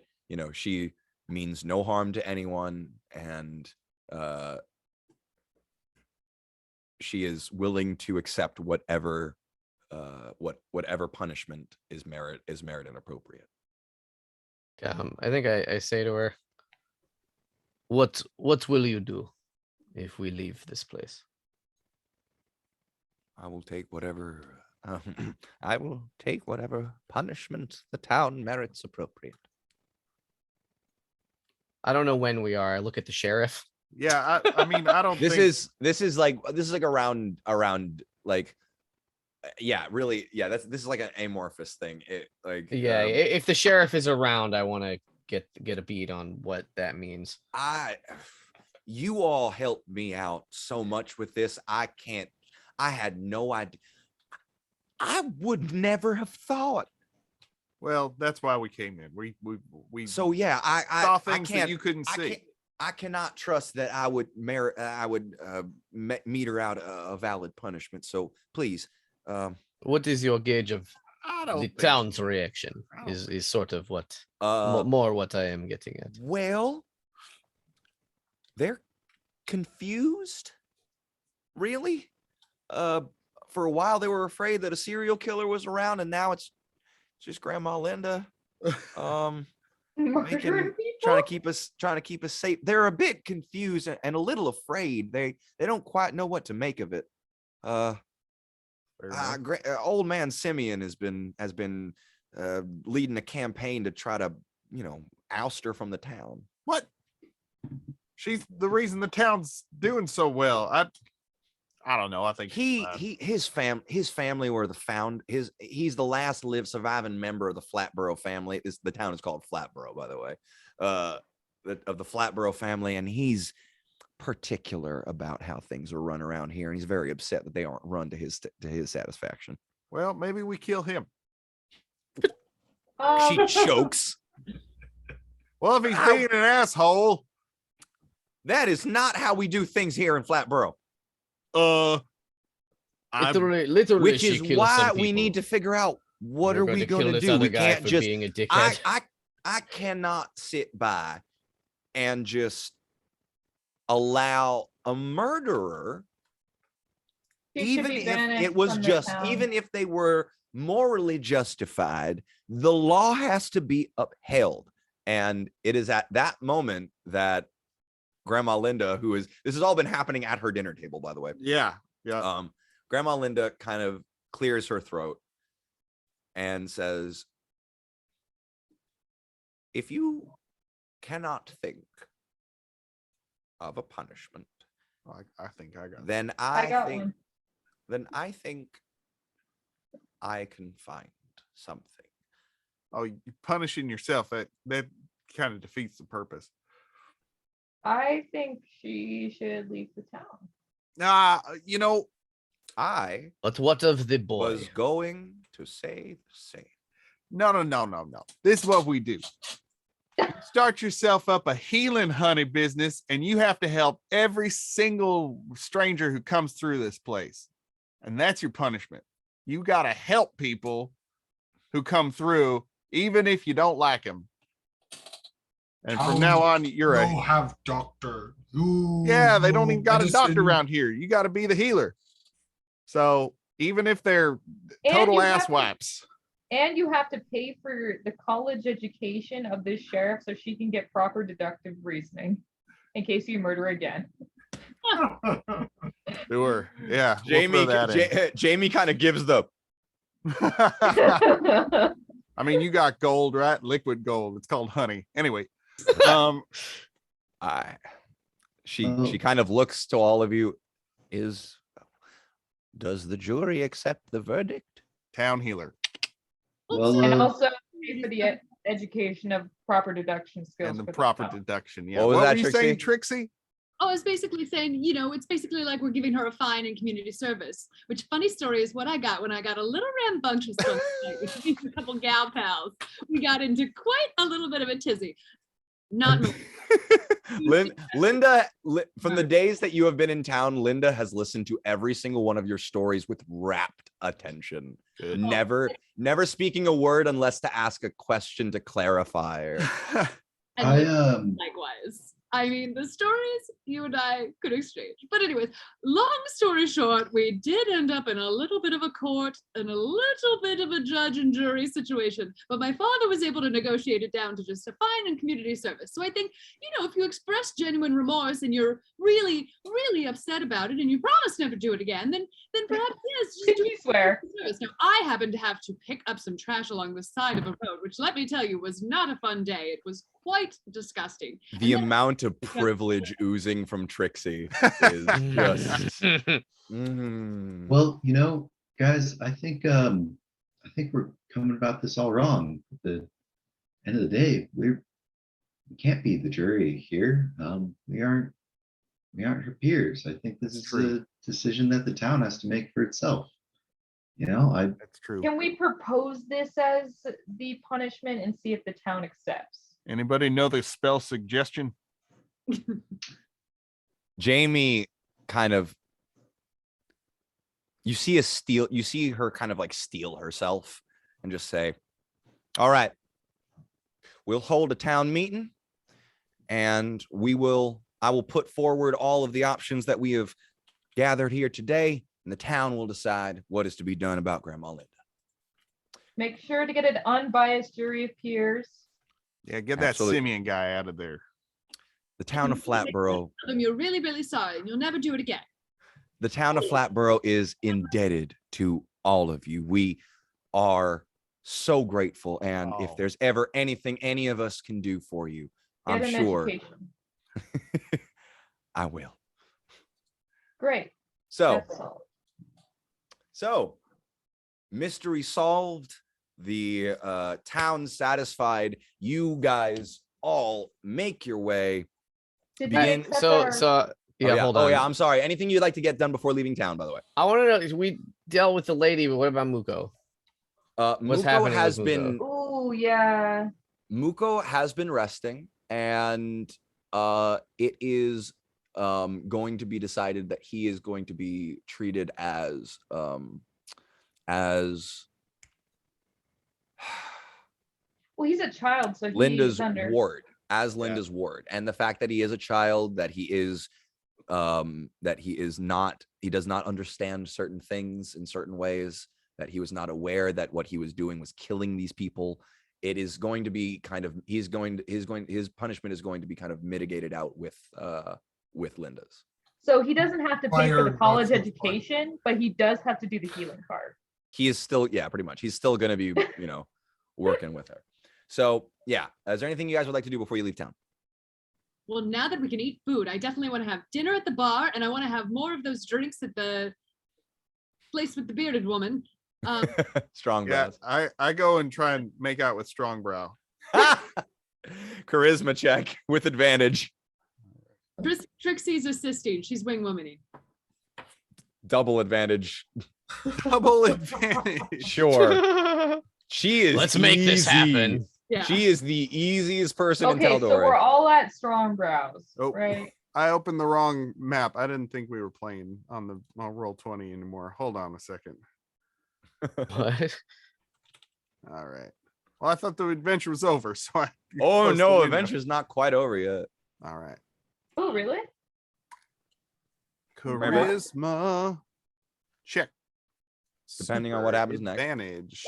she means no harm to anyone, and she is willing to accept whatever punishment is merit and appropriate. I think I say to her, what will you do if we leave this place? I will take whatever I will take whatever punishment the town merits appropriate. I don't know when we are. I look at the sheriff. yeah. I mean, I don't. This think... is like around like yeah, really, yeah. This is like an amorphous thing. Yeah, if the sheriff is around, I want to get a beat on what that means. You all helped me out so much with this. I had no idea. I would never have thought. Well, that's why we came in. We So yeah, I saw things I can't, that you couldn't see. I cannot trust that I would meter out a valid punishment. So please, What is your gauge of I don't the think town's so. reaction? I don't Is sort of what uh, more what I am getting at. well, they're confused. Really? For a while they were afraid that a serial killer was around, and now it's just Grandma Linda. Murdering Trying people? to keep us safe. They're a bit confused and a little afraid. They don't quite know what to make of it. Fair enough. Old man Simeon has been leading a campaign to try to oust her from the town. What? She's the reason the town's doing so well. I don't know. I think His family were he's the last surviving member of the Flatborough family. The town is called Flatborough, by the way, of the Flatborough family, and he's particular about how things are run around here, and he's very upset that they aren't run to his satisfaction. Well, maybe we kill him. She chokes. Well, if he's being an asshole. That is not how we do things here in Flatborough. Literally, Which she is kills why some we need people. to figure out what We're are we kill going to this do. other We guy can't for just. being a dickhead. I cannot sit by and just allow a murderer, She should even be if banished it was from the just, town. even if they were morally justified, the law has to be upheld. And it is at that moment that Grandma Linda, this has all been happening at her dinner table, by the way. Yeah. Grandma Linda kind of clears her throat and says, if you cannot think of a punishment, I think I got it. then I got think one. then I think I can find something. Oh, you punishing yourself. That kind of defeats the purpose. I think she should leave the town. I But what of the boy? was going to say the same. No. This is what we do. Start yourself up a healing honey business, and you have to help every single stranger who comes through this place. And that's your punishment. You got to help people who come through, even if you don't like them. And from now on, you're You have doctor. they don't even got a doctor around here. You got to be the healer. So even if they're total you have ass to- wipes. And you have to pay for the college education of this sheriff so she can get proper deductive reasoning in case you murder again. Sure. Yeah. we'll throw that in. Jamie kind of gives the I mean, you got gold, right? Liquid gold. It's called honey. Anyway, I She Oh. kind of looks to all of you. Does the jury accept the verdict? Town healer Well, And also pay for the education of proper deduction skills. and the for proper town. deduction. Yeah. What was What that, were you saying, Trixie? Trixie? I was basically saying, it's basically like we're giving her a fine in community service. Which funny story is what I got when I got a little rambunctious one night with me and a couple gal pals. We got into quite a little bit of a tizzy. Not much. Linda, from the days that you have been in town, Linda has listened to every single one of your stories with rapt attention. Good. Never speaking a word unless to ask a question to clarify. And I likewise. I mean, the stories you and I could exchange. But anyways, long story short, we did end up in a little bit of a court and a little bit of a judge and jury situation. But my father was able to negotiate it down to just a fine and community service. So I think, if you express genuine remorse and you're really, really upset about it and you promise never to do it again, then perhaps, yes, just do You swear. service. Now, I happened to have to pick up some trash along the side of a road, which let me tell you was not a fun day. It was quite disgusting. The And then- amount of privilege oozing from Trixie is just. Mhm. well, guys, I think we're coming about this all wrong. At the end of the day, we can't be the jury here. We aren't her peers. I think this is True. a decision that the town has to make for itself. I That's true. Can we propose this as the punishment and see if the town accepts? Anybody know the spell suggestion? Jamie kind of, you see her kind of like steel herself and just say, all right, we'll hold a town meeting and I will put forward all of the options that we have gathered here today, and the town will decide what is to be done about Grandma Linda. Make sure to get an unbiased jury of peers. Yeah, get that Absolutely. Simeon guy out of there. The town of Flatborough, Tell them you're really, really sorry and you'll never do it again. the town of Flatborough is indebted to all of you. We are so grateful, and if Oh. there's ever anything any of us can do for you, Get I'm an sure education. I will. Great. So, That's all. so mystery solved. The town satisfied. You guys all make your way. Did they Begin- accept So, our- so yeah, oh, yeah. hold Oh on. yeah, I'm sorry. Anything you'd like to get done before leaving town, by the way. I want to know. We dealt with the lady, but what about Muko? What's Muko happening with has Muko? been Ooh, yeah. Muko has been resting, and it is going to be decided that he is going to be treated as Well, he's a child, so Linda's he's under. ward, as Linda's ward. And the fact that he is a child, that he does not understand certain things in certain ways, that he was not aware that what he was doing was killing these people. It is going to be kind of, his punishment is going to be kind of mitigated out with Linda's. So he doesn't have to pay for the Fire, college that's what's education, but he does have to do the healing card. He is still, yeah, pretty much. He's still going to be, working with her. So yeah, is there anything you guys would like to do before you leave town? Well, now that we can eat food, I definitely want to have dinner at the bar and I want to have more of those drinks at the place with the bearded woman. Strong Yeah, brows. I go and try and make out with strong brow. Charisma check with advantage. Trixie's assisting. She's wing womaning. Double advantage. Double advantage. Sure. She is Let's make this easy. happen. Yeah. She is the easiest person in Okay, so Taldor. we're all at strong brows, Oh. right? I opened the wrong map. I didn't think we were playing on the roll 20 anymore. Hold on a second. What? All right. Well, I thought the adventure was over, so I. Oh closed the no, window. adventure's not quite over yet. All right. Oh, really? Charisma. Check. Depending on what happens next. Advantage.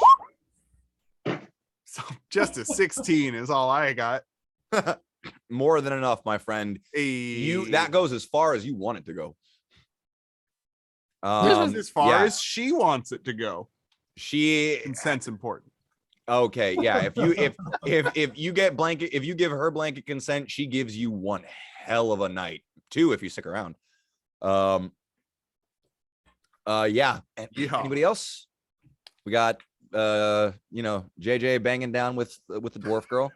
So just a 16 is all I got. More than enough, my friend. That goes as far as you want it to go. Just as far yeah, as she wants it to go. she Consent's important. okay, yeah. If you give her blanket consent, she gives you one hell of a night 2 if you stick around. Yeah. Yeah. Anybody else? We got JJ banging down with the dwarf girl,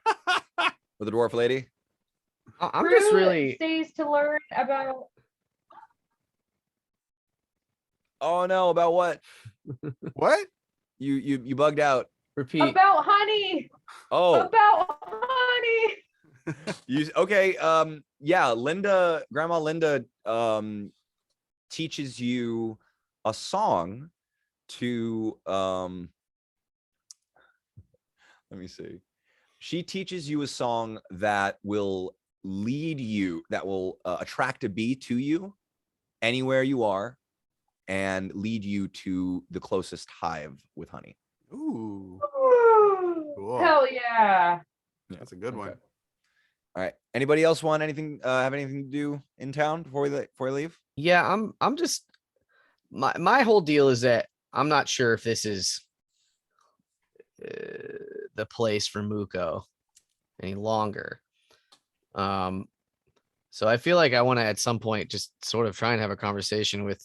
with the dwarf lady. I'm just Prue really. stays to learn about Oh no, about what? What? You bugged out. Repeat. about honey. Oh, About honey. okay. Yeah, Grandma Linda teaches you a song to let me see. She teaches you a song that will lead you, that will attract a bee to you anywhere you are and lead you to the closest hive with honey. Ooh, Ooh, Cool. hell yeah. that's a good one. Okay. All right. Anybody else want anything? Have anything to do in town before we leave? Yeah, I'm just my whole deal is that I'm not sure if this is the place for Muko any longer. So I feel like I want to at some point just sort of try and have a conversation with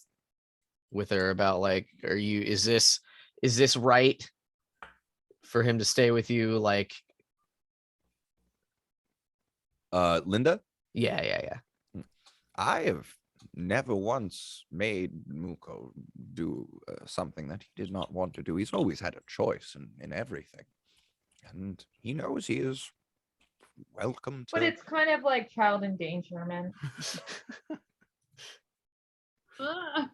her about like, is this right for him to stay with you? Like, Linda? yeah. I have never once made Muko do something that he did not want to do. He's always had a choice in everything. And he knows he is welcome to. But it's kind of like child endangerment. Ah.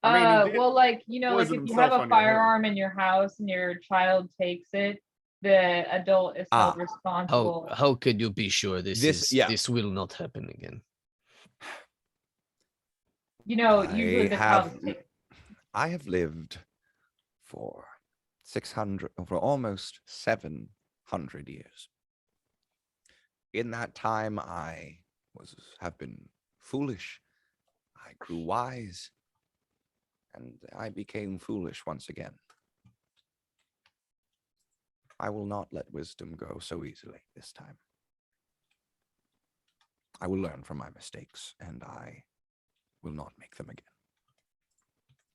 I mean, he did Well, like, like poison if you have himself a on your hair. firearm in your house and your child takes it, the adult is held How responsible. how could you be sure this will not happen again? Usually the child is taken. I have lived for almost 700 years. In that time, I have been foolish. I grew wise, and I became foolish once again. I will not let wisdom go so easily this time. I will learn from my mistakes, and I will not make them again.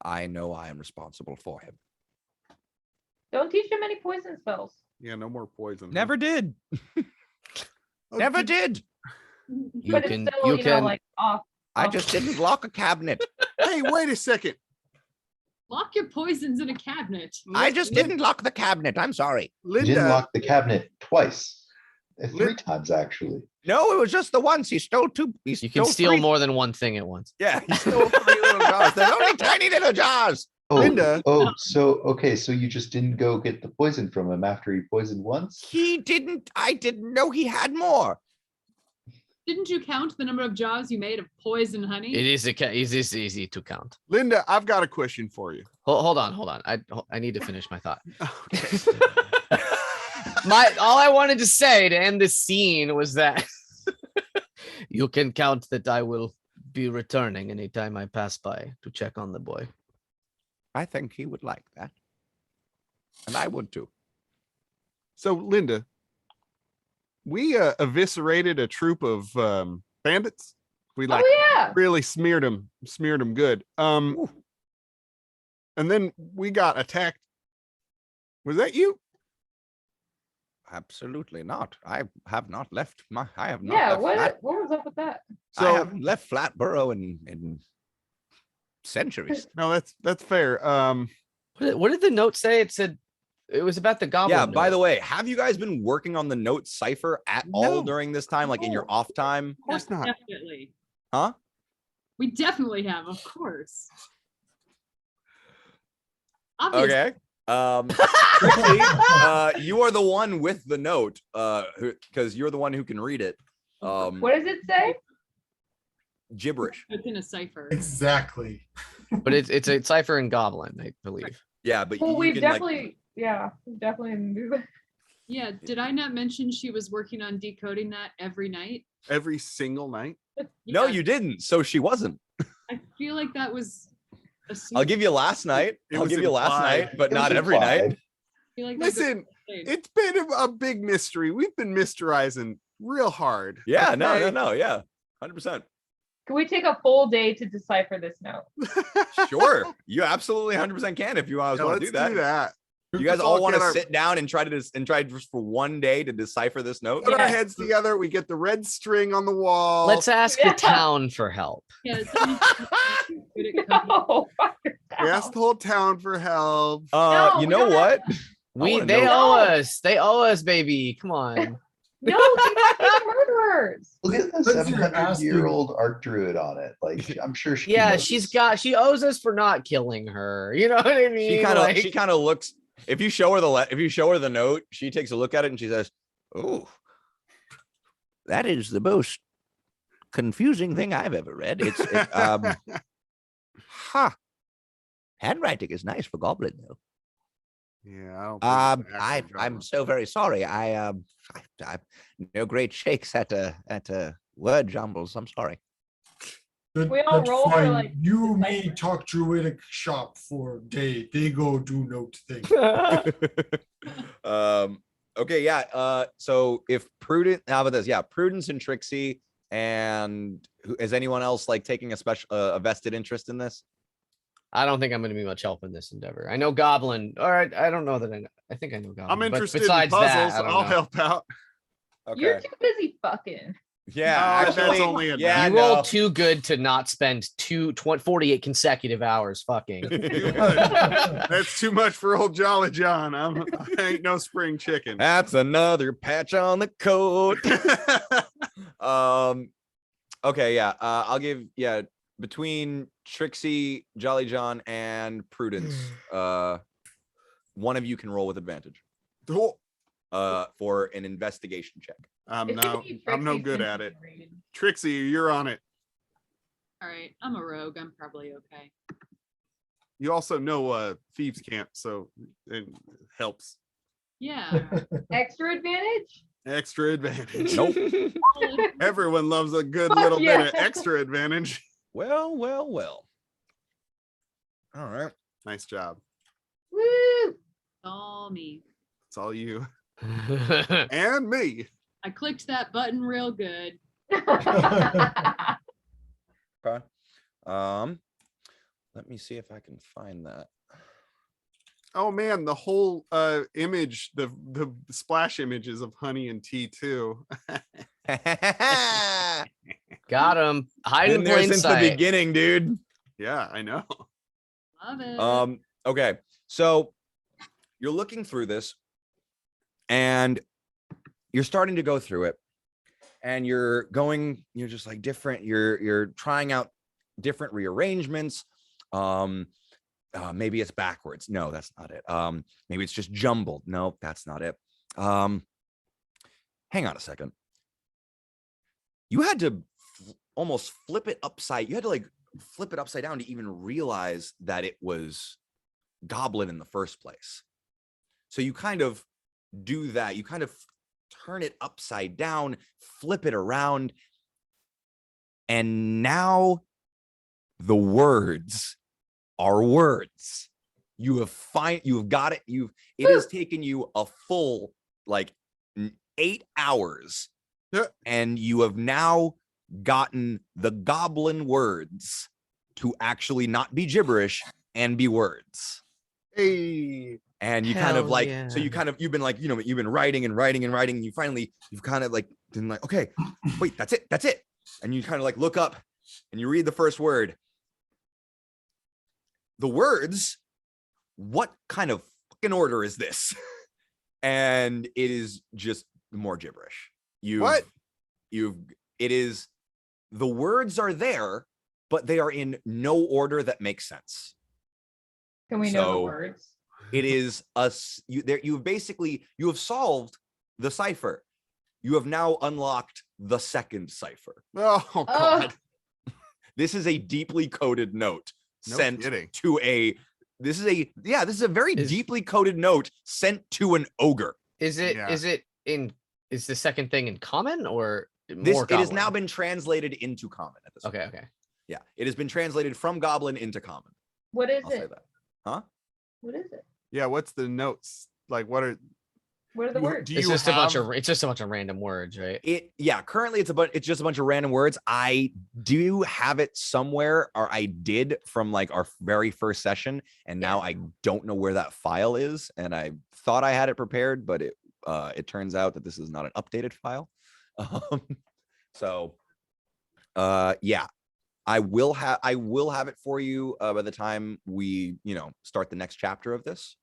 I know I am responsible for him. Don't teach him any poison spells. Yeah, no more poison. huh? Never did. Oh, Never did- did. But it's still, like off. I just didn't lock a cabinet. Hey, wait a second. Lock your poisons in a cabinet. I just didn't lock the cabinet. I'm sorry. You didn't Linda, lock the cabinet twice. 3 times, actually. No, it was just the once. He stole 2. You can steal more than one thing at once. Yeah, he stole 3 little jars. They're only tiny little jars. Oh, Linda. So you just didn't go get the poison from him after he poisoned once? He didn't. I didn't know he had more. Didn't you count the number of jars you made of poison honey? It is easy to count. Linda, I've got a question for you. Hold on. I need to finish my thought. Okay. All I wanted to say to end this scene was that you can count that I will be returning anytime I pass by to check on the boy. I think he would like that. And I would too. So, Linda, we eviscerated a troop of bandits. We like yeah. really smeared them good. And then we got attacked. Was that you? Absolutely not. I have not left my. I have not. Yeah, left Flat, what was up with that? I haven't left Flatborough in centuries. No, that's fair. What did the note say? It said it was about the goblin. Yeah, by note. the way, have you guys been working on the note cipher at all No. during this time, like in your off time? Of course not. Definitely. Huh? We definitely have, of course. Obviously. Okay. Trixie, you are the one with the note, because you're the one who can read it. What does it say? Gibberish. It's in a cipher. Exactly. But it's a cipher and goblin, I believe. Yeah, but Well, you we've can definitely didn't do that. Yeah, did I not mention she was working on decoding that every night? Every single night. No, Yeah, you didn't. So she wasn't. I feel like that was. I'll give you last night. It I'll was give you last implied. night, but It was not every night. implied. I feel like that goes Listen, without saying. it's been a big mystery. We've been mysterizing real hard. Yeah, no, okay? yeah, 100%. Can we take a full day to decipher this note? Sure, you absolutely 100% can if you guys Yeah, want let's to do that. You guys Let's all want to get our- sit down and try just for one day to decipher this note? Put our Yeah. heads together. We get the red string on the wall. Let's ask Yeah. the town for help. Yeah, somebody's good at cooking. No, fuck it We asked the whole town for help. No, You we know don't have what? We wanna they know- owe No. us. They owe us, baby. Come on. No, they might be the murderers. Look at the Since you're 700-year-old arc druid on it. Like, I'm sure she Yeah, knows. she owes us for not killing her. You know what I mean? She kind of looks. If you show her the note, she takes a look at it and she says, Oh, that is the most confusing thing I've ever read. Huh. Handwriting is nice for goblin, though. Yeah. I don't think it's an I'm actual genre. so very sorry. I'm no great shakes at word jumbles. I'm sorry. We all That's roll for, fine. like, You may decipher. talk druidic shop for a day. They go do note thing. okay, yeah. So if Prudence, how about this? Yeah, Prudence and Trixie, and is anyone else like taking a vested interest in this? I don't think I'm going to be much help in this endeavor. I know Goblin. All right, I don't know that I know. I think I know Goblin. I'm but interested in besides puzzles. that, I don't I'll know. help out. Okay. You're too busy fucking. Yeah, No, that's actually, only a yeah, You no. rolled too good to not spend 48 consecutive hours fucking. That's too much for old Jolly John. I ain't no spring chicken. That's another patch on the coat. Okay, yeah. I'll give between Trixie, Jolly John, and Prudence, one of you can roll with advantage Cool. for an investigation check. I'm It's gonna no be I'm no Trixie good since at she's it. rated. Trixie, you're on it. All right, I'm a rogue. I'm probably okay. You also know thieves can't, so it helps. Yeah. Extra advantage? Extra advantage. Nope. Everyone loves a good Fuck little bit yeah. of extra advantage. Well. All right. Nice job. Woo! All me. It's all you and me. I clicked that button real good. Okay. Let me see if I can find that. Oh man, the whole image, the splash images of honey and tea too. Got him. Hide in Been there plain since the sight. beginning, dude. Yeah, I know. Love it. Okay, so you're looking through this and you're starting to go through it, and you're just like different, you're trying out different rearrangements. Maybe it's backwards. No, that's not it. Maybe it's just jumbled. No, that's not it. Hang on a second. You had to almost flip it upside. You had to like flip it upside down to even realize that it was goblin in the first place. So you kind of do that. You kind of turn it upside down, flip it around, and now the words are words. You have got it. It has taken you a full like 8 hours, Yeah. and you have now gotten the goblin words to actually not be gibberish and be words. Hey, And you kind of Hell like, yeah. so you've been like, you've been writing and writing and writing, and you've kind of like been like, okay, wait, that's it. And you kind of like look up and you read the first word. The words, what kind of fucking order is this? And it is just more gibberish. The words are there, but they are in no order that makes sense. Can we know the So- words? It is you have solved the cipher. You have now unlocked the second cipher. oh god, This is a deeply coded note No sent kidding. to this is a very Is- deeply coded note sent to an ogre. Is it? Yeah. Is the second thing in common or This more it has now goblin? been translated into common at this point. Okay. Yeah, it has been translated from goblin into common. What is I'll say it? that. Huh? What is it? yeah. What's the notes like? What are What are the words? Do It's you just a bunch have- of it's just a bunch of random words, right? Currently it's just a bunch of random words. I do have it somewhere, or I did from like our very first session, and now I don't know where that file is. And I thought I had it prepared, but it turns out that this is not an updated file. So yeah, I will have it for you by the time we start the next chapter of this.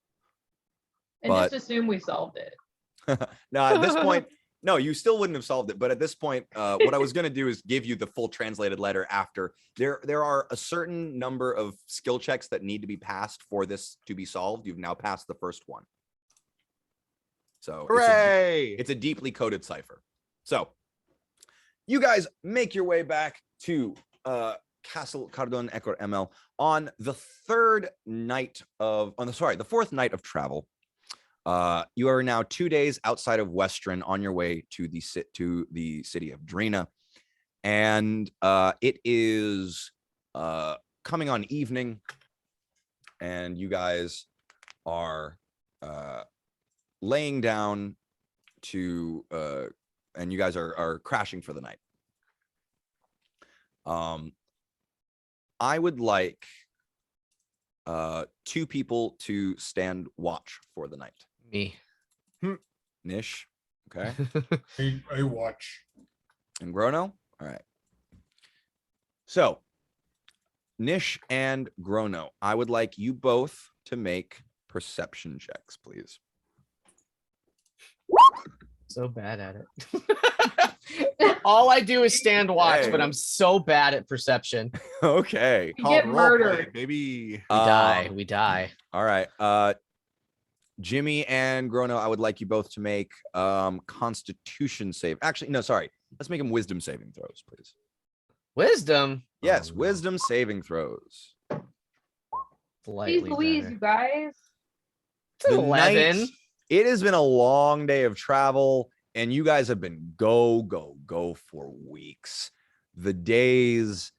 And just assume we solved it. Now, at this point, no, you still wouldn't have solved it. But at this point, what I was going to do is give you the full translated letter after. There are a certain number of skill checks that need to be passed for this to be solved. You've now passed the first one. So Hooray! it's a deeply coded cipher. So you guys make your way back to Castle Cardon Ecor ML on the fourth night of travel. You are now 2 days outside of Western on your way to the city of Drina, and it is coming on evening, and you guys are laying down to and you guys are crashing for the night. I would like 2 people to stand watch for the night. Me. Nish, okay, I watch. and Grono. All right. So, Nish and Grono, I would like you both to make perception checks, please. So bad at it. All I do is stand watch, but Hey. I'm so bad at perception. Okay. You Called get role murdered. play, baby. We die. All right. Jimmy and Grono, I would like you both to make Constitution save. Actually, no, sorry. Let's make them Wisdom saving throws, please. Wisdom. Yes, Oh, no. Wisdom saving throws. Slightly Please, Louise, better. you guys. It's an 11. It has been a long day of travel, and you guys have been go for weeks. The days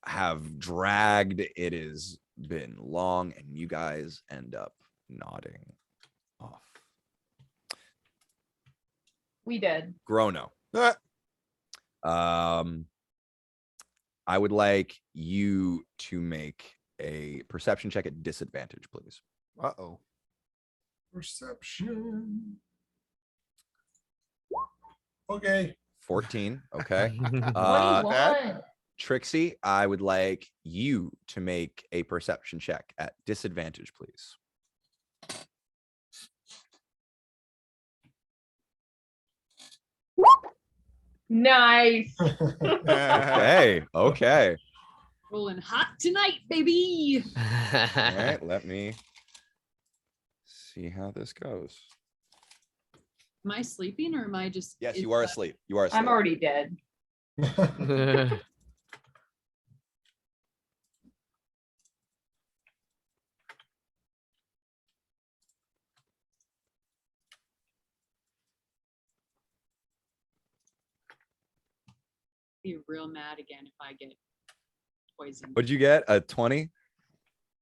have dragged. It has been long, and you guys end up nodding off. We did. Grono. I would like you to make a perception check at disadvantage, please. Uh-oh. Perception. Okay. 14. Okay. 21. Trixie, I would like you to make a perception check at disadvantage, please. Nice. Okay. Okay. Rolling hot tonight, baby. All right. Let me see how this goes. Am I sleeping or am I just? Yes, is you are that- asleep. You are asleep. I'm already dead. Be real mad again if I get poisoned. What'd you get? A 20?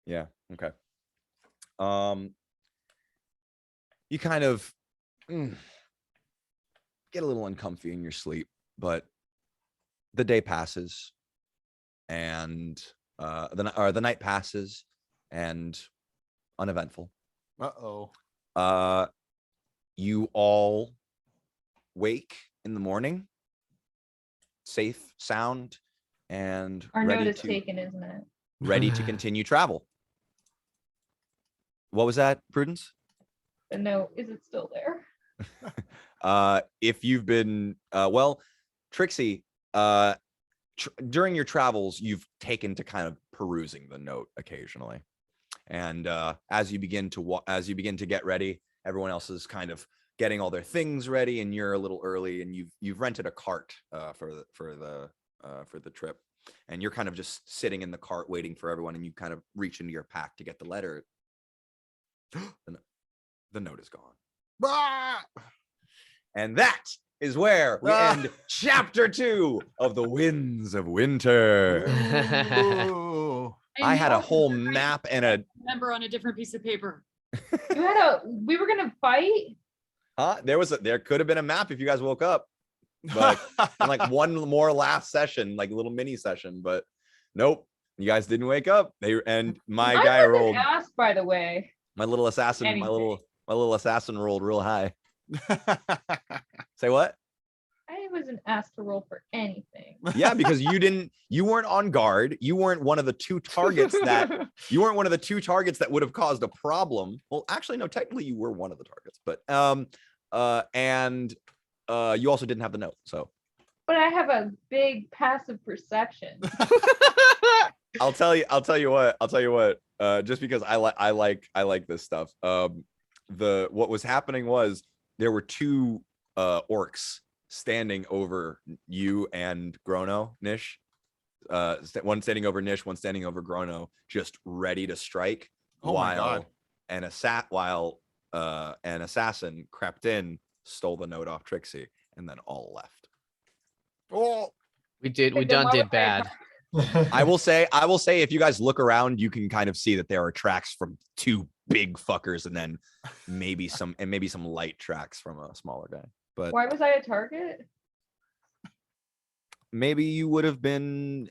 Yeah. Okay. You kind of get a little uncomfy in your sleep, but the day passes, and the night passes, and uneventful. Uh-oh. You all wake in the morning, safe, sound, and Our note ready is to taken, isn't it? ready to continue travel. What was that, Prudence? The note, is it still there? If you've been well, Trixie, during your travels, you've taken to kind of perusing the note occasionally, and as you begin to get ready, everyone else is kind of getting all their things ready, and you're a little early, and you've rented a cart for the trip, and you're kind of just sitting in the cart waiting for everyone, and you kind of reach into your pack to get the letter. The note is gone. Ah! And that is where we end chapter 2 of the Winds of Winter. Ooh. I had a know whole you're right. map and a Remember on a different piece of paper. We were gonna fight. There could have been a map if you guys woke up. But and like one more last session, like a little mini session, but nope, you guys didn't wake up. My guy I wasn't rolled asked, by the way. my little assassin, anything. my little assassin rolled real high. Say what? I wasn't asked to roll for anything. Yeah, because you weren't on guard. You weren't one of the two targets that would have caused a problem. Well, actually, no, technically you were one of the targets, but you also didn't have the note. So But I have a big passive perception. I'll tell you what, just because I like this stuff. What was happening was there were two orcs standing over you and Grono, Nish. One standing over Nish, one standing over Grono, just ready to strike. Oh my God. An assassin crept in, stole the note off Trixie, and then all left. Oh, We then done why did was I bad. I will say, if you guys look around, you can kind of see that there are tracks from two big fuckers, and then maybe some light tracks from a smaller guy. But Why was I a target? maybe you would have been,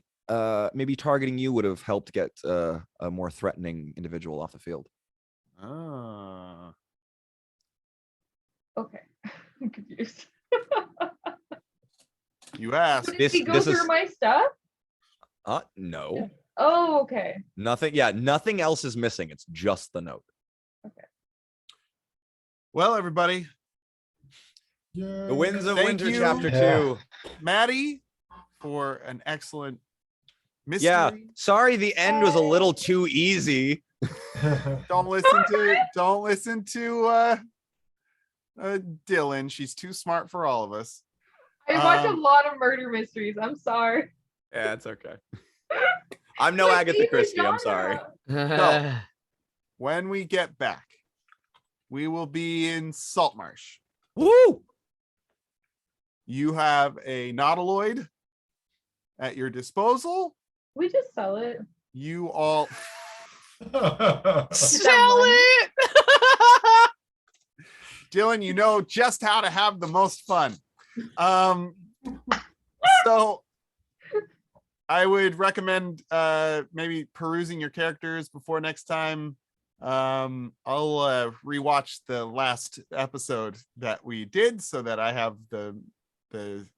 maybe targeting you would have helped get a more threatening individual off the field. Okay, I'm confused. you asked. Did he go through my stuff? No, Oh, okay. nothing. Yeah, nothing else is missing. It's just the note. Well, everybody, The Winds of Thank Winter, you. Chapter Yeah. 2. Maddie, for an excellent mystery. Yeah, sorry, the end was a little too easy. Don't listen to Dylan. She's too smart for all of us. I watch a lot of murder mysteries. I'm sorry. Yeah, it's okay. I'm no My Agatha favorite Christie. I'm sorry. genre. When we get back, we will be in Saltmarsh. Woo! You have a nautiloid at your disposal. We just sell it. You all Sell it. Dylan, you know just how to have the most fun. So I would recommend maybe perusing your characters before next time. I'll rewatch the last episode that we did so that I have the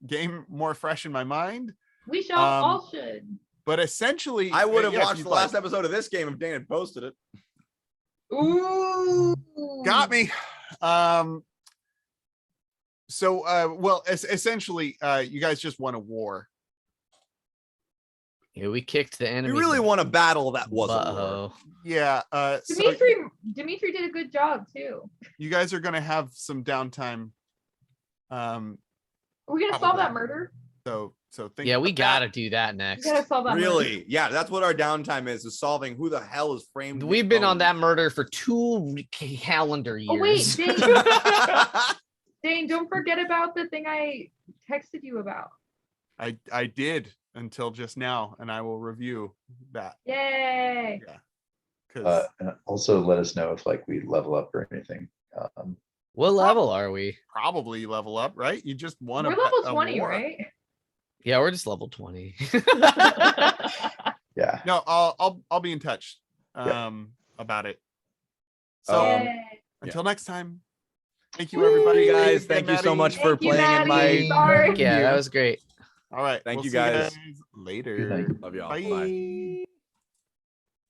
game more fresh in my mind. We shall all should. But essentially, I would have yeah, if watched you'd the like. last episode of this game if Dan had posted it. Ooh. Got me. Well, essentially, you guys just won a war. Yeah, we kicked the We enemy. really want a battle that wasn't war. Butthole. Yeah. So Dimitri did a good job too. you guys are gonna have some downtime. Are we gonna solve that murder? So think Yeah, we about that. gotta do that We next. gotta solve that murder. Really? Yeah, that's what our downtime is solving who the hell is framed. We've been on that murder for 2 calendar years. Oh wait, Dane, don't forget about the thing I texted you about. I did until just now, and I will review that. Yay. Because And also let us know if like we level up or anything. What level are we? probably level up, right? You just won We're a level a 20, war. right? Yeah, we're just level 20. Yeah. No, I'll be in touch about it. So Yay. until next time, thank you everybody. Hey guys, you, thank you so Maddie. much for Thank you, playing in my. Maddie. Sorry. Yeah, that was great. All right. Thank we'll you, see guys. later. Good night. Love y'all. Bye. Bye.